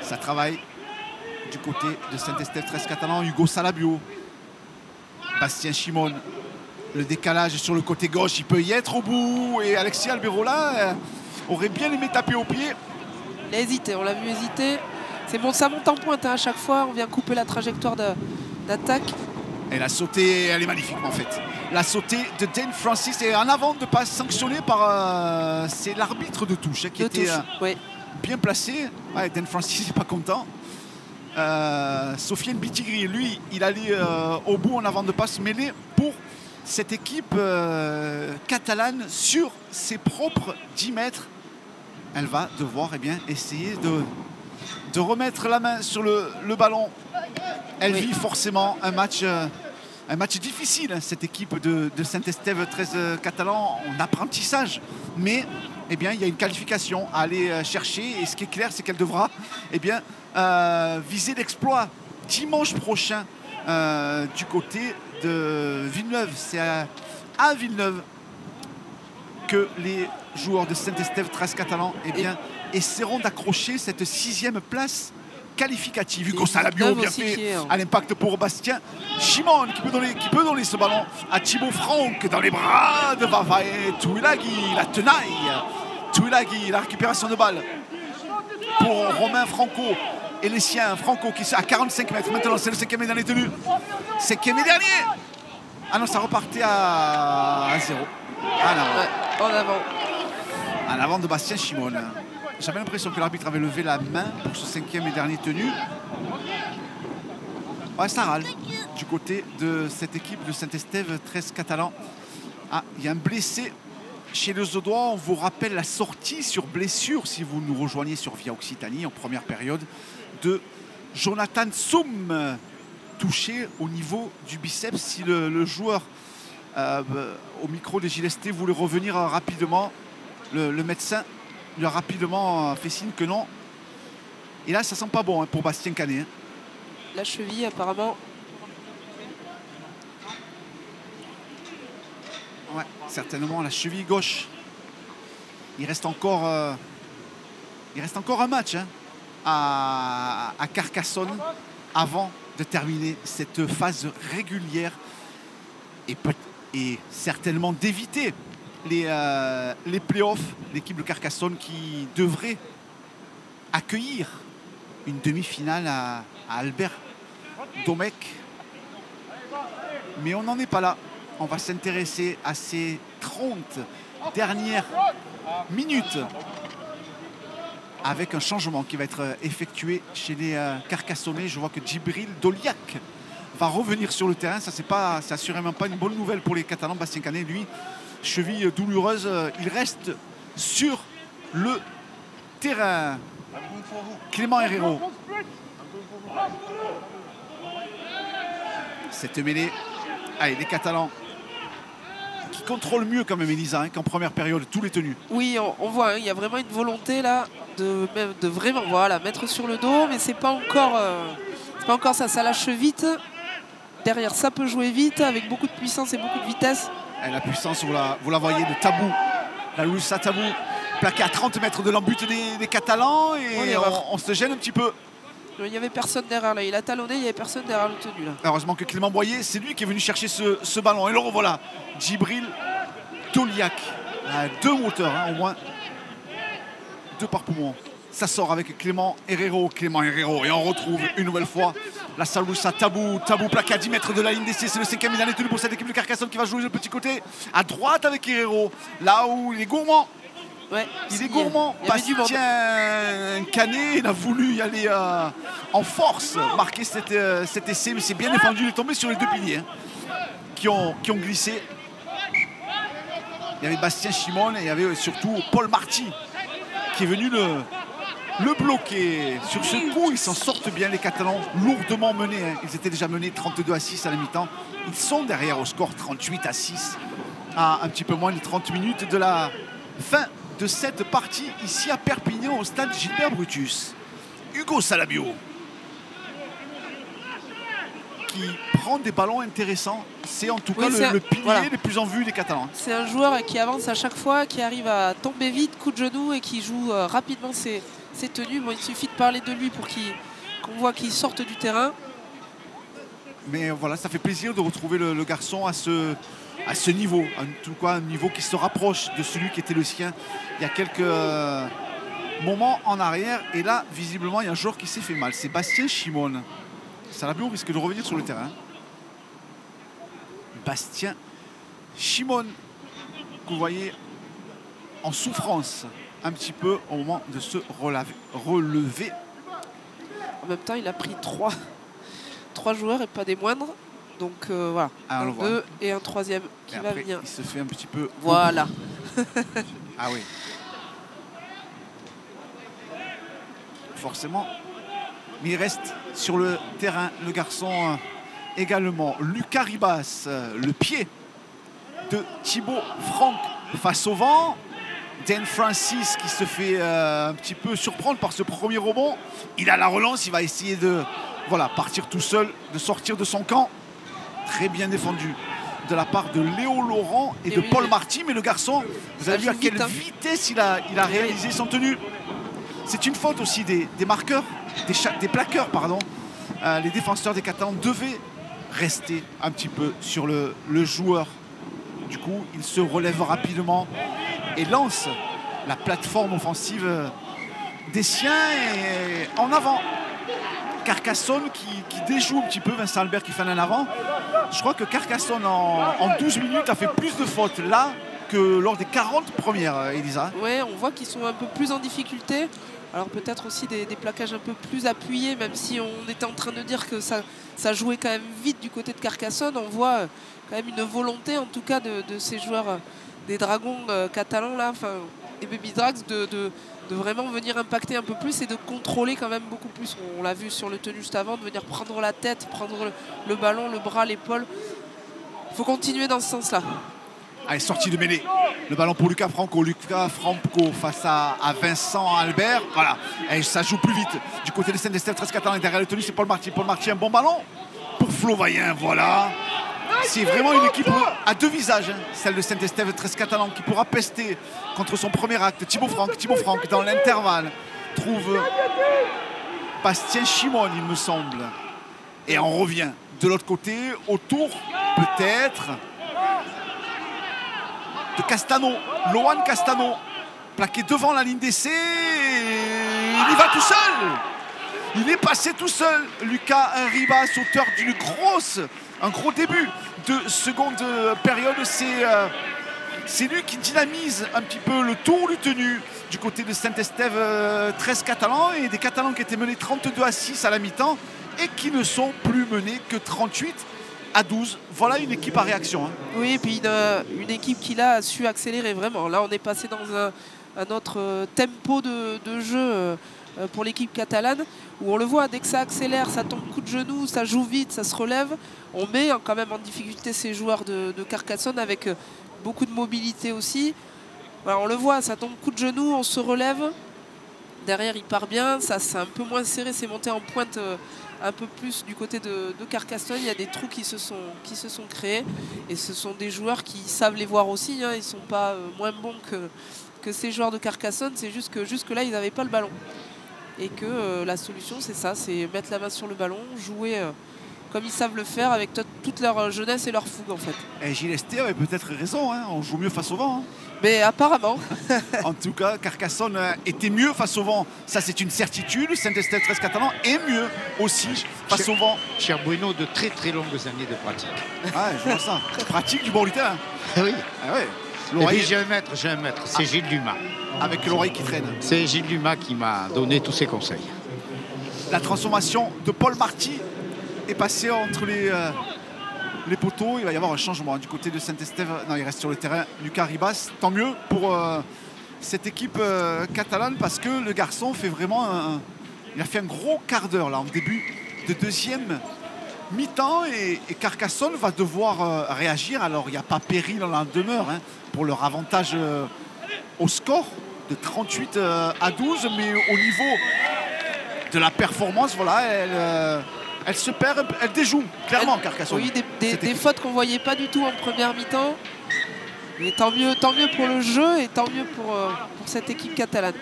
Ça travaille du côté de Saint-Estève 13 Catalans. Hugo Salabio. Bastien Chimone. Le décalage sur le côté gauche, il peut y être au bout. Et Alexis Alberola aurait bien aimé taper au pied. Il a hésité, on l'a vu hésiter. C'est bon, ça monte en pointe hein, à chaque fois. On vient couper la trajectoire d'attaque. Et la sautée, elle est magnifique en fait. La sautée de Dan Francis est en avant de ne pas sanctionner par... c'est l'arbitre de touche qui était bien placé. Ouais, Dan Francis n'est pas content. Sofiane Bitigri, lui, il allait au bout en avant de ne pas se mêler pour cette équipe catalane sur ses propres 10 mètres. Elle va devoir essayer de remettre la main sur le ballon. Elle vit forcément un match difficile, cette équipe de Saint-Estève 13 Catalans en apprentissage. Mais il y a une qualification à aller chercher. Et ce qui est clair, c'est qu'elle devra viser l'exploit dimanche prochain du côté de Villeneuve. C'est à Villeneuve que les joueurs de Saint-Estève 13 catalans essaieront d'accrocher cette 6e place qualificative. Hugo Salabio bien fait à l'impact pour Bastien Chimone qui peut donner ce ballon à Thibaut Franck dans les bras de Vavae Tuilagi, la tenaille. Tuilagi, la récupération de balle pour Romain Franco et les siens. Franco qui est à 45 mètres. Maintenant, c'est le 5e et dernier tenu. 5e et dernier. Ah non, ça repartait à 0. En avant. En avant de Bastien Chimone. J'avais l'impression que l'arbitre avait levé la main pour ce 5e et dernier tenu. Ouais, ça râle du côté de cette équipe de Saint-Estève 13 catalans. Ah, il y a un blessé chez les Audois. On vous rappelle la sortie sur blessure, si vous nous rejoignez sur Via Occitanie en première période, de Jonathan Soum, touché au niveau du biceps. Si le joueur au micro des Gilestés voulait revenir rapidement, le médecin lui a rapidement fait signe que non. Et là, ça sent pas bon pour Bastien Canet. La cheville, apparemment. Ouais, certainement la cheville gauche. Il reste encore un match à Carcassonne avant de terminer cette phase régulière et certainement d'éviter les playoffs. L'équipe de Carcassonne qui devrait accueillir une demi-finale à Albert Domecq. Mais on n'en est pas là. On va s'intéresser à ces 30 dernières minutes avec un changement qui va être effectué chez les Carcassonnais. Je vois que Djibril Doliak va revenir sur le terrain. Ça, c'est assurément pas une bonne nouvelle pour les Catalans. Bastien Canet, lui, cheville douloureuse, il reste sur le terrain. Clément Herrero. Cette mêlée. Allez, les Catalans qui contrôlent mieux quand même, Elisa, qu'en première période, tous les tenus. Oui, on voit, il y a vraiment une volonté là de vraiment mettre sur le dos, mais c'est pas encore ça. Ça lâche vite. Derrière, ça peut jouer vite avec beaucoup de puissance et beaucoup de vitesse. Et la puissance, vous la voyez, de Tabou. La Louisa Tabou, plaqué à 30 mètres de l'embut des Catalans. Et on se gêne un petit peu. Il n'y avait personne derrière là. Il a talonné, il n'y avait personne derrière le tenu là. Heureusement que Clément Boyer, c'est lui qui est venu chercher ce ballon. Et le revoilà. Djibril Doliak. 2 moteurs, au moins. 2 par poumon. Ça sort avec Clément Herrero. Et on retrouve une nouvelle fois la Saloussa Tabou. Tabou plaqué à 10 mètres de la ligne d'essai. C'est le 5e et dernier tenu pour cette équipe de Carcassonne qui va jouer le petit côté à droite avec Herrero. Là où il est gourmand. Ouais, il est gourmand. Bastien Canet, il a voulu y aller en force, marquer cet essai, mais c'est bien défendu. Il est tombé sur les 2 piliers qui ont glissé. Il y avait Bastien Chimone et il y avait surtout Paul Marty qui est venu le bloquer. Sur ce coup, ils s'en sortent bien, les Catalans, lourdement menés. Ils étaient déjà menés 32-6 à la mi-temps. Ils sont derrière au score 38-6 à un petit peu moins de 30 minutes de la fin de cette partie ici à Perpignan au stade Gilbert Brutus. Hugo Salabio qui prend des ballons intéressants. C'est en tout cas le pilier le plus en vue des Catalans. C'est un joueur qui avance à chaque fois, qui arrive à tomber vite, coup de genou et qui joue rapidement ses tenues. Bon, il suffit de parler de lui pour qu'on voit qu'il sorte du terrain. Mais voilà, ça fait plaisir de retrouver le garçon à ce niveau, en tout cas un niveau qui se rapproche de celui qui était le sien il y a quelques moments en arrière. Et là, visiblement, il y a un joueur qui s'est fait mal. C'est Bastien Chimone. Salabio risque de revenir sur le terrain. Bastien Chimone, que vous voyez en souffrance un petit peu au moment de se relever. En même temps, il a pris 3 joueurs et pas des moindres. Donc voilà, un 2 et un 3e qui va venir. Il se fait un petit peu... Voilà. Ah oui. Forcément. Mais il reste sur le terrain, le garçon également. Lucas Ribas, le pied de Thibaut Franck face au vent. Dan Francis qui se fait un petit peu surprendre par ce premier rebond. Il a la relance, il va essayer de voilà, partir tout seul, de sortir de son camp. Très bien défendu de la part de Léo Laurent et de Paul Marty. Mais le garçon, vous avez vu à quelle vitesse il a réalisé son tenue. C'est une faute aussi des marqueurs, des plaqueurs, pardon. Les défenseurs des Catalans devaient rester un petit peu sur le joueur. Du coup, il se relève rapidement et lance la plateforme offensive des siens et en avant. Carcassonne qui déjoue un petit peu, Vincent Albert qui fait un avant. Je crois que Carcassonne en 12 minutes a fait plus de fautes là que lors des 40 premières, Elisa. Oui, on voit qu'ils sont un peu plus en difficulté. Alors peut-être aussi des plaquages un peu plus appuyés, même si on était en train de dire que ça jouait quand même vite du côté de Carcassonne. On voit quand même une volonté en tout cas de ces joueurs des Dragons catalans là, et Baby Drags de vraiment venir impacter un peu plus et de contrôler quand même beaucoup plus. On l'a vu sur le tenue juste avant, de venir prendre la tête, prendre le ballon, le bras, l'épaule. Il faut continuer dans ce sens-là. Allez, sortie de mêlée. Le ballon pour Lucas Franco. Lucas Franco face à Vincent Albert. Voilà. Et ça joue plus vite. Du côté de Saint-Estève, 13 catalans. Et derrière le tenue, c'est Paul Marty. Paul Marty, un bon ballon pour Flo Vaillant. Voilà. C'est vraiment une équipe à deux visages, hein. Celle de Saint-Estève, 13 catalans, qui pourra pester contre son premier acte. Thibaut Franck, dans l'intervalle, trouve Bastien Chimone, il me semble. Et on revient de l'autre côté, autour, peut-être, de Castano. Lohan Castano, plaqué devant la ligne d'essai. Il y va tout seul. Il est passé tout seul. Lucas Ribas, auteur d'une un gros début de seconde période. C'est lui qui dynamise un petit peu le tour du tenue du côté de Saint-Estève, 13 catalans, et des Catalans qui étaient menés 32-6 à la mi-temps et qui ne sont plus menés que 38-12. Voilà une équipe à réaction, hein. Oui, et puis une équipe qui là a su accélérer vraiment. Là on est passé dans un autre tempo de jeu pour l'équipe catalane, où on le voit, dès que ça accélère, ça tombe coup de genou, ça joue vite, ça se relève. On met quand même en difficulté ces joueurs de Carcassonne avec beaucoup de mobilité aussi. Voilà, on le voit, ça tombe coup de genou, on se relève. Derrière, il part bien, ça c'est un peu moins serré, c'est monté en pointe un peu plus du côté de Carcassonne. Il y a des trous qui se sont créés et ce sont des joueurs qui savent les voir aussi, hein. Ils ne sont pas moins bons que ces joueurs de Carcassonne, c'est juste que jusque-là, ils n'avaient pas le ballon. Et que la solution, c'est ça, c'est mettre la main sur le ballon, jouer comme ils savent le faire avec toute leur jeunesse et leur fougue en fait. Et Gilles Esté avait peut-être raison, hein, on joue mieux face au vent, hein. Mais apparemment. En tout cas, Carcassonne était mieux face au vent, ça c'est une certitude. Saint-Estève, 13 catalans, est mieux aussi face au vent. Cher Bruno, de très très longues années de pratique. Ah, je vois ça. Pratique du bord du terrain. Oui. Ah ouais. Et puis j'ai un maître, c'est Gilles Dumas. Avec l'oreille qui traîne. C'est Gilles Dumas qui m'a donné tous ses conseils. La transformation de Paul Marty est passée entre les poteaux. Il va y avoir un changement du côté de Saint-Estève. Non, il reste sur le terrain. Lucas Ribas, tant mieux pour cette équipe catalane, parce que le garçon fait vraiment il a fait un gros quart d'heure là en début de deuxième mi-temps, et Carcassonne va devoir réagir. Alors il n'y a pas péril en la demeure, hein, pour leur avantage au score de 38-12, mais au niveau de la performance, voilà, elle se perd, elle déjoue clairement, Carcassonne. Oui, des fautes qu'on ne voyait pas du tout en première mi-temps. Et tant mieux pour le jeu et tant mieux pour cette équipe catalane.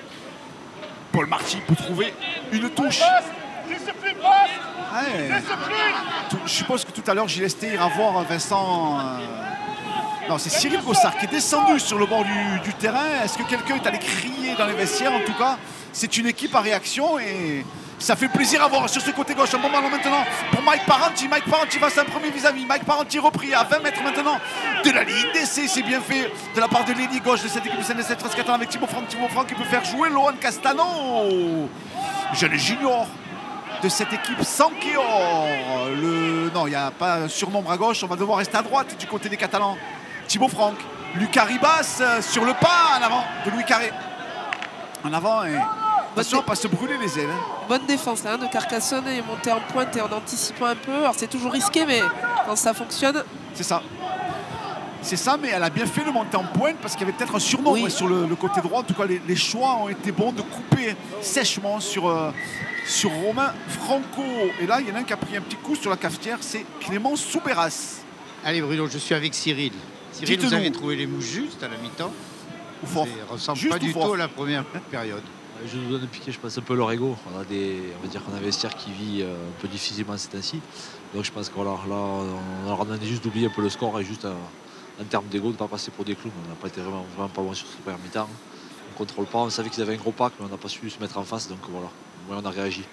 Paul Marty peut trouver une touche. Ouais. Je suppose que tout à l'heure, Gilles Esté ira voir Vincent. Non, c'est Cyril Gossard qui est descendu sur le bord du terrain. Est-ce que quelqu'un est allé crier dans les vestiaires? En tout cas, c'est une équipe à réaction et ça fait plaisir à voir sur ce côté gauche. Un bon ballon maintenant pour Mike Parenti. Mike Parenti va à un premier vis-à-vis. Mike Parenti repris à 20 mètres maintenant de la ligne d'essai. C'est bien fait de la part de l'ailier gauche de cette équipe de Saint-Estève, 13 catalans, avec Thibaut Franck qui peut faire jouer Lohan Castano, jeune junior de cette équipe Sankeor. Non, il n'y a pas un surnombre à gauche. On va devoir rester à droite du côté des Catalans. Thibaut Franck, Lucas Ribas sur le pas en avant de Louis Carré. En avant, et attention, pas se brûler les ailes. Bonne défense là, de Carcassonne, et monter en pointe et en anticipant un peu. Alors c'est toujours risqué, mais quand ça fonctionne. C'est ça. C'est ça, mais elle a bien fait de monter en pointe parce qu'il y avait peut-être un surnombre sur le côté droit. En tout cas, les choix ont été bons de couper sèchement sur Romain Franco. Et là, il y en a un qui a pris un petit coup sur la cafetière, c'est Clément Soubeyras. Allez Bruno, je suis avec Cyril. Cyril, vous avez trouvé les mouches justes à la mi-temps. Ou fort. Ça ressemble Juste pas du fort. tout à la première période. Je nous donne piquer, je pense, un peu leur ego. On va dire qu'on a un vestiaire qui vit un peu difficilement ces temps-ci. Donc je pense qu'on là, on leur a demandé juste d'oublier un peu le score et juste en termes d'ego de ne pas passer pour des clowns. On n'a pas été vraiment pas bon sur cette première mi-temps. On ne contrôle pas, on savait qu'ils avaient un gros pack, mais on n'a pas su se mettre en face. Donc voilà, on a réagi.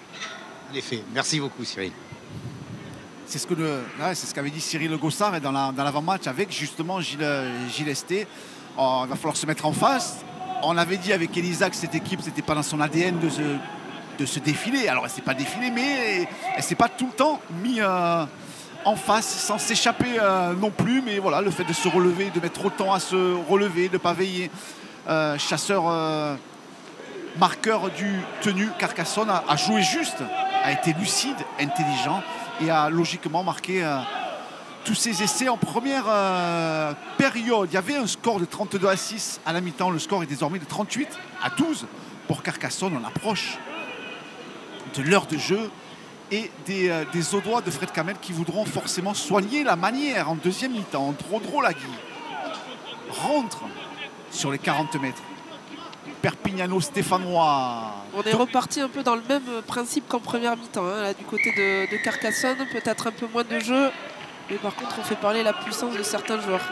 En effet, merci beaucoup Cyril. C'est ce qu'avait dit Cyril Gossard dans l'avant-match avec justement Gilles Esté. Oh, il va falloir se mettre en face. On avait dit avec Elisa que cette équipe, c'était pas dans son ADN de se défiler. Alors elle s'est pas défilée, mais elle s'est pas tout le temps mis en face sans s'échapper non plus. Mais voilà, le fait de se relever, de mettre autant à se relever, de ne pas veiller. Chasseur marqueur du tenu Carcassonne a joué juste, a été lucide, intelligent et a logiquement marqué tous ses essais en première période. Il y avait un score de 32-6 à la mi-temps. Le score est désormais de 38-12 pour Carcassonne. On approche de l'heure de jeu et des Audois de Fred Kamel qui voudront forcément soigner la manière en deuxième mi-temps. Drodro Lagui rentre sur les 40 mètres. Perpignano-Stéphanois. On est reparti un peu dans le même principe qu'en première mi-temps. Hein, là, du côté de Carcassonne, peut-être un peu moins de jeu. Mais par contre, on fait parler la puissance de certains joueurs.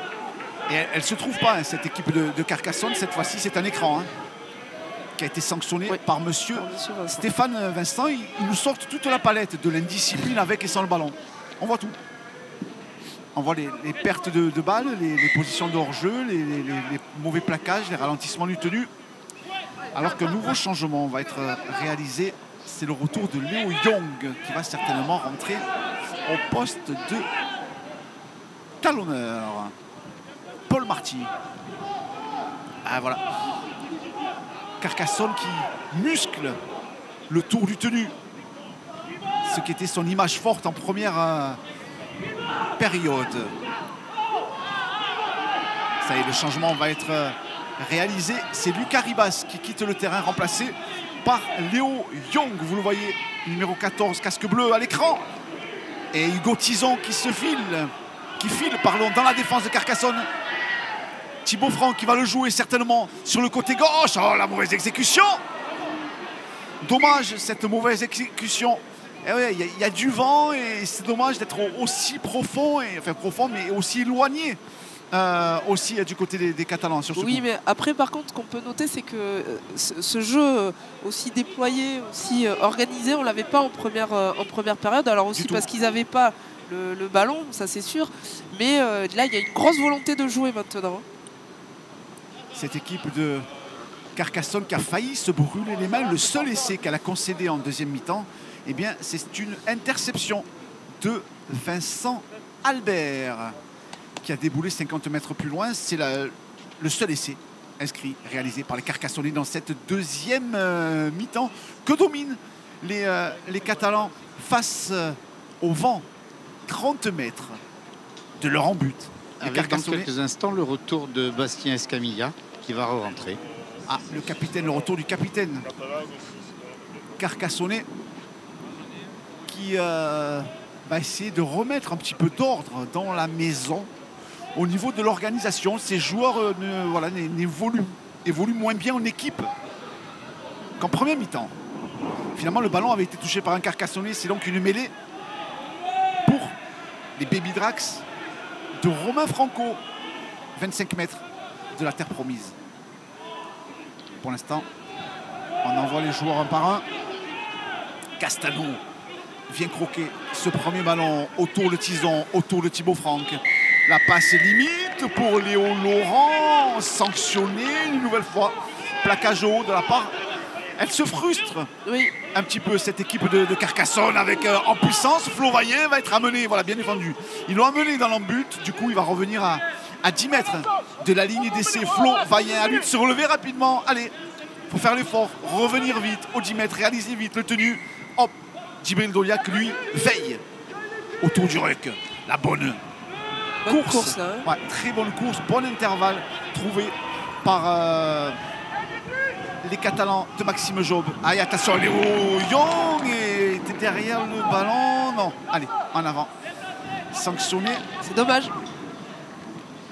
Et elle ne se trouve pas, hein, cette équipe de Carcassonne. Cette fois-ci, c'est un écran qui a été sanctionné par monsieur Stéphane Vincent. Il nous sort toute la palette de l'indiscipline avec et sans le ballon. On voit tout. On voit les pertes de balles, les positions de hors-jeu, les mauvais plaquages, les ralentissements du tenu. Alors qu'un nouveau changement va être réalisé. C'est le retour de Léo Young qui va certainement rentrer au poste de talonneur. Paul Marty. Ah voilà. Carcassonne qui muscle le tour du tenu. Ce qui était son image forte en première période. Ça y est, le changement va être réalisé. C'est Lucas Ribas qui quitte le terrain, remplacé par Léo Young. Vous le voyez, numéro 14, casque bleu à l'écran. Et Hugo Tison qui file dans la défense de Carcassonne. Thibaut Franck qui va le jouer certainement sur le côté gauche. Oh, la mauvaise exécution. Dommage cette mauvaise exécution. Et ouais, il y a du vent et c'est dommage d'être aussi profond, mais aussi éloigné aussi du côté des Catalans. Sur ce oui, coup. Mais après, par contre, ce qu'on peut noter, c'est que ce jeu aussi déployé, aussi organisé, on ne l'avait pas en première période. Alors aussi parce qu'ils n'avaient pas le ballon, ça c'est sûr. Mais là, il y a une grosse volonté de jouer maintenant. Cette équipe de Carcassonne qui a failli se brûler les mains. Le seul essai qu'elle a concédé en deuxième mi-temps, eh bien, c'est une interception de Vincent Albert qui a déboulé 50 mètres plus loin. C'est le seul essai inscrit, réalisé par les Carcassonnais dans cette deuxième mi-temps que dominent les Catalans face au vent. 30 mètres de leur en but. Avec dans quelques instants le retour de Bastien Escamilla qui va re-rentrer. Ah, le retour du capitaine carcassonnais qui va essayer de remettre un petit peu d'ordre dans la maison au niveau de l'organisation. Ces joueurs évoluent moins bien en équipe qu'en première mi-temps. Finalement, le ballon avait été touché par un Carcassonnais. C'est donc une mêlée pour les Baby Drax de Romain Franco. 25 mètres de la terre promise. Pour l'instant, on envoie les joueurs un par un. Castano vient croquer ce premier ballon autour de Tison, autour de Thibaut Franck. La passe limite pour Léo Laurent, sanctionné une nouvelle fois. Plaquage haut de la part. Elle se frustre un petit peu, cette équipe de Carcassonne, avec en puissance. Flo Vaillant va être amené, voilà, bien défendu. Ils l'ont amené dans l'embut, du coup il va revenir à 10 mètres de la ligne d'essai. Flo Vaillant à lui de se relever rapidement. Allez, il faut faire l'effort, revenir vite aux 10 mètres, réaliser vite le tenu. Hop, Djibril Doliac, lui, veille autour du ruck. La bonne Bonne course. course, là, hein. Ouais, très bonne course, bon intervalle trouvé par les Catalans de Maxime Job. Allez, attention, Léo Young était derrière le ballon. Non, allez, en avant. Sanctionné. C'est dommage.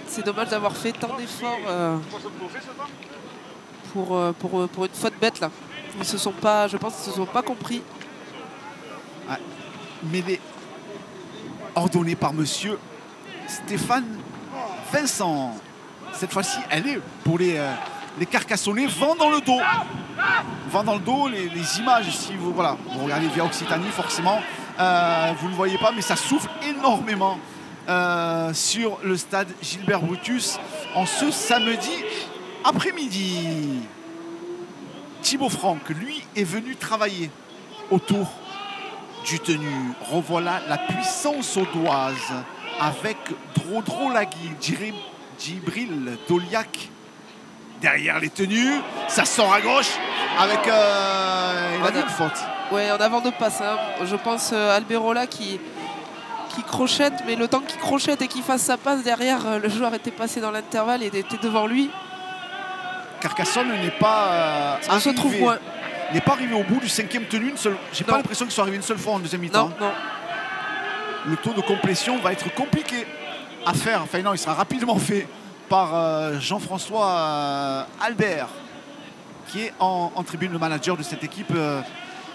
C'est dommage d'avoir fait tant d'efforts pour une faute bête là. Ils se sont pas, je pense qu'ils se sont pas compris. Ouais. Mêlée ordonnée par monsieur Stéphane Vincent. Cette fois-ci, elle est pour les Carcassonnais. Vent dans le dos. Vent dans le dos, les images, si vous, voilà, vous regardez via Occitanie, forcément, vous ne le voyez pas, mais ça souffle énormément sur le stade Gilbert Brutus en ce samedi après-midi. Thibaut Franck, lui, est venu travailler autour du tenu. Revoilà la puissance audoise avec Drodro Lagui, Djibril Doliak derrière les tenues. Ça sort à gauche avec il a dit une faute. Ouais, en avant de passe. Hein. Je pense Alberola qui crochette, mais le temps qu'il crochette et qu'il fasse sa passe derrière, le joueur était passé dans l'intervalle et était devant lui. Carcassonne n'est pas on se trouve moins. N'est pas arrivé au bout du 5e tenu. J'ai pas l'impression qu'ils sont arrivés une seule fois en deuxième mi-temps. Non. Le taux de complétion va être compliqué à faire. Enfin non, il sera rapidement fait par Jean-François Albert, qui est en tribune, le manager de cette équipe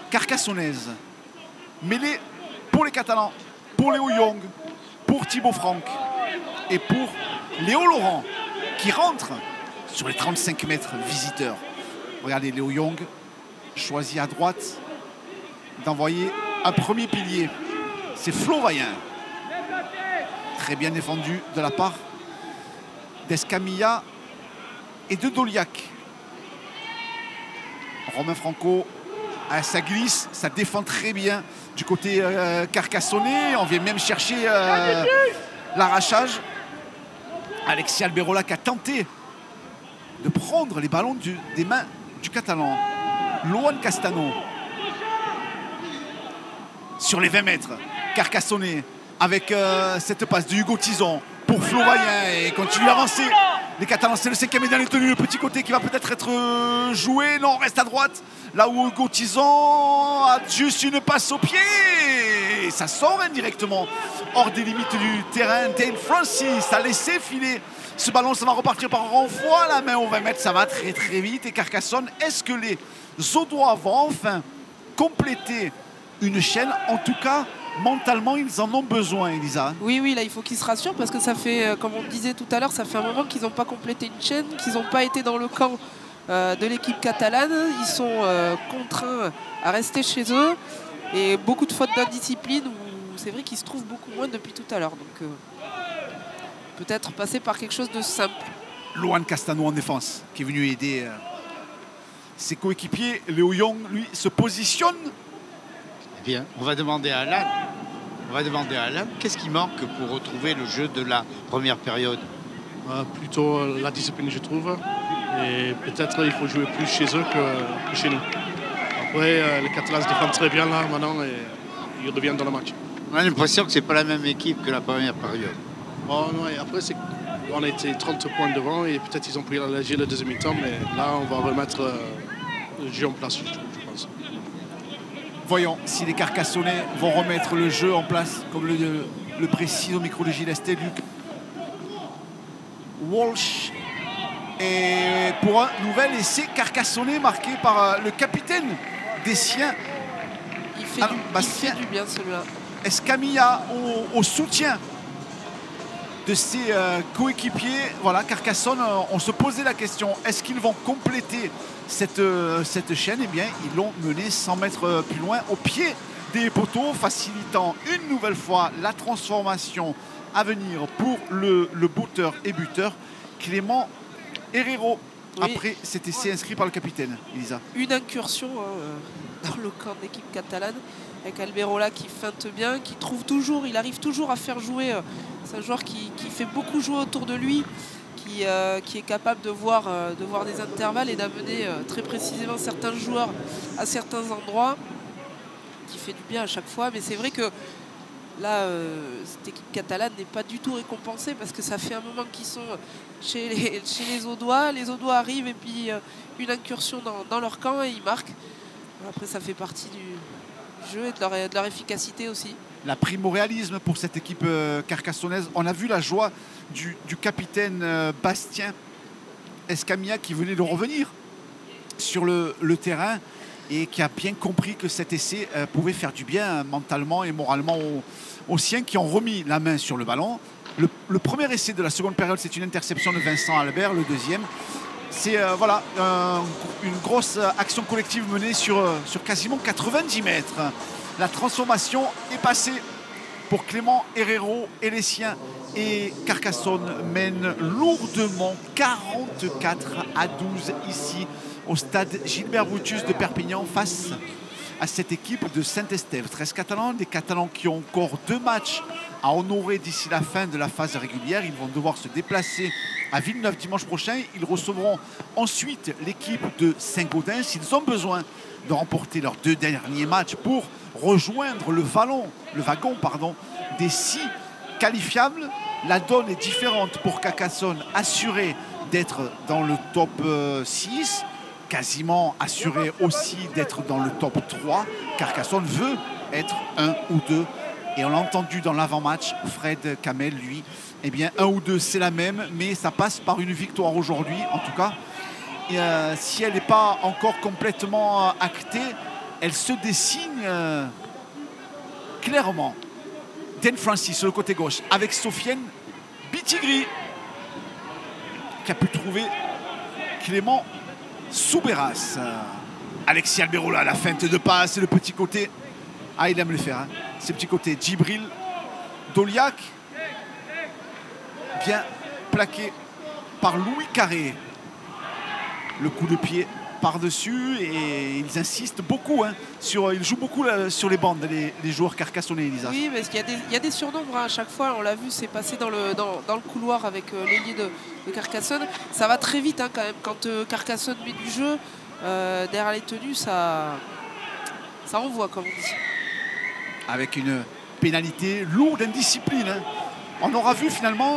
carcassonnaise. Mêlée pour les Catalans, pour Léo Young, pour Thibaut Franck et pour Léo Laurent, qui rentre sur les 35 mètres visiteurs. Regardez, Léo Young choisit à droite d'envoyer un premier pilier. C'est Flo Vaillant. Très bien défendu de la part d'Escamilla et de Doliak. Romain Franco, ça glisse, ça défend très bien du côté carcassonnais. On vient même chercher l'arrachage. Alexis Alberola qui a tenté de prendre les ballons des mains du Catalan. Loan Castano sur les 20 mètres. Carcassonné avec cette passe de Hugo Tison pour Flo Vaillant et continue à avancer. Les Catalans, c'est le 5e et dernier tenu, le petit côté qui va peut-être être joué. Non, on reste à droite. Là où Hugo Tison a juste une passe au pied. Et ça sort indirectement hors des limites du terrain. Dane Francis a laissé filer ce ballon. Ça va repartir par renvoi à la main aux 20 mètres. Ça va très très vite. Et Carcassonne, est-ce que les Audois vont enfin compléter une chaîne? En tout cas, mentalement, ils en ont besoin, Elisa. Oui, là, il faut qu'ils se rassurent parce que ça fait, comme on le disait tout à l'heure, ça fait un moment qu'ils n'ont pas complété une chaîne, qu'ils n'ont pas été dans le camp de l'équipe catalane. Ils sont contraints à rester chez eux et beaucoup de fautes d'indiscipline où c'est vrai qu'ils se trouvent beaucoup moins depuis tout à l'heure. Donc, peut-être passer par quelque chose de simple. Loan Castano en défense, qui est venu aider ses coéquipiers. Léo Young, lui, se positionne. Eh bien, on va demander à Alain. Qu'est-ce qui manque pour retrouver le jeu de la première période? Plutôt la discipline, je trouve. Et peut-être il faut jouer plus chez eux que chez nous. Après, les Catalans se défendent très bien là maintenant et ils reviennent dans le match. On a l'impression que c'est pas la même équipe que la première période. Bon, ouais, après, on a été 30 points devant et peut-être ils ont pris la léger le deuxième mi-temps, mais là, on va remettre le jeu en place, je pense. Voyons si les Carcassonnais vont remettre le jeu en place, comme le précise au micro de Gilles Esté, Luc Walsh. Et pour un nouvel essai carcassonnais marqué par le capitaine des siens. Il fait du bien celui-là. Escamilla au soutien de ses coéquipiers. Voilà, Carcassonne, on se posait la question, est-ce qu'ils vont compléter cette chaîne? Eh bien, ils l'ont mené 100 mètres plus loin, au pied des poteaux, facilitant une nouvelle fois la transformation à venir pour le butteur et buteur Clément Herrero. Oui. Après cet essai inscrit par le capitaine, Elisa. Une incursion dans le camp de l'équipe catalane avec Alberola qui feinte bien, qui trouve toujours, il arrive toujours à faire jouer. C'est un joueur qui fait beaucoup jouer autour de lui, qui est capable de voir des intervalles et d'amener très précisément certains joueurs à certains endroits, qui fait du bien à chaque fois. Mais c'est vrai que là, cette équipe catalane n'est pas du tout récompensée parce que ça fait un moment qu'ils sont chez les Audois. Les Audois arrivent et puis une incursion dans leur camp et ils marquent. Après, ça fait partie du jeu et de leur efficacité aussi. La prime au réalisme pour cette équipe carcassonnaise. On a vu la joie du capitaine Bastien Escamilla qui venait de revenir sur le terrain et qui a bien compris que cet essai pouvait faire du bien mentalement et moralement aux siens qui ont remis la main sur le ballon. Le premier essai de la seconde période, c'est une interception de Vincent Albert. Le deuxième, c'est voilà, une grosse action collective menée sur quasiment 90 mètres. La transformation est passée pour Clément Herrero et les siens. Et Carcassonne mène lourdement 44-12 ici au stade Gilbert Brutus de Perpignan face à cette équipe de Saint-Estève. 13 Catalans, des Catalans qui ont encore 2 matchs à honorer d'ici la fin de la phase régulière. Ils vont devoir se déplacer à Villeneuve dimanche prochain. Ils recevront ensuite l'équipe de Saint-Gaudens. Ils ont besoin de remporter leurs 2 derniers matchs pour rejoindre le wagon des 6 qualifiables. La donne est différente pour Carcassonne, assuré d'être dans le top 6, quasiment assuré aussi d'être dans le top 3. Carcassonne veut être 1 ou 2. Et on l'a entendu dans l'avant-match, Fred Kamel, lui, eh bien 1 ou 2 c'est la même, mais ça passe par une victoire aujourd'hui, en tout cas. Et, si elle n'est pas encore complètement actée, elle se dessine clairement. Dan Francis sur le côté gauche avec Sofiane Bitigri qui a pu trouver Clément Souberas. Alexis Alberola, la feinte de passe et le petit côté. Ah, il aime le faire, hein. Ces petits côtés. Djibril Doliac, bien plaqué par Louis Carré. Le coup de pied par-dessus et ils insistent beaucoup, hein, ils jouent beaucoup sur les bandes, les joueurs carcassonnais, Elisa. Oui, parce qu'il y a des surnombres, hein, à chaque fois, on l'a vu, c'est passé dans le couloir avec l'ailier de Carcassonne. Ça va très vite, hein, quand même, quand Carcassonne met du jeu, derrière les tenues, ça envoie, comme on dit. Avec une pénalité lourde, indiscipline, hein. On aura vu finalement,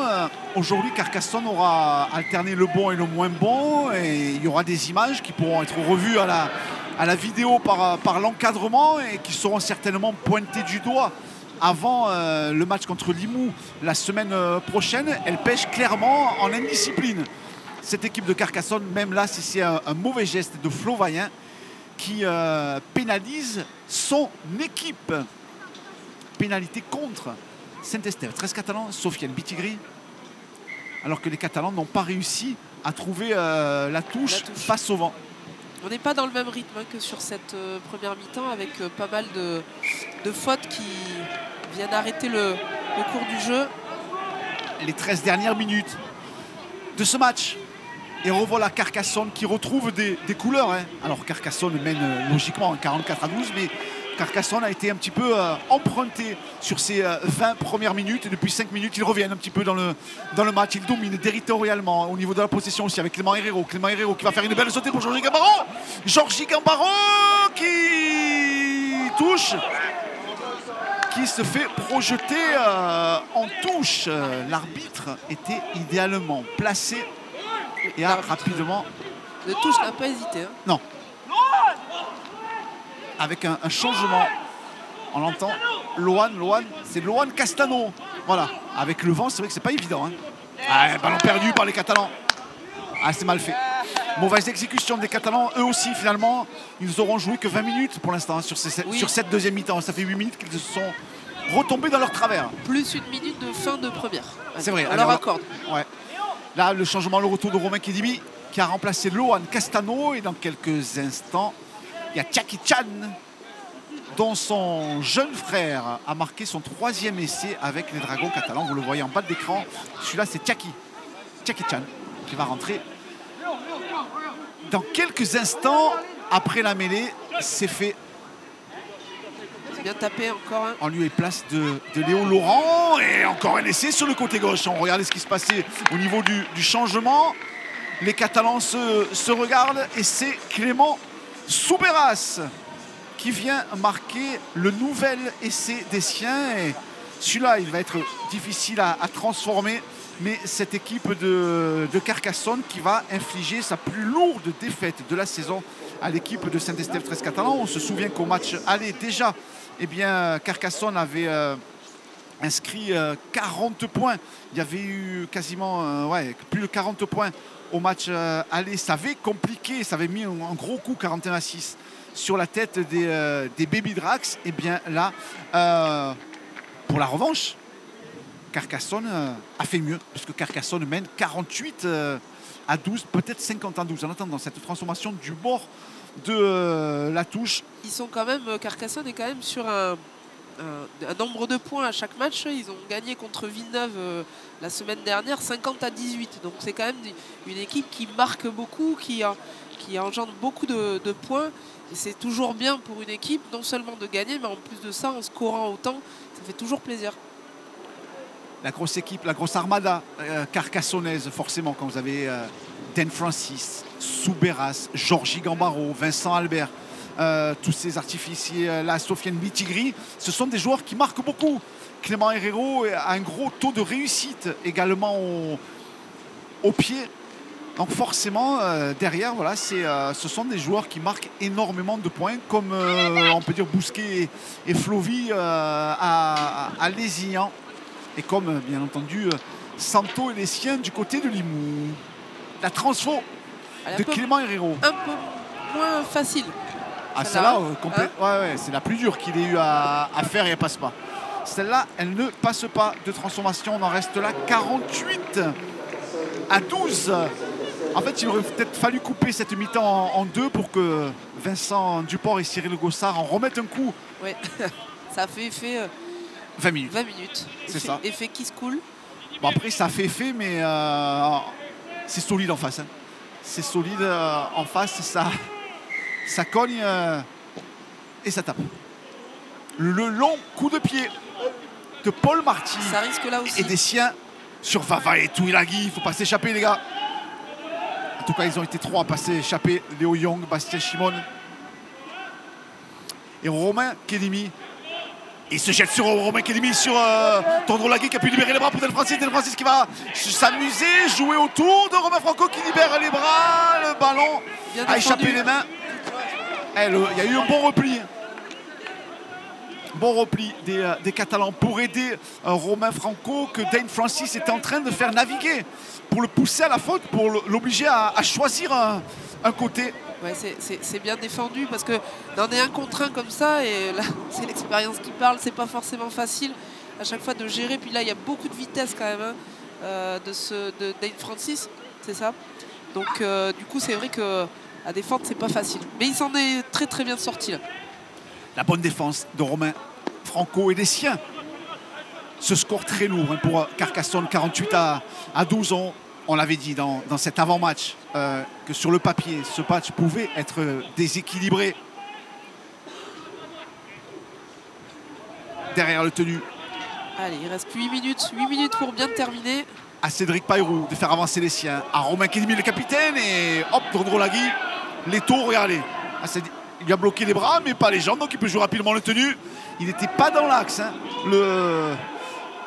aujourd'hui Carcassonne aura alterné le bon et le moins bon et il y aura des images qui pourront être revues à la vidéo par l'encadrement et qui seront certainement pointées du doigt avant le match contre Limoux la semaine prochaine. Elle pêche clairement en indiscipline. Cette équipe de Carcassonne, même là, c'est un mauvais geste de Flo Vaillant qui pénalise son équipe. Pénalité contre Saint-Estève. 13 Catalans, Sofiane Bitigri. Alors que les Catalans n'ont pas réussi à trouver la touche face au vent. On n'est pas dans le même rythme, hein, que sur cette première mi-temps avec pas mal de fautes qui viennent arrêter le cours du jeu. Les 13 dernières minutes de ce match. Et revoilà Carcassonne qui retrouve des couleurs, hein. Alors Carcassonne mène logiquement 44-12, mais Carcassonne a été un petit peu emprunté sur ces 20 premières minutes. Et depuis 5 minutes, ils reviennent un petit peu dans le match. Ils dominent territorialement au niveau de la possession aussi avec Clément Herrero. Clément Herrero qui va faire une belle sautée pour Georgie Gambaro. Georgie Gambaro qui touche, qui se fait projeter en touche. L'arbitre était idéalement placé et a rapidement... Le touche n'a pas hésité, hein. Non. Avec un changement, on l'entend, Loan, c'est Loan Castano. Voilà, avec le vent, c'est vrai que c'est pas évident, hein. Ah, ballon perdu par les Catalans. Ah, c'est mal fait. Mauvaise exécution des Catalans, eux aussi finalement. Ils auront joué que 20 minutes pour l'instant, hein, sur cette deuxième mi-temps. Ça fait 8 minutes qu'ils se sont retombés dans leur travers. Plus 1 minute de fin de première. C'est vrai. On leur accorde. Ouais. Là, le changement, le retour de Romain Kedimi qui a remplacé Loan Castano. Et dans quelques instants, il y a Tchaki Chan, dont son jeune frère a marqué son 3e essai avec les Dragons catalans. Vous le voyez en bas de l'écran. Celui-là, c'est Tchaki Chan qui va rentrer dans quelques instants après la mêlée. C'est fait. C'est bien tapé encore. Hein. En lieu et place de Léo Laurent. Et encore un essai sur le côté gauche. On regarde ce qui se passait au niveau du changement. Les Catalans se regardent et c'est Clément Souberas qui vient marquer le nouvel essai des siens. Et Celui-là, il va être difficile à transformer. Mais cette équipe de Carcassonne qui va infliger sa plus lourde défaite de la saison à l'équipe de Saint-Estèphe 13 Catalan. On se souvient qu'au match aller déjà, eh bien, Carcassonne avait inscrit 40 points. Il y avait eu quasiment plus de 40 points au match aller. Ça avait compliqué, ça avait mis un gros coup 41-6 sur la tête des Baby Drax. Et bien là, pour la revanche, Carcassonne a fait mieux, puisque Carcassonne mène 48 à 12, peut-être 50 à 12. En attendant cette transformation du bord de la touche. Ils sont quand même, Carcassonne est quand même sur un nombre de points à chaque match. Ils ont gagné contre Villeneuve la semaine dernière 50 à 18. Donc c'est quand même une équipe qui marque beaucoup, qui engendre beaucoup de points. Et c'est toujours bien pour une équipe, non seulement de gagner, mais en plus de ça, en scorant autant, ça fait toujours plaisir. La grosse équipe, la grosse armada carcassonnaise, forcément, quand vous avez Dan Francis, Soubéras, Georgie Gambaro, Vincent Albert, tous ces artificiers, la Sofiane Bitigri, ce sont des joueurs qui marquent beaucoup. Clément Herrero a un gros taux de réussite également au pied. Donc forcément, derrière, voilà, ce sont des joueurs qui marquent énormément de points, comme on peut dire Bousquet et Flovy à Lézignan. Et comme, bien entendu, Santo et les siens du côté de Limoux. La transfo de Clément Herrero. Un peu moins facile. Ah, celle-là, c'est la plus dure qu'il ait eu à faire et elle ne passe pas. Celle-là, elle ne passe pas de transformation. On en reste là 48 à 12. En fait, il aurait peut-être fallu couper cette mi-temps en deux pour que Vincent Duport et Cyril Gossard en remettent un coup. Oui, ça a fait effet. 20 minutes. 20 minutes. C'est ça. Effet qui se coule. Bon, après, ça fait effet, mais c'est solide en face. Hein. C'est solide en face. Ça cogne et ça tape. Le long coup de pied de Paul Marty. Ça risque là aussi. Et des siens sur Vava et Touilagui. Il ne faut pas s'échapper, les gars. En tout cas, ils ont été trois à pas s'échapper. Léo Young, Bastien Chimone et Romain Kedimi. Il se jette sur Romain Kedimi, sur Tondrolagui qui a pu libérer les bras pour Del Francis. Del Francis qui va s'amuser, jouer autour de Romain Franco qui libère les bras. Le ballon a échappé les mains. Il y a eu un bon repli. Bon repli des Catalans pour aider Romain Franco que Dane Francis était en train de faire naviguer pour le pousser à la faute, pour l'obliger à choisir un côté. Ouais, c'est bien défendu parce que dans des 1 contre 1 comme ça, et là c'est l'expérience qui parle, c'est pas forcément facile à chaque fois de gérer. Puis là il y a beaucoup de vitesse quand même de Dane Francis, c'est ça. Donc du coup c'est vrai que à défendre c'est pas facile. Mais il s'en est très très bien sorti là. La bonne défense de Romain Franco et des siens. Ce score très lourd pour Carcassonne, 48 à 12 ans. On l'avait dit dans cet avant-match que sur le papier, ce match pouvait être déséquilibré. Derrière le tenu. Allez, il reste 8 minutes pour bien terminer. À Cédric Payrou de faire avancer les siens. À Romain Kedimi, le capitaine. Et hop, Tondrolagui, les taux, regardez. Il lui a bloqué les bras, mais pas les jambes, donc il peut jouer rapidement le tenu. Il n'était pas dans l'axe, hein,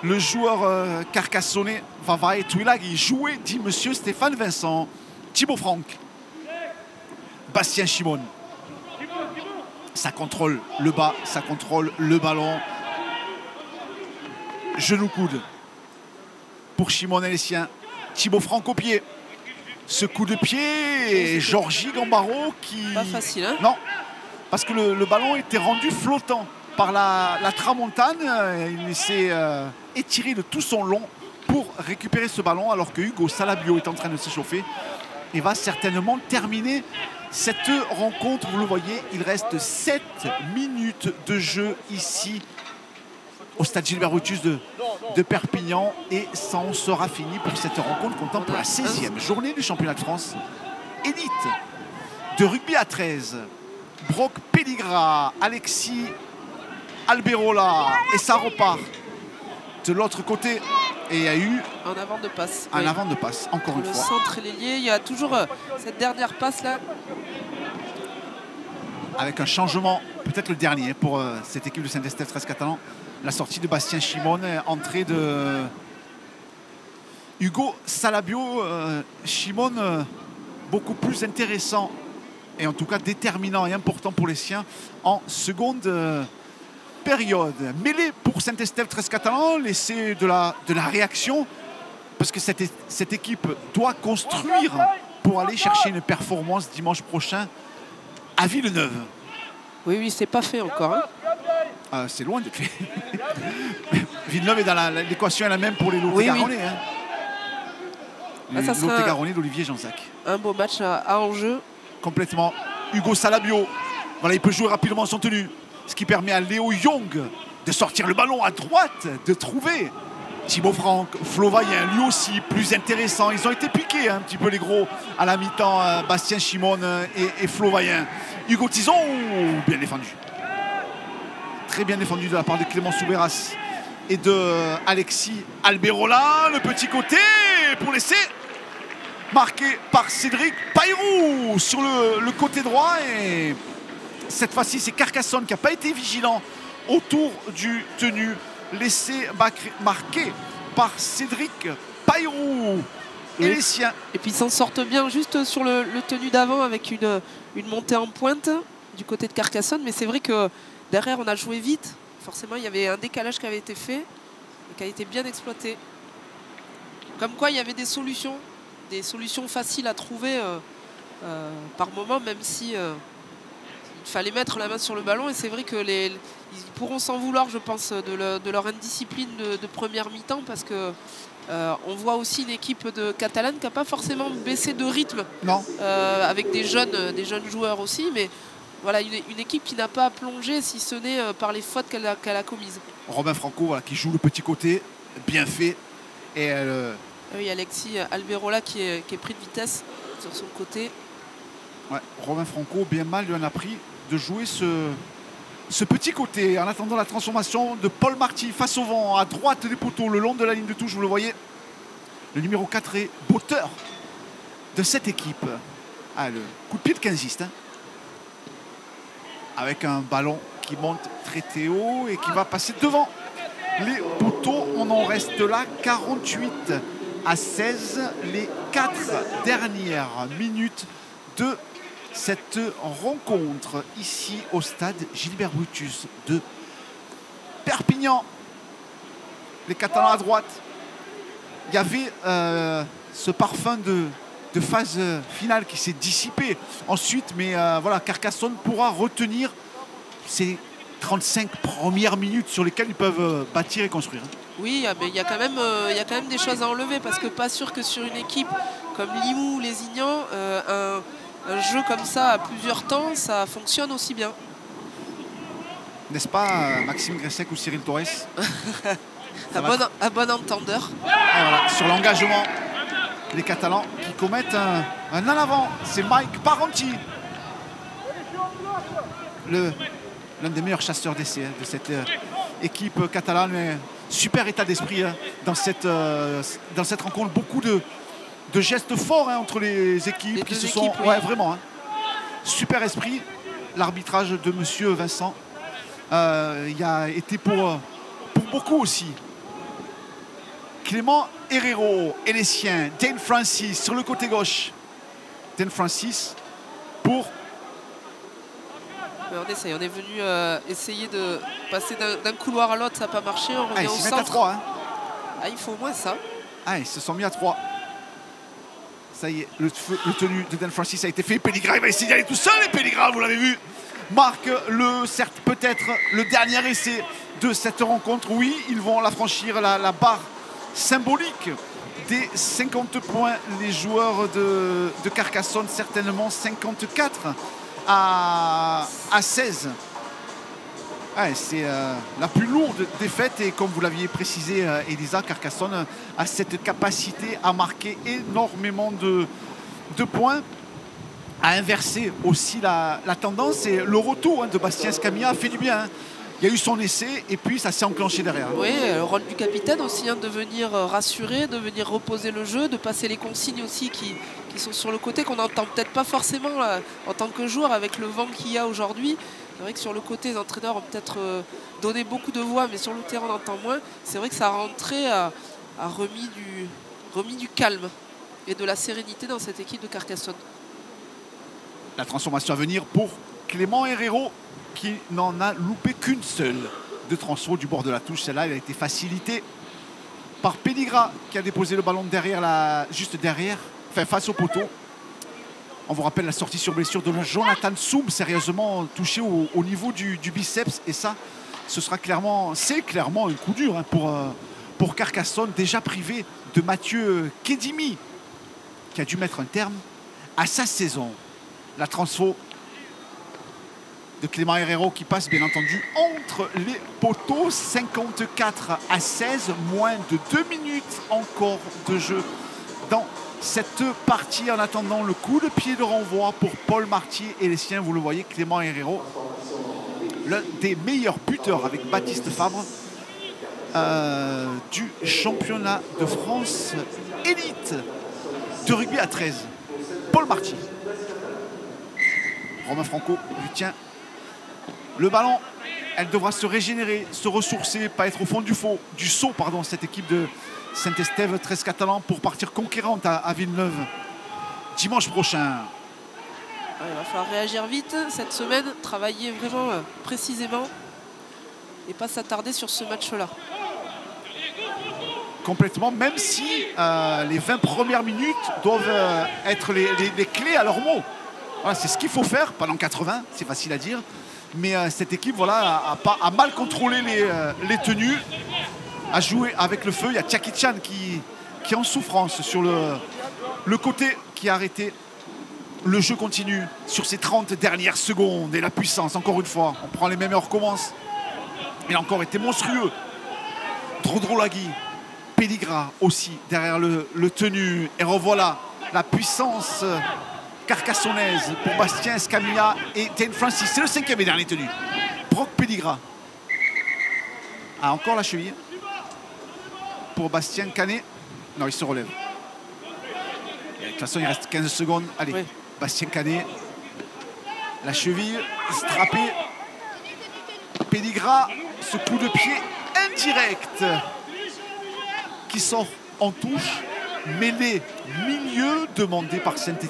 le joueur carcassonnais Vava et Touilag. Il jouait, dit monsieur Stéphane Vincent. Thibaut Franck. Bastien Chimone. Ça contrôle le bas, ça contrôle le ballon. Genou-coude pour Chimone et les siens. Thibaut Franck au pied. Ce coup de pied et Georgie Gambaro qui... Pas facile, hein? Non, parce que le ballon était rendu flottant par la tramontane. Il s'est étiré de tout son long pour récupérer ce ballon alors que Hugo Salabio est en train de s'échauffer et va certainement terminer cette rencontre. Vous le voyez, il reste 7 minutes de jeu ici au stade Gilbert Brutus de Perpignan et ça en sera fini pour cette rencontre comptant pour la 16e journée du championnat de France élite de rugby à 13. Brock Pelligra, Alexis Alberola et ça repart de l'autre côté et il y a eu un avant de passe. Un avant de passe, encore une fois. Le centre et l'ailier, il y a toujours cette dernière passe là. avec un changement, peut-être le dernier pour cette équipe de Saint-Estèphe 13 Catalan. La sortie de Bastien Chimone, entrée de Hugo Salabio. Chimone, beaucoup plus intéressant et en tout cas déterminant et important pour les siens en seconde période. Mêlée pour Saint-Estèphe 13 Catalan, l'essai de la réaction, parce que cette équipe doit construire pour aller chercher une performance dimanche prochain à Villeneuve. Oui, c'est pas fait encore. Hein. C'est loin d'être fait. Villeneuve est dans l'équation est la même pour les Lot-et-Garonnais. Oui. Les Lot-et-Garonnais d'Olivier Janzac. Un beau match à enjeu. Complètement. Hugo Salabio, voilà, il peut jouer rapidement son tenue. Ce qui permet à Léo Young de sortir le ballon à droite, de trouver Thibaut Franck, Flo Vaillant, lui aussi plus intéressant. Ils ont été piqués un petit peu les gros à la mi-temps, Bastien Chimone et Flo Vaillant. Hugo Tison, bien défendu. Très bien défendu de la part de Clément Souberas et de Alexis Alberola. Le petit côté pour l'essai marqué par Cédric Payrou sur le côté droit. Et cette fois-ci, c'est Carcassonne qui n'a pas été vigilant autour du tenu. L'essai marqué par Cédric Payrou et les siens. Et puis ils s'en sortent bien juste sur le tenu d'avant avec une montée en pointe du côté de Carcassonne. Mais c'est vrai que derrière, on a joué vite. Forcément, il y avait un décalage qui avait été fait et qui a été bien exploité. Comme quoi, il y avait des solutions faciles à trouver par moment, même si il fallait mettre la main sur le ballon. Et c'est vrai que ils pourront s'en vouloir, je pense, de leur indiscipline de première mi-temps, parce que on voit aussi une équipe de Catalane qui n'a pas forcément baissé de rythme. Non. Avec des jeunes joueurs aussi, mais voilà, une équipe qui n'a pas plongé, si ce n'est par les fautes qu'elle a commises. Robin Franco, voilà, qui joue le petit côté, bien fait. Et oui, Alexis Alberola qui est pris de vitesse sur son côté. Ouais, Robin Franco, bien mal, lui en a pris de jouer ce petit côté en attendant la transformation de Paul Marty face au vent, à droite des poteaux, le long de la ligne de touche. Vous le voyez, le numéro 4 est botteur de cette équipe. Le coup de pied de quinziste, hein. Avec un ballon qui monte très haut et qui va passer devant les poteaux. On en reste là, 48-16, les 4 dernières minutes de cette rencontre ici au stade Gilbert Brutus de Perpignan. Les Catalans à droite. Il y avait ce parfum de phase finale qui s'est dissipé ensuite, mais voilà, Carcassonne pourra retenir ces 35 premières minutes sur lesquelles ils peuvent bâtir et construire. Oui, mais il y a quand même des choses à enlever, parce que pas sûr que sur une équipe comme Limoux ou Lézignan, un jeu comme ça à plusieurs temps, ça fonctionne aussi bien. N'est-ce pas, Maxime Gressec ou Cyril Torres? À bon entendeur. Voilà, sur l'engagement, les Catalans qui commettent un en avant. C'est Mike Parenti, l'un des meilleurs chasseurs d'essais de cette équipe catalane. Mais super état d'esprit dans cette rencontre. Beaucoup de gestes forts entre les équipes qui se sont... oui. Ouais, vraiment. Super esprit. L'arbitrage de monsieur Vincent il a été pour beaucoup aussi. Clément Herrero et les siens. Dane Francis sur le côté gauche. Dane Francis pour... On essaye. On est venu essayer de passer d'un couloir à l'autre, ça n'a pas marché. On revient au centre. À 3. Hein. Il faut au moins ça. Ils se sont mis à 3. Ça y est, le tenu de Dan Francis a été fait. Pelligra, il va essayer d'y aller tout seul. Et Pelligra, vous l'avez vu, marque certes peut-être le dernier essai de cette rencontre. Oui, ils vont la franchir, la barre symbolique des 50 points. Les joueurs de Carcassonne, certainement 54 à 16. C'est la plus lourde défaite, et comme vous l'aviez précisé, Elisa, Carcassonne a cette capacité à marquer énormément de points, à inverser aussi la tendance, et le retour de Bastien Scamilla a fait du bien. Il y a eu son essai et puis ça s'est enclenché derrière. Oui, le rôle du capitaine aussi, de venir rassurer, de venir reposer le jeu, de passer les consignes aussi qui qui sont sur le côté, qu'on n'entend peut-être pas forcément en tant que joueur avec le vent qu'il y a aujourd'hui. C'est vrai que sur le côté, les entraîneurs ont peut-être donné beaucoup de voix, mais sur le terrain, on entend moins. C'est vrai que ça a rentré, a remis du calme et de la sérénité dans cette équipe de Carcassonne. La transformation à venir pour Clément Herrero, qui n'en a loupé qu'une seule de transfo du bord de la touche. Celle-là, elle a été facilitée par Pelligra, qui a déposé le ballon derrière juste derrière, enfin face au poteau. On vous rappelle la sortie sur blessure de Jonathan Soum, sérieusement touché au niveau du biceps. Et ça, c'est clairement un coup dur hein, pour Carcassonne, déjà privé de Mathieu Kedimi, qui a dû mettre un terme à sa saison. La transfo de Clément Herrero qui passe bien entendu entre les poteaux. 54-16, moins de 2 minutes encore de jeu dans cette partie, en attendant le coup de pied de renvoi pour Paul Marty et les siens. Vous le voyez, Clément Herrero, l'un des meilleurs buteurs avec Baptiste Fabre du championnat de France élite de rugby à 13. Paul Marty. Romain Franco lui tient le ballon. Elle devra se régénérer, se ressourcer, pas être au fond du saut, cette équipe de Saint-Estève 13 catalans, pour partir conquérante à Villeneuve dimanche prochain. Il va falloir réagir vite cette semaine, travailler vraiment précisément et pas s'attarder sur ce match-là. Complètement, même si les 20 premières minutes doivent être les clés à leur mot. Voilà, c'est ce qu'il faut faire pendant 80, c'est facile à dire. Mais cette équipe voilà, a mal contrôlé les tenues, a joué avec le feu. Il y a Tchakichan qui est en souffrance sur le côté, qui a arrêté. Le jeu continue sur ces 30 dernières secondes. Et la puissance, encore une fois, on prend les mêmes et on recommence. Il a encore été monstrueux. Drodrolagui, Pelligra aussi derrière le tenu. Et revoilà la puissance carcassonnaise pour Bastien Escamilla et Dane Francis. C'est le 5e et dernier tenu. Brock Pelligra. Ah, encore la cheville pour Bastien Canet. Non, il se relève. Et de toute façon, il reste 15 secondes. Allez, oui. Bastien Canet. La cheville strappée. Pelligra, ce coup de pied indirect qui sort en touche. Mêlée milieu demandé par cette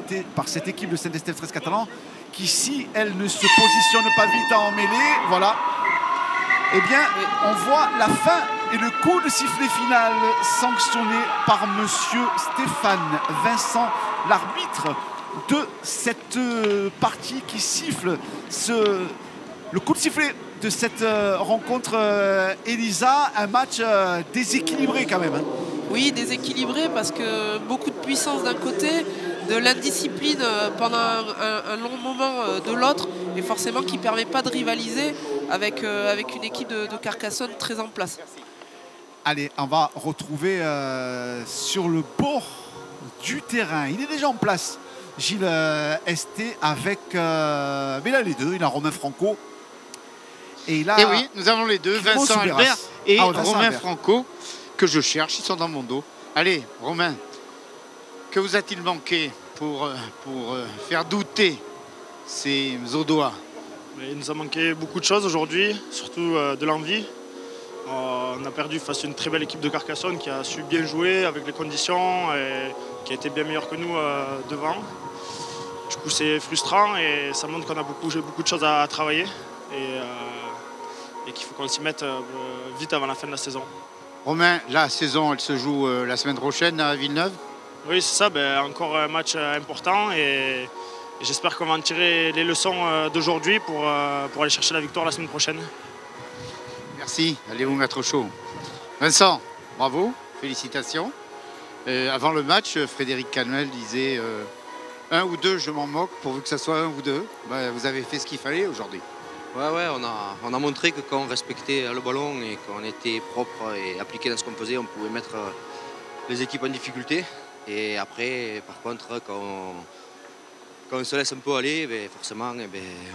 équipe de Saint-Estève 13 catalans, qui, si elle ne se positionne pas vite en mêlée, voilà, eh bien, on voit la fin et le coup de sifflet final sanctionné par monsieur Stéphane Vincent, l'arbitre de cette partie, qui siffle le coup de sifflet de cette rencontre. Elisa, un match déséquilibré quand même. Oui, déséquilibré parce que beaucoup de puissance d'un côté, de l'indiscipline pendant un long moment de l'autre, et forcément qui ne permet pas de rivaliser avec une équipe de Carcassonne très en place. Allez, on va retrouver sur le bord du terrain. Il est déjà en place, Gilles Esté, avec... mais il a les deux, il a Romain Franco. Et oui, nous avons les deux, Vincent Albert et Romain Franco, que je cherche, ils sont dans mon dos. Allez, Romain, que vous a-t-il manqué pour faire douter ces Audois? Il nous a manqué beaucoup de choses aujourd'hui, surtout de l'envie. On a perdu face à une très belle équipe de Carcassonne qui a su bien jouer avec les conditions et qui a été bien meilleure que nous devant. Du coup, c'est frustrant et ça montre qu'on a beaucoup de choses à travailler et qu'il faut qu'on s'y mette vite avant la fin de la saison. Romain, la saison, elle se joue la semaine prochaine à Villeneuve? Oui, c'est ça. Encore un match important et j'espère qu'on va en tirer les leçons d'aujourd'hui pour aller chercher la victoire la semaine prochaine. Merci, allez vous mettre au chaud. Vincent, bravo, félicitations. Avant le match, Frédéric Canuel disait un ou deux, je m'en moque, pourvu que ça soit un ou deux. Vous avez fait ce qu'il fallait aujourd'hui. Ouais, on a montré que quand on respectait le ballon et qu'on était propre et appliqué dans ce qu'on faisait, on pouvait mettre les équipes en difficulté. Et après, par contre, quand on se laisse un peu aller, forcément,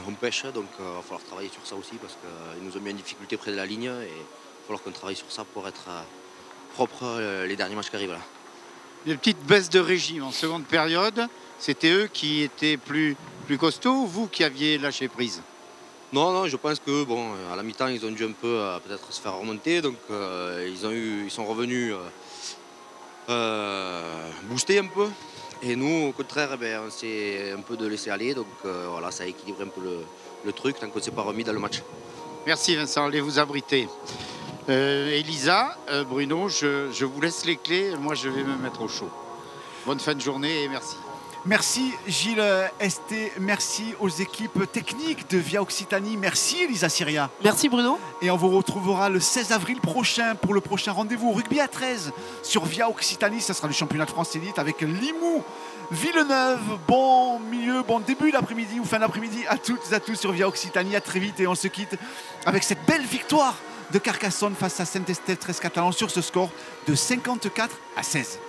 on pêche. Donc il va falloir travailler sur ça aussi parce qu'ils nous ont mis en difficulté près de la ligne. Et il va falloir qu'on travaille sur ça pour être propre les derniers matchs qui arrivent là. une petite baisse de régime en seconde période. C'était eux qui étaient plus costauds ou vous qui aviez lâché prise? Non, je pense que bon, à la mi-temps, ils ont dû un peu peut-être se faire remonter. Donc ils sont revenus booster un peu. Et nous, au contraire, on s'est un peu de laisser aller. Donc voilà, ça a équilibré un peu le truc tant qu'on ne s'est pas remis dans le match. Merci Vincent, allez vous abriter. Elisa, Bruno, je vous laisse les clés. Moi, je vais me mettre au chaud. Bonne fin de journée et merci. Merci Gilles Esté, merci aux équipes techniques de Via Occitanie, merci Elisa Syria. Merci Bruno. Et on vous retrouvera le 16 avril prochain pour le prochain rendez-vous rugby à 13 sur Via Occitanie. Ça sera le championnat de France élite avec Limoux, Villeneuve. Bon milieu, bon début d'après-midi ou fin d'après-midi à toutes et à tous sur Via Occitanie. À très vite et on se quitte avec cette belle victoire de Carcassonne face à Saint-Estève 13 Catalan sur ce score de 54-16.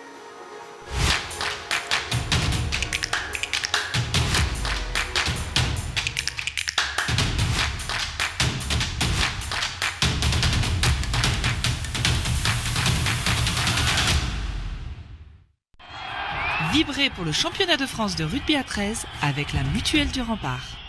Vibrez pour le championnat de France de rugby à 13 avec la Mutuelle du Rempart.